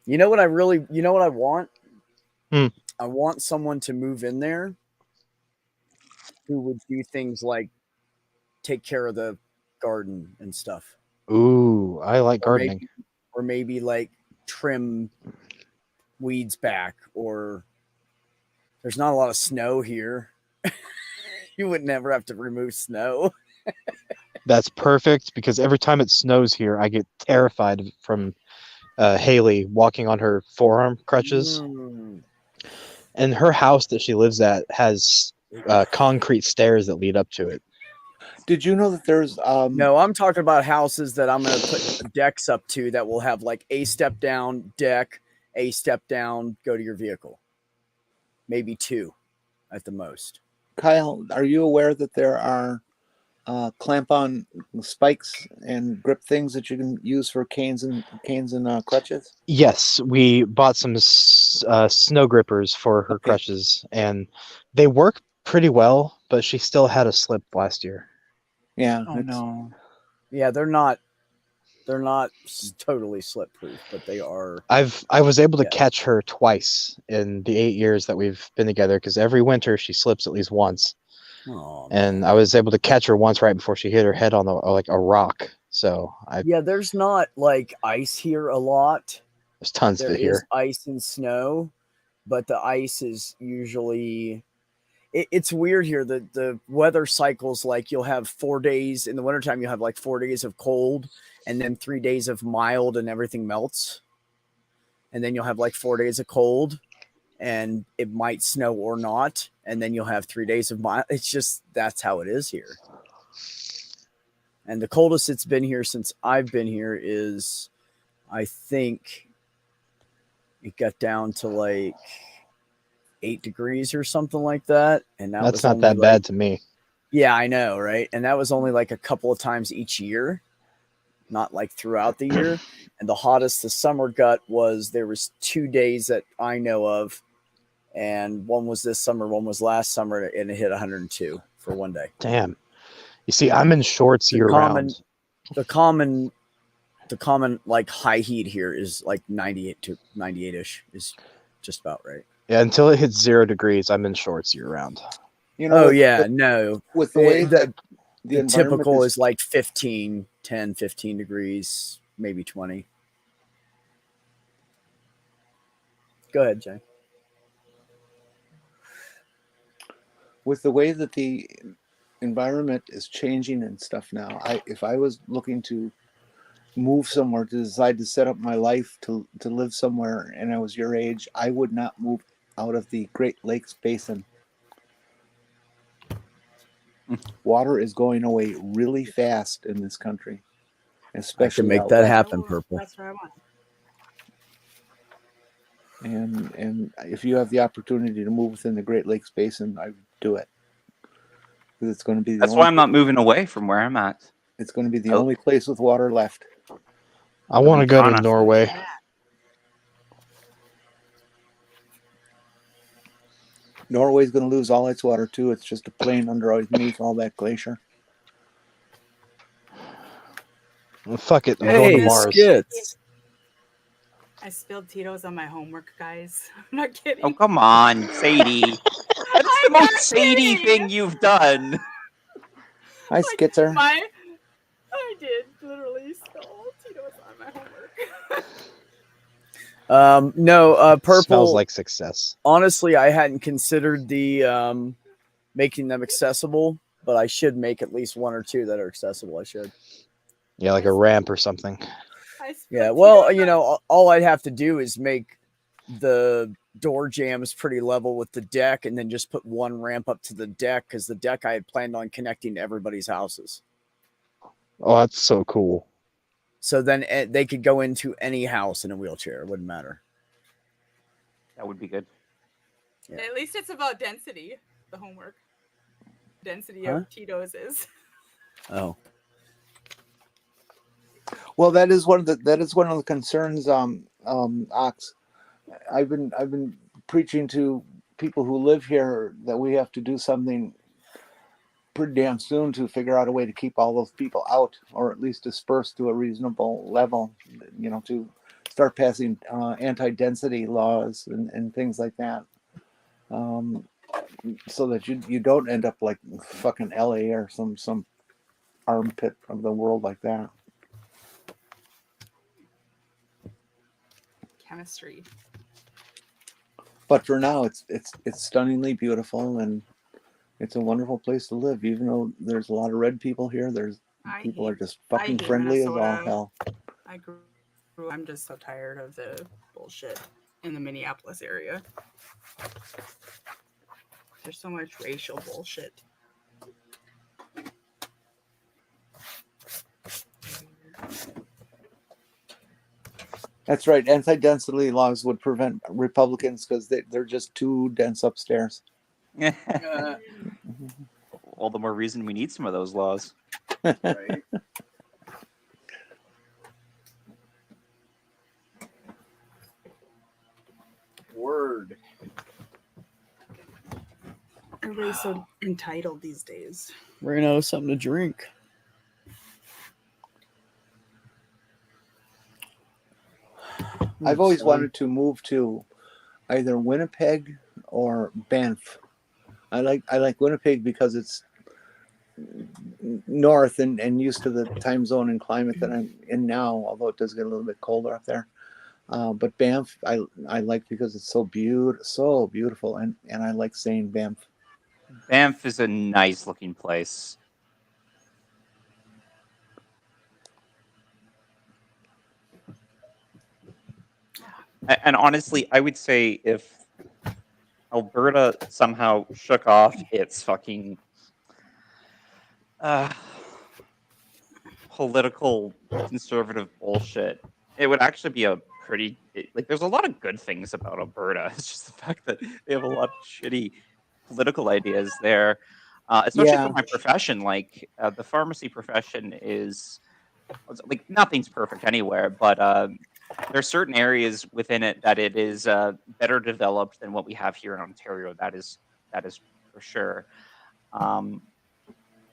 You know what I want? I want someone to move in there who would do things like take care of the garden and stuff. Ooh, I like gardening. Or maybe like trim weeds back, or there's not a lot of snow here. You would never have to remove snow. That's perfect, because every time it snows here, I get terrified from Haley walking on her forearm crutches. And her house that she lives at has concrete stairs that lead up to it. Did you know that there's No, I'm talking about houses that I'm going to put decks up to that will have like a step down deck, a step down, go to your vehicle. Maybe two at the most. Kyle, are you aware that there are clamp-on spikes and grip things that you can use for canes and crutches? Yes, we bought some snow grippers for her crutches, and they work pretty well, but she still had a slip last year. Yeah. Oh no. Yeah, they're not totally slip proof, but they are. I was able to catch her twice in the 8 years that we've been together, because every winter she slips at least once. Oh, and I was able to catch her once right before she hit her head on a rock. So there's not like ice here a lot. There's tons of it here. There is ice and snow, but the ice is usually. It's weird here. The weather cycles, like you'll have 4 days in the wintertime, you'll have like 4 days of cold, and then 3 days of mild and everything melts. And then you'll have like 4 days of cold, and it might snow or not. And then you'll have 3 days of mild. It's just, that's how it is here. And the coldest it's been here since I've been here is, I think it got down to like 8 degrees or something like that. And that's not that bad to me. Yeah, I know, right? And that was only like a couple of times each year, not like throughout the year. And the hottest the summer got there was 2 days that I know of, and one was this summer, one was last summer, and it hit 102 for 1 day. Damn. You see, I'm in shorts year round. The common like high heat here is like 98 to 98ish is just about right. Yeah, until it hits 0 degrees, I'm in shorts year round. You know, with the way that the typical is like 15 degrees, maybe 20. Go ahead, Jay. With the way that the environment is changing and stuff now, if I was looking to move somewhere, to decide to set up my life to live somewhere, and I was your age, I would not move out of the Great Lakes Basin. Water is going away really fast in this country, especially I can make that happen, Purple. That's what I want. And if you have the opportunity to move within the Great Lakes Basin, I would do it. Because it's going to be That's why I'm not moving away from where I'm at. It's going to be the only place with water left. I want to go to Norway. Norway's going to lose all its water too. It's just a plain underneath all that glacier. Well, fuck it, I'm going to Mars. Skits. I spilled Tito's on my homework, guys. I'm not kidding. Oh, come on, Sadie. That's the most Sadie thing you've done. Hi, Skitzer. I did literally spill Tito's on my homework. No, Purple Smells like success. Honestly, I hadn't considered the making them accessible, but I should make at least one or two that are accessible. I should. Yeah, like a ramp or something. Yeah, well, you know, all I'd have to do is make the door jambs pretty level with the deck, and then just put one ramp up to the deck, because the deck I had planned on connecting to everybody's houses. Oh, that's so cool. So then they could go into any house in a wheelchair. It wouldn't matter. That would be good. Yeah. At least it's about density, the homework. Density of Tito's is. Oh. Well, that is one of the concerns, Ox. I've been preaching to people who live here that we have to do something pretty damn soon to figure out a way to keep all those people out, or at least disperse to a reasonable level. You know, to start passing anti-density laws and things like that, so that you don't end up like fucking LA or some armpit of the world like that. Chemistry. But for now, it's stunningly beautiful, and it's a wonderful place to live. Even though there's a lot of red people here, people are just fucking friendly as all hell. I'm just so tired of the bullshit in the Minneapolis area. There's so much racial bullshit. That's right. Anti-density laws would prevent Republicans because they're just too dense upstairs. All the more reason we need some of those laws. Right. Word. Everybody's so entitled these days. We're gonna have something to drink. I've always wanted to move to either Winnipeg or Banff. I like Winnipeg because it's north and used to the time zone and climate that I'm in now, although it does get a little bit colder up there. But Banff I like because it's so beautiful, and I like saying Banff. Banff is a nice looking place. And honestly, I would say if Alberta somehow shook off its fucking political conservative bullshit, it would actually be a pretty, like, there's a lot of good things about Alberta. It's just the fact that they have a lot of shitty political ideas there, especially for my profession. Like, the pharmacy profession is, like, nothing's perfect anywhere, but there are certain areas within it that it is better developed than what we have here in Ontario. That is for sure.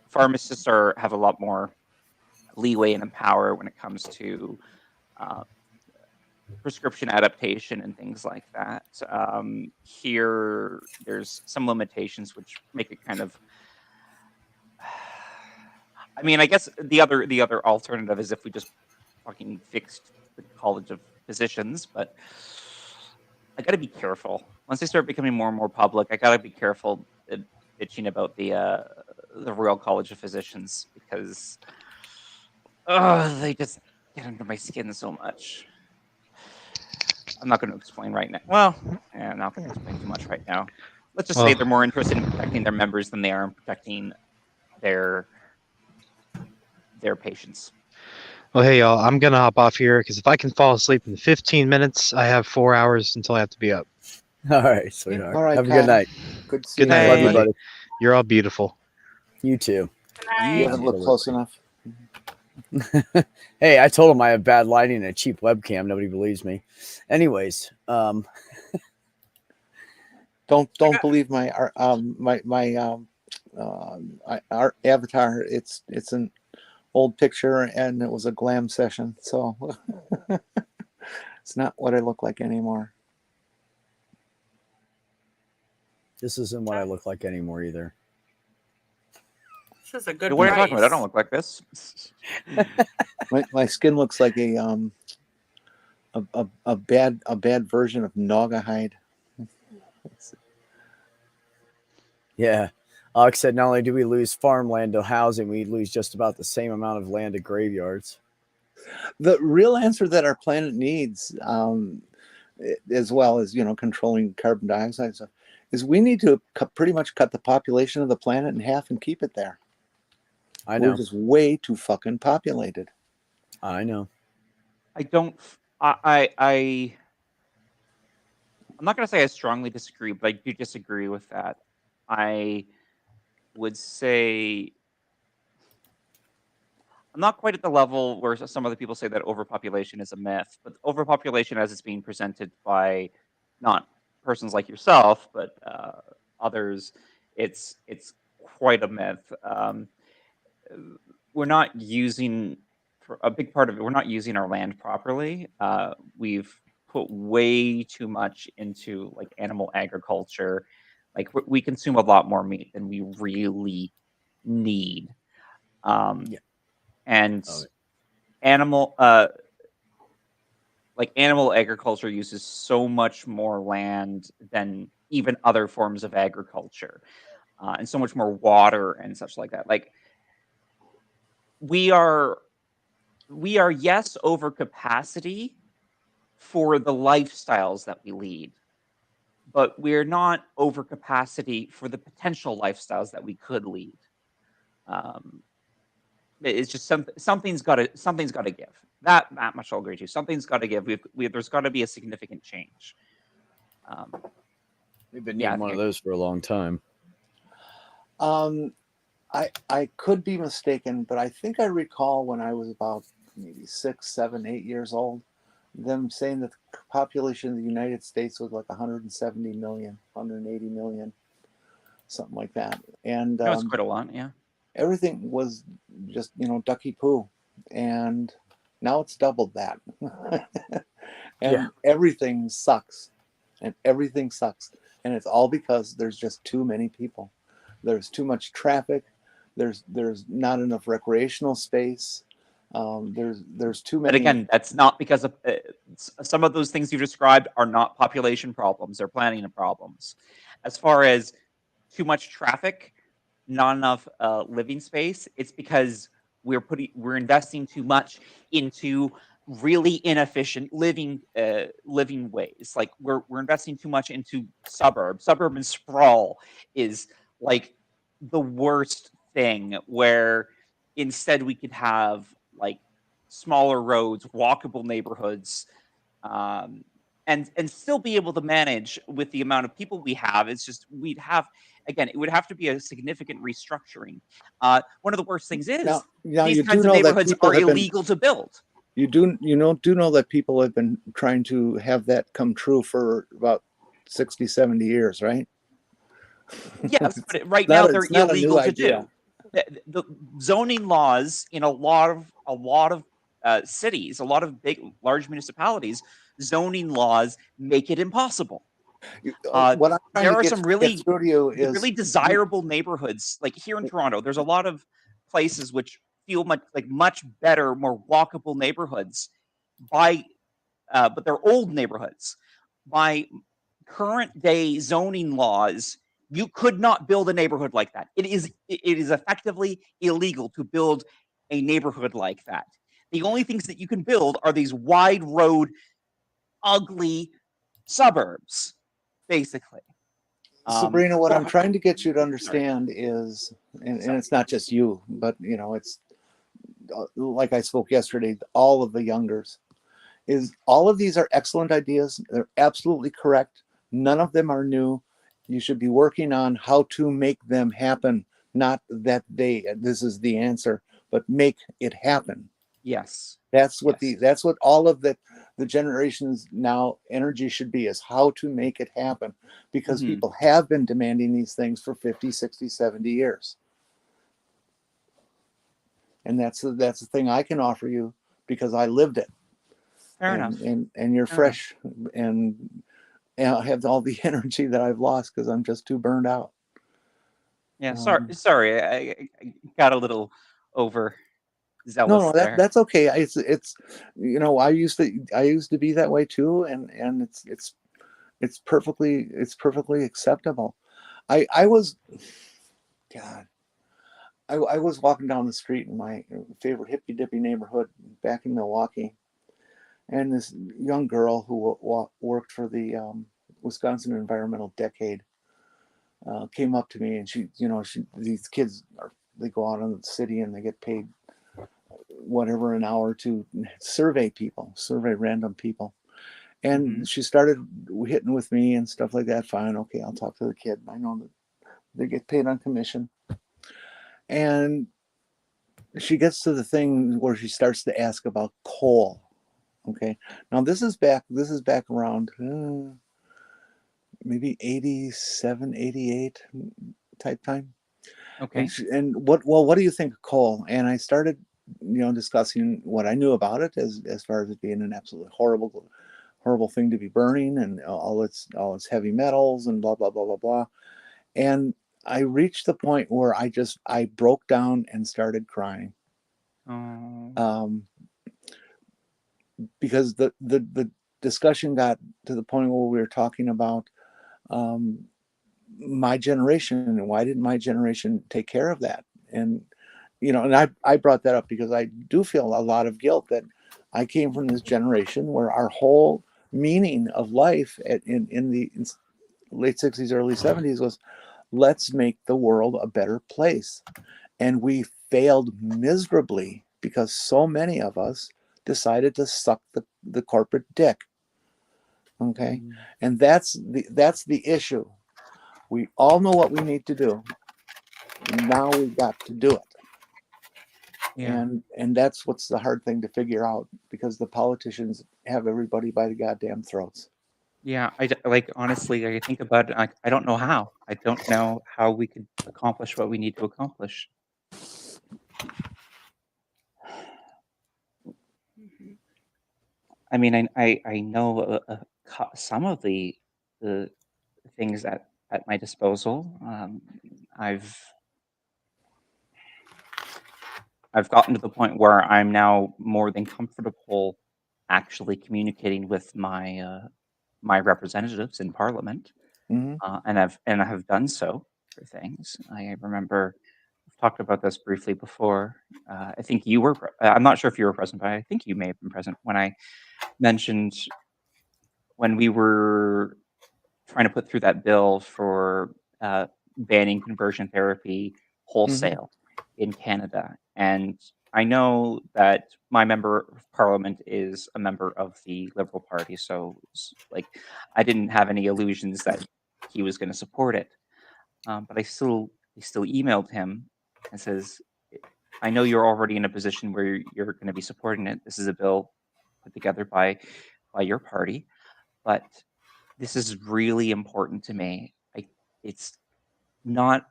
Pharmacists have a lot more leeway and power when it comes to prescription adaptation and things like that. Here, there's some limitations which make it kind of. I mean, I guess the other alternative is if we just fucking fixed the College of Physicians, but I got to be careful. Once they start becoming more and more public, I got to be careful bitching about the Royal College of Physicians because they just get under my skin so much. I'm not going to explain right now. Well, yeah, I'm not going to explain too much right now. Let's just say they're more interested in protecting their members than they are in protecting their patients. Well, hey, y'all, I'm going to hop off here because if I can fall asleep in 15 minutes, I have 4 hours until I have to be up. All right, sweetheart. All right, have a good night. Good Good night, Love you, everybody. buddy. You're all beautiful. You too. You haven't looked close enough. Hey, I told him I have bad lighting and a cheap webcam. Nobody believes me. Anyways, don't believe my our avatar. It's an old picture and it was a glam session, so it's not what I look like anymore. This isn't what I look like anymore either. This is a good. What are you talking about? I don't look like this. My skin looks like a bad version of Naugahyde. Yeah. Alex said not only do we lose farmland to housing, we lose just about the same amount of land to graveyards. The real answer that our planet needs, as well as controlling carbon dioxide stuff, is we need to pretty much cut the population of the planet in half and keep it there. I know. We're just way too fucking populated. I know. I'm not going to say I strongly disagree, but I do disagree with that. I would say I'm not quite at the level where some other people say that overpopulation is a myth, but overpopulation as it's being presented by not persons like yourself, but others, it's quite a myth. We're not using, for a big part of it, we're not using our land properly. We've put way too much into like animal agriculture. Like we consume a lot more meat than we really need. And animal agriculture uses so much more land than even other forms of agriculture, and so much more water and such like that. Like we are yes over capacity for the lifestyles that we lead, but we're not over capacity for the potential lifestyles that we could lead. It's just something's got to give. That much I'll agree to. Something's got to give. There's got to be a significant change. We've been needing one of those for a long time. I could be mistaken, but I think I recall when I was about maybe 6, 7, 8 years old, them saying that the population of the United States was like 170 million, 180 million, something like that. And that's quite a lot, yeah. Everything was just, ducky poo. And now it's doubled that. And everything sucks. And everything sucks. And it's all because there's just too many people. There's too much traffic. There's not enough recreational space. There's too many. But again, that's not because of some of those things you described are not population problems. They're planning problems. As far as too much traffic, not enough living space, it's because we're investing too much into really inefficient living ways. Like we're investing too much into suburban sprawl is like the worst thing, where instead we could have like smaller roads, walkable neighborhoods, and still be able to manage with the amount of people we have. It's just it would have to be a significant restructuring. One of the worst things is these kinds of neighborhoods are illegal to build. You do know that people have been trying to have that come true for about 60, 70 years, right? Yes, but right now they're illegal to do. The zoning laws in a lot of cities, a lot of large municipalities, zoning laws make it impossible. There are some really desirable neighborhoods, like here in Toronto. There's a lot of places which feel much better, more walkable neighborhoods, but they're old neighborhoods by current day zoning laws, you could not build a neighborhood like that. It is effectively illegal to build a neighborhood like that. The only things that you can build are these wide road, ugly suburbs, basically. Sabrina, what I'm trying to get you to understand is, and it's not just you, but it's like I spoke yesterday, all of the youngers, is all of these are excellent ideas. They're absolutely correct. None of them are new. You should be working on how to make them happen. Not that this is the answer, but make it happen. Yes. That's what that's what all of the generations now energy should be, is how to make it happen, because people have been demanding these things for 50, 60, 70 years. And that's the thing I can offer you, because I lived it. Fair enough. And you're fresh, and I have all the energy that I've lost because I'm just too burned out. Yeah, sorry, I got a little over zealous. No, that's okay. It's I used to be that way too, and it's perfectly acceptable. I was walking down the street in my favorite hippy dippy neighborhood back in Milwaukee, and this young girl who worked for the Wisconsin Environmental Decade came up to me, and these kids they go out in the city and they get paid whatever an hour to survey random people. And she started hitting with me and stuff like that. Fine, okay, I'll talk to the kid. I know that they get paid on commission. And she gets to the thing where she starts to ask about coal. Okay, now this is back around maybe 87, 88 type time. Okay. And what do you think of coal? And I started discussing what I knew about it, as far as it being an absolutely horrible thing to be burning, and all its heavy metals and blah blah blah blah blah. And I reached the point where I broke down and started crying. Because the discussion got to the point where we were talking about my generation, and why didn't my generation take care of that? And and I brought that up because I do feel a lot of guilt that I came from this generation where our whole meaning of life in the late 60s, early 70s was, let's make the world a better place. And we failed miserably because so many of us decided to suck the corporate dick. Okay. And that's the issue. We all know what we need to do. Now we've got to do it. Yeah. And that's what's the hard thing to figure out, because the politicians have everybody by the goddamn throats. Yeah, honestly, I think about it. I don't know how. I don't know how we could accomplish what we need to accomplish. I mean, I know some of the things at my disposal. I've gotten to the point where I'm now more than comfortable actually communicating with my my representatives in Parliament, and I have done so for things. I remember I've talked about this briefly before. I think you were. I'm not sure if you were present, but I think you may have been present when I mentioned when we were trying to put through that bill for banning conversion therapy wholesale in Canada. And I know that my member of parliament is a member of the Liberal Party, so I didn't have any illusions that he was going to support it. But I still emailed him and says, I know you're already in a position where you're going to be supporting it. This is a bill put together by your party, but this is really important to me. It's not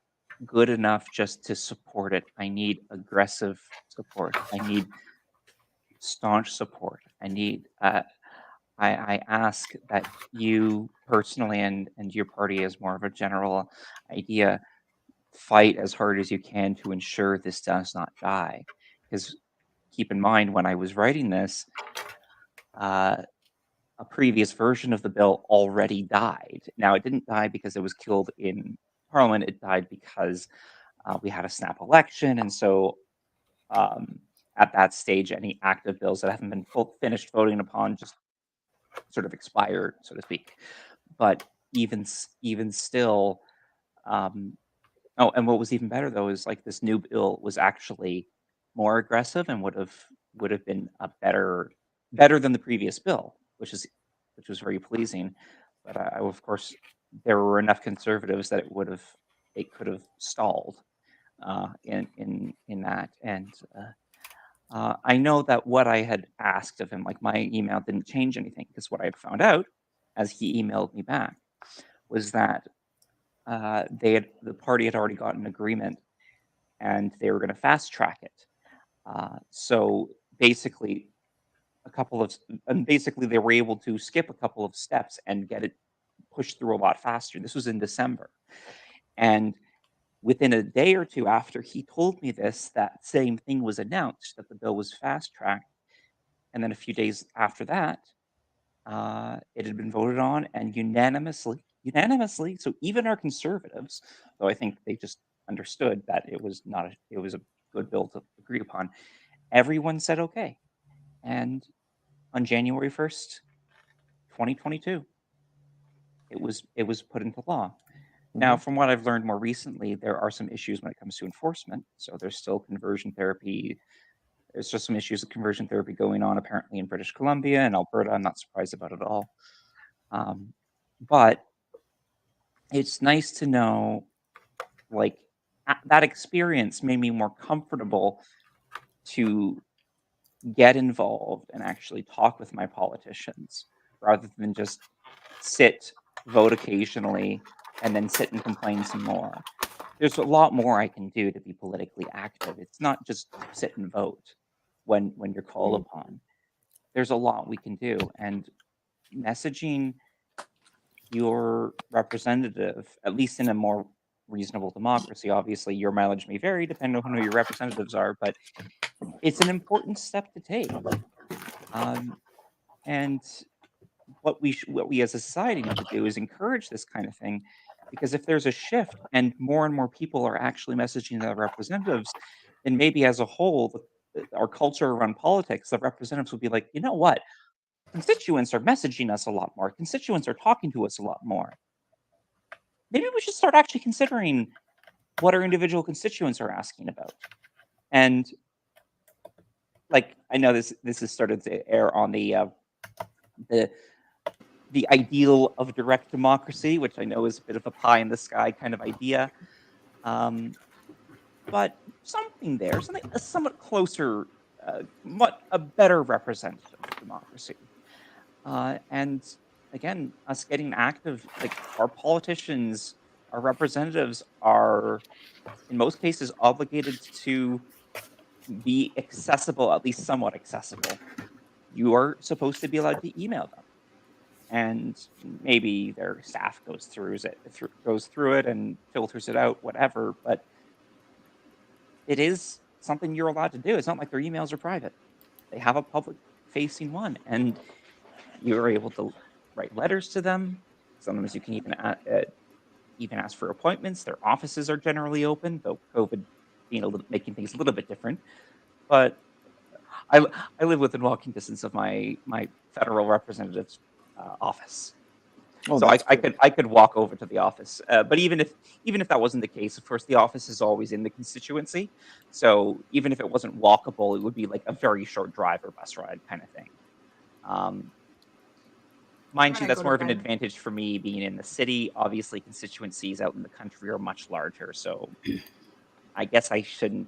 good enough just to support it. I need aggressive support. I need staunch support. I need. I ask that you personally and your party, as more of a general idea, fight as hard as you can to ensure this does not die. Because keep in mind, when I was writing this, a previous version of the bill already died. Now, it didn't die because it was killed in Parliament. It died because we had a snap election, and so at that stage, any active bills that haven't been finished voting upon just sort of expired, so to speak. But even still, oh, and what was even better though is like this new bill was actually more aggressive and would have been a better than the previous bill, which was very pleasing. But of course, there were enough conservatives that it could have stalled in that. And I know that what I had asked of him, like my email didn't change anything, because what I had found out as he emailed me back was that the party had already got an agreement and they were going to fast track it. So basically, they were able to skip a couple of steps and get it pushed through a lot faster. This was in December. And within a day or two after he told me this, that same thing was announced, that the bill was fast tracked. And then a few days after that, it had been voted on and unanimously. So even our conservatives, though I think they just understood that it was a good bill to agree upon, everyone said okay. And on January 1st, 2022, it was put into law. Now, from what I've learned more recently, there are some issues when it comes to enforcement. So there's still conversion therapy. There's just some issues of conversion therapy going on apparently in British Columbia and Alberta. I'm not surprised about it at all. But it's nice to know, like, that experience made me more comfortable to get involved and actually talk with my politicians rather than just sit, vote occasionally, and then sit and complain some more. There's a lot more I can do to be politically active. It's not just sit and vote when you're called upon. There's a lot we can do, and messaging your representative, at least in a more reasonable democracy, obviously your mileage may vary depending on who your representatives are, but it's an important step to take. And what we as a society need to do is encourage this kind of thing, because if there's a shift and more people are actually messaging their representatives, then maybe as a whole, our culture around politics, the representatives will be like, you know what? Constituents are messaging us a lot more. Constituents are talking to us a lot more. Maybe we should start actually considering what our individual constituents are asking about. And like, I know this has started to air on the ideal of direct democracy, which I know is a bit of a pie in the sky kind of idea. But something there, something somewhat closer, a better representative of democracy. And again, us getting active, like our politicians, our representatives are, in most cases, obligated to be accessible, at least somewhat accessible. You are supposed to be allowed to email them. And maybe their staff goes through it and filters it out, whatever. But it is something you're allowed to do. It's not like their emails are private. They have a public-facing one, and you're able to write letters to them. Sometimes you can even ask for appointments. Their offices are generally open, though COVID making things a little bit different. But I live within walking distance of my federal representative's office. Oh, so I could walk over to the office. But even if that wasn't the case, of course, the office is always in the constituency. So even if it wasn't walkable, it would be like a very short drive or bus ride kind of thing. Mind you, that's more of an advantage for me being in the city. Obviously, constituencies out in the country are much larger. So I guess I should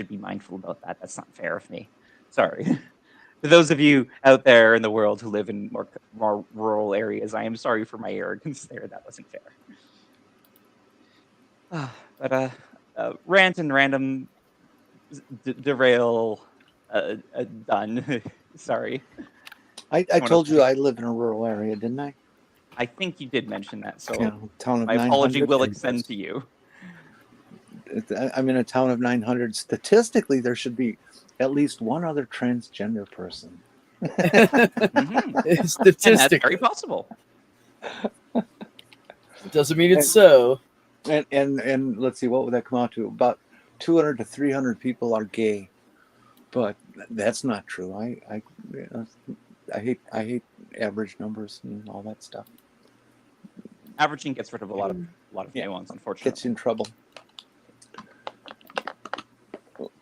be mindful about that. That's not fair of me. Sorry. To those of you out there in the world who live in more rural areas, I am sorry for my arrogance there. That wasn't fair. But rant and random derail done. Sorry. I told you I live in a rural area, didn't I? I think you did mention that. So my apology will extend to you. I'm in a town of 900. Statistically, there should be at least one other transgender person. And Statistically, that's very possible. It doesn't mean it's so. And let's see, what would that come out to? About 200 to 300 people are gay, but that's not true. I hate average numbers and all that stuff. Averaging gets rid of a lot of gay ones, unfortunately. Gets you in trouble.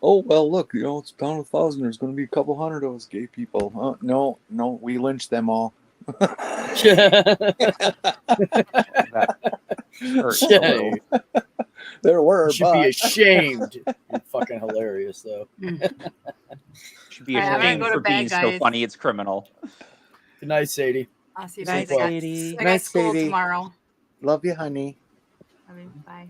Oh well, look, it's pound 1,000. There's going to be a couple hundred of us gay people. No, we lynched them all. Shame. There were. You should be ashamed. You're fucking hilarious, though. Should be ashamed for being so funny. It's criminal. Good night, Sadie. I'll see you Night, guys. Sadie. I got school Sadie. tomorrow. Love you, honey. I mean, bye.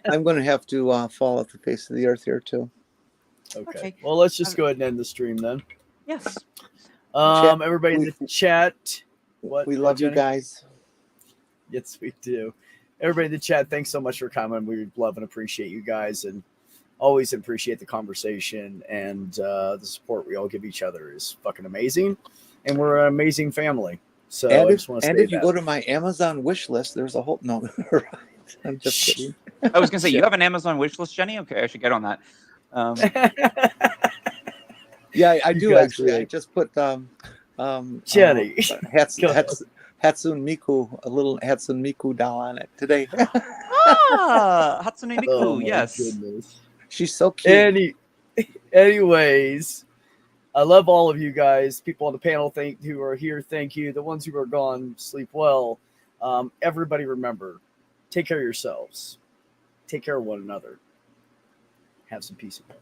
I'm going to have to fall off the face of the earth here too. Okay. Well, let's just go ahead and end the stream then. Yes. Everybody in the chat. We love you guys. Yes, we do. Everybody in the chat, thanks so much for coming. We love and appreciate you guys, and always appreciate the conversation and the support we all give each other is fucking amazing. And we're an amazing family. So And I just want to say if you go to my Amazon wish list, there's a whole no. I'm just kidding. I was going to say, you have an Amazon wish list, Jenny? Okay, I should get on that. Yeah, I do actually. I just put Jenny. Hatsune Miku, a little Hatsune Miku doll on it today. Hatsune Miku, Oh, my yes. goodness. She's so cute. Anyways, I love all of you guys. People on the panel who are here, thank you. The ones who are gone, sleep well. Everybody remember, take care of yourselves. Take care of one another. Have some peace and love.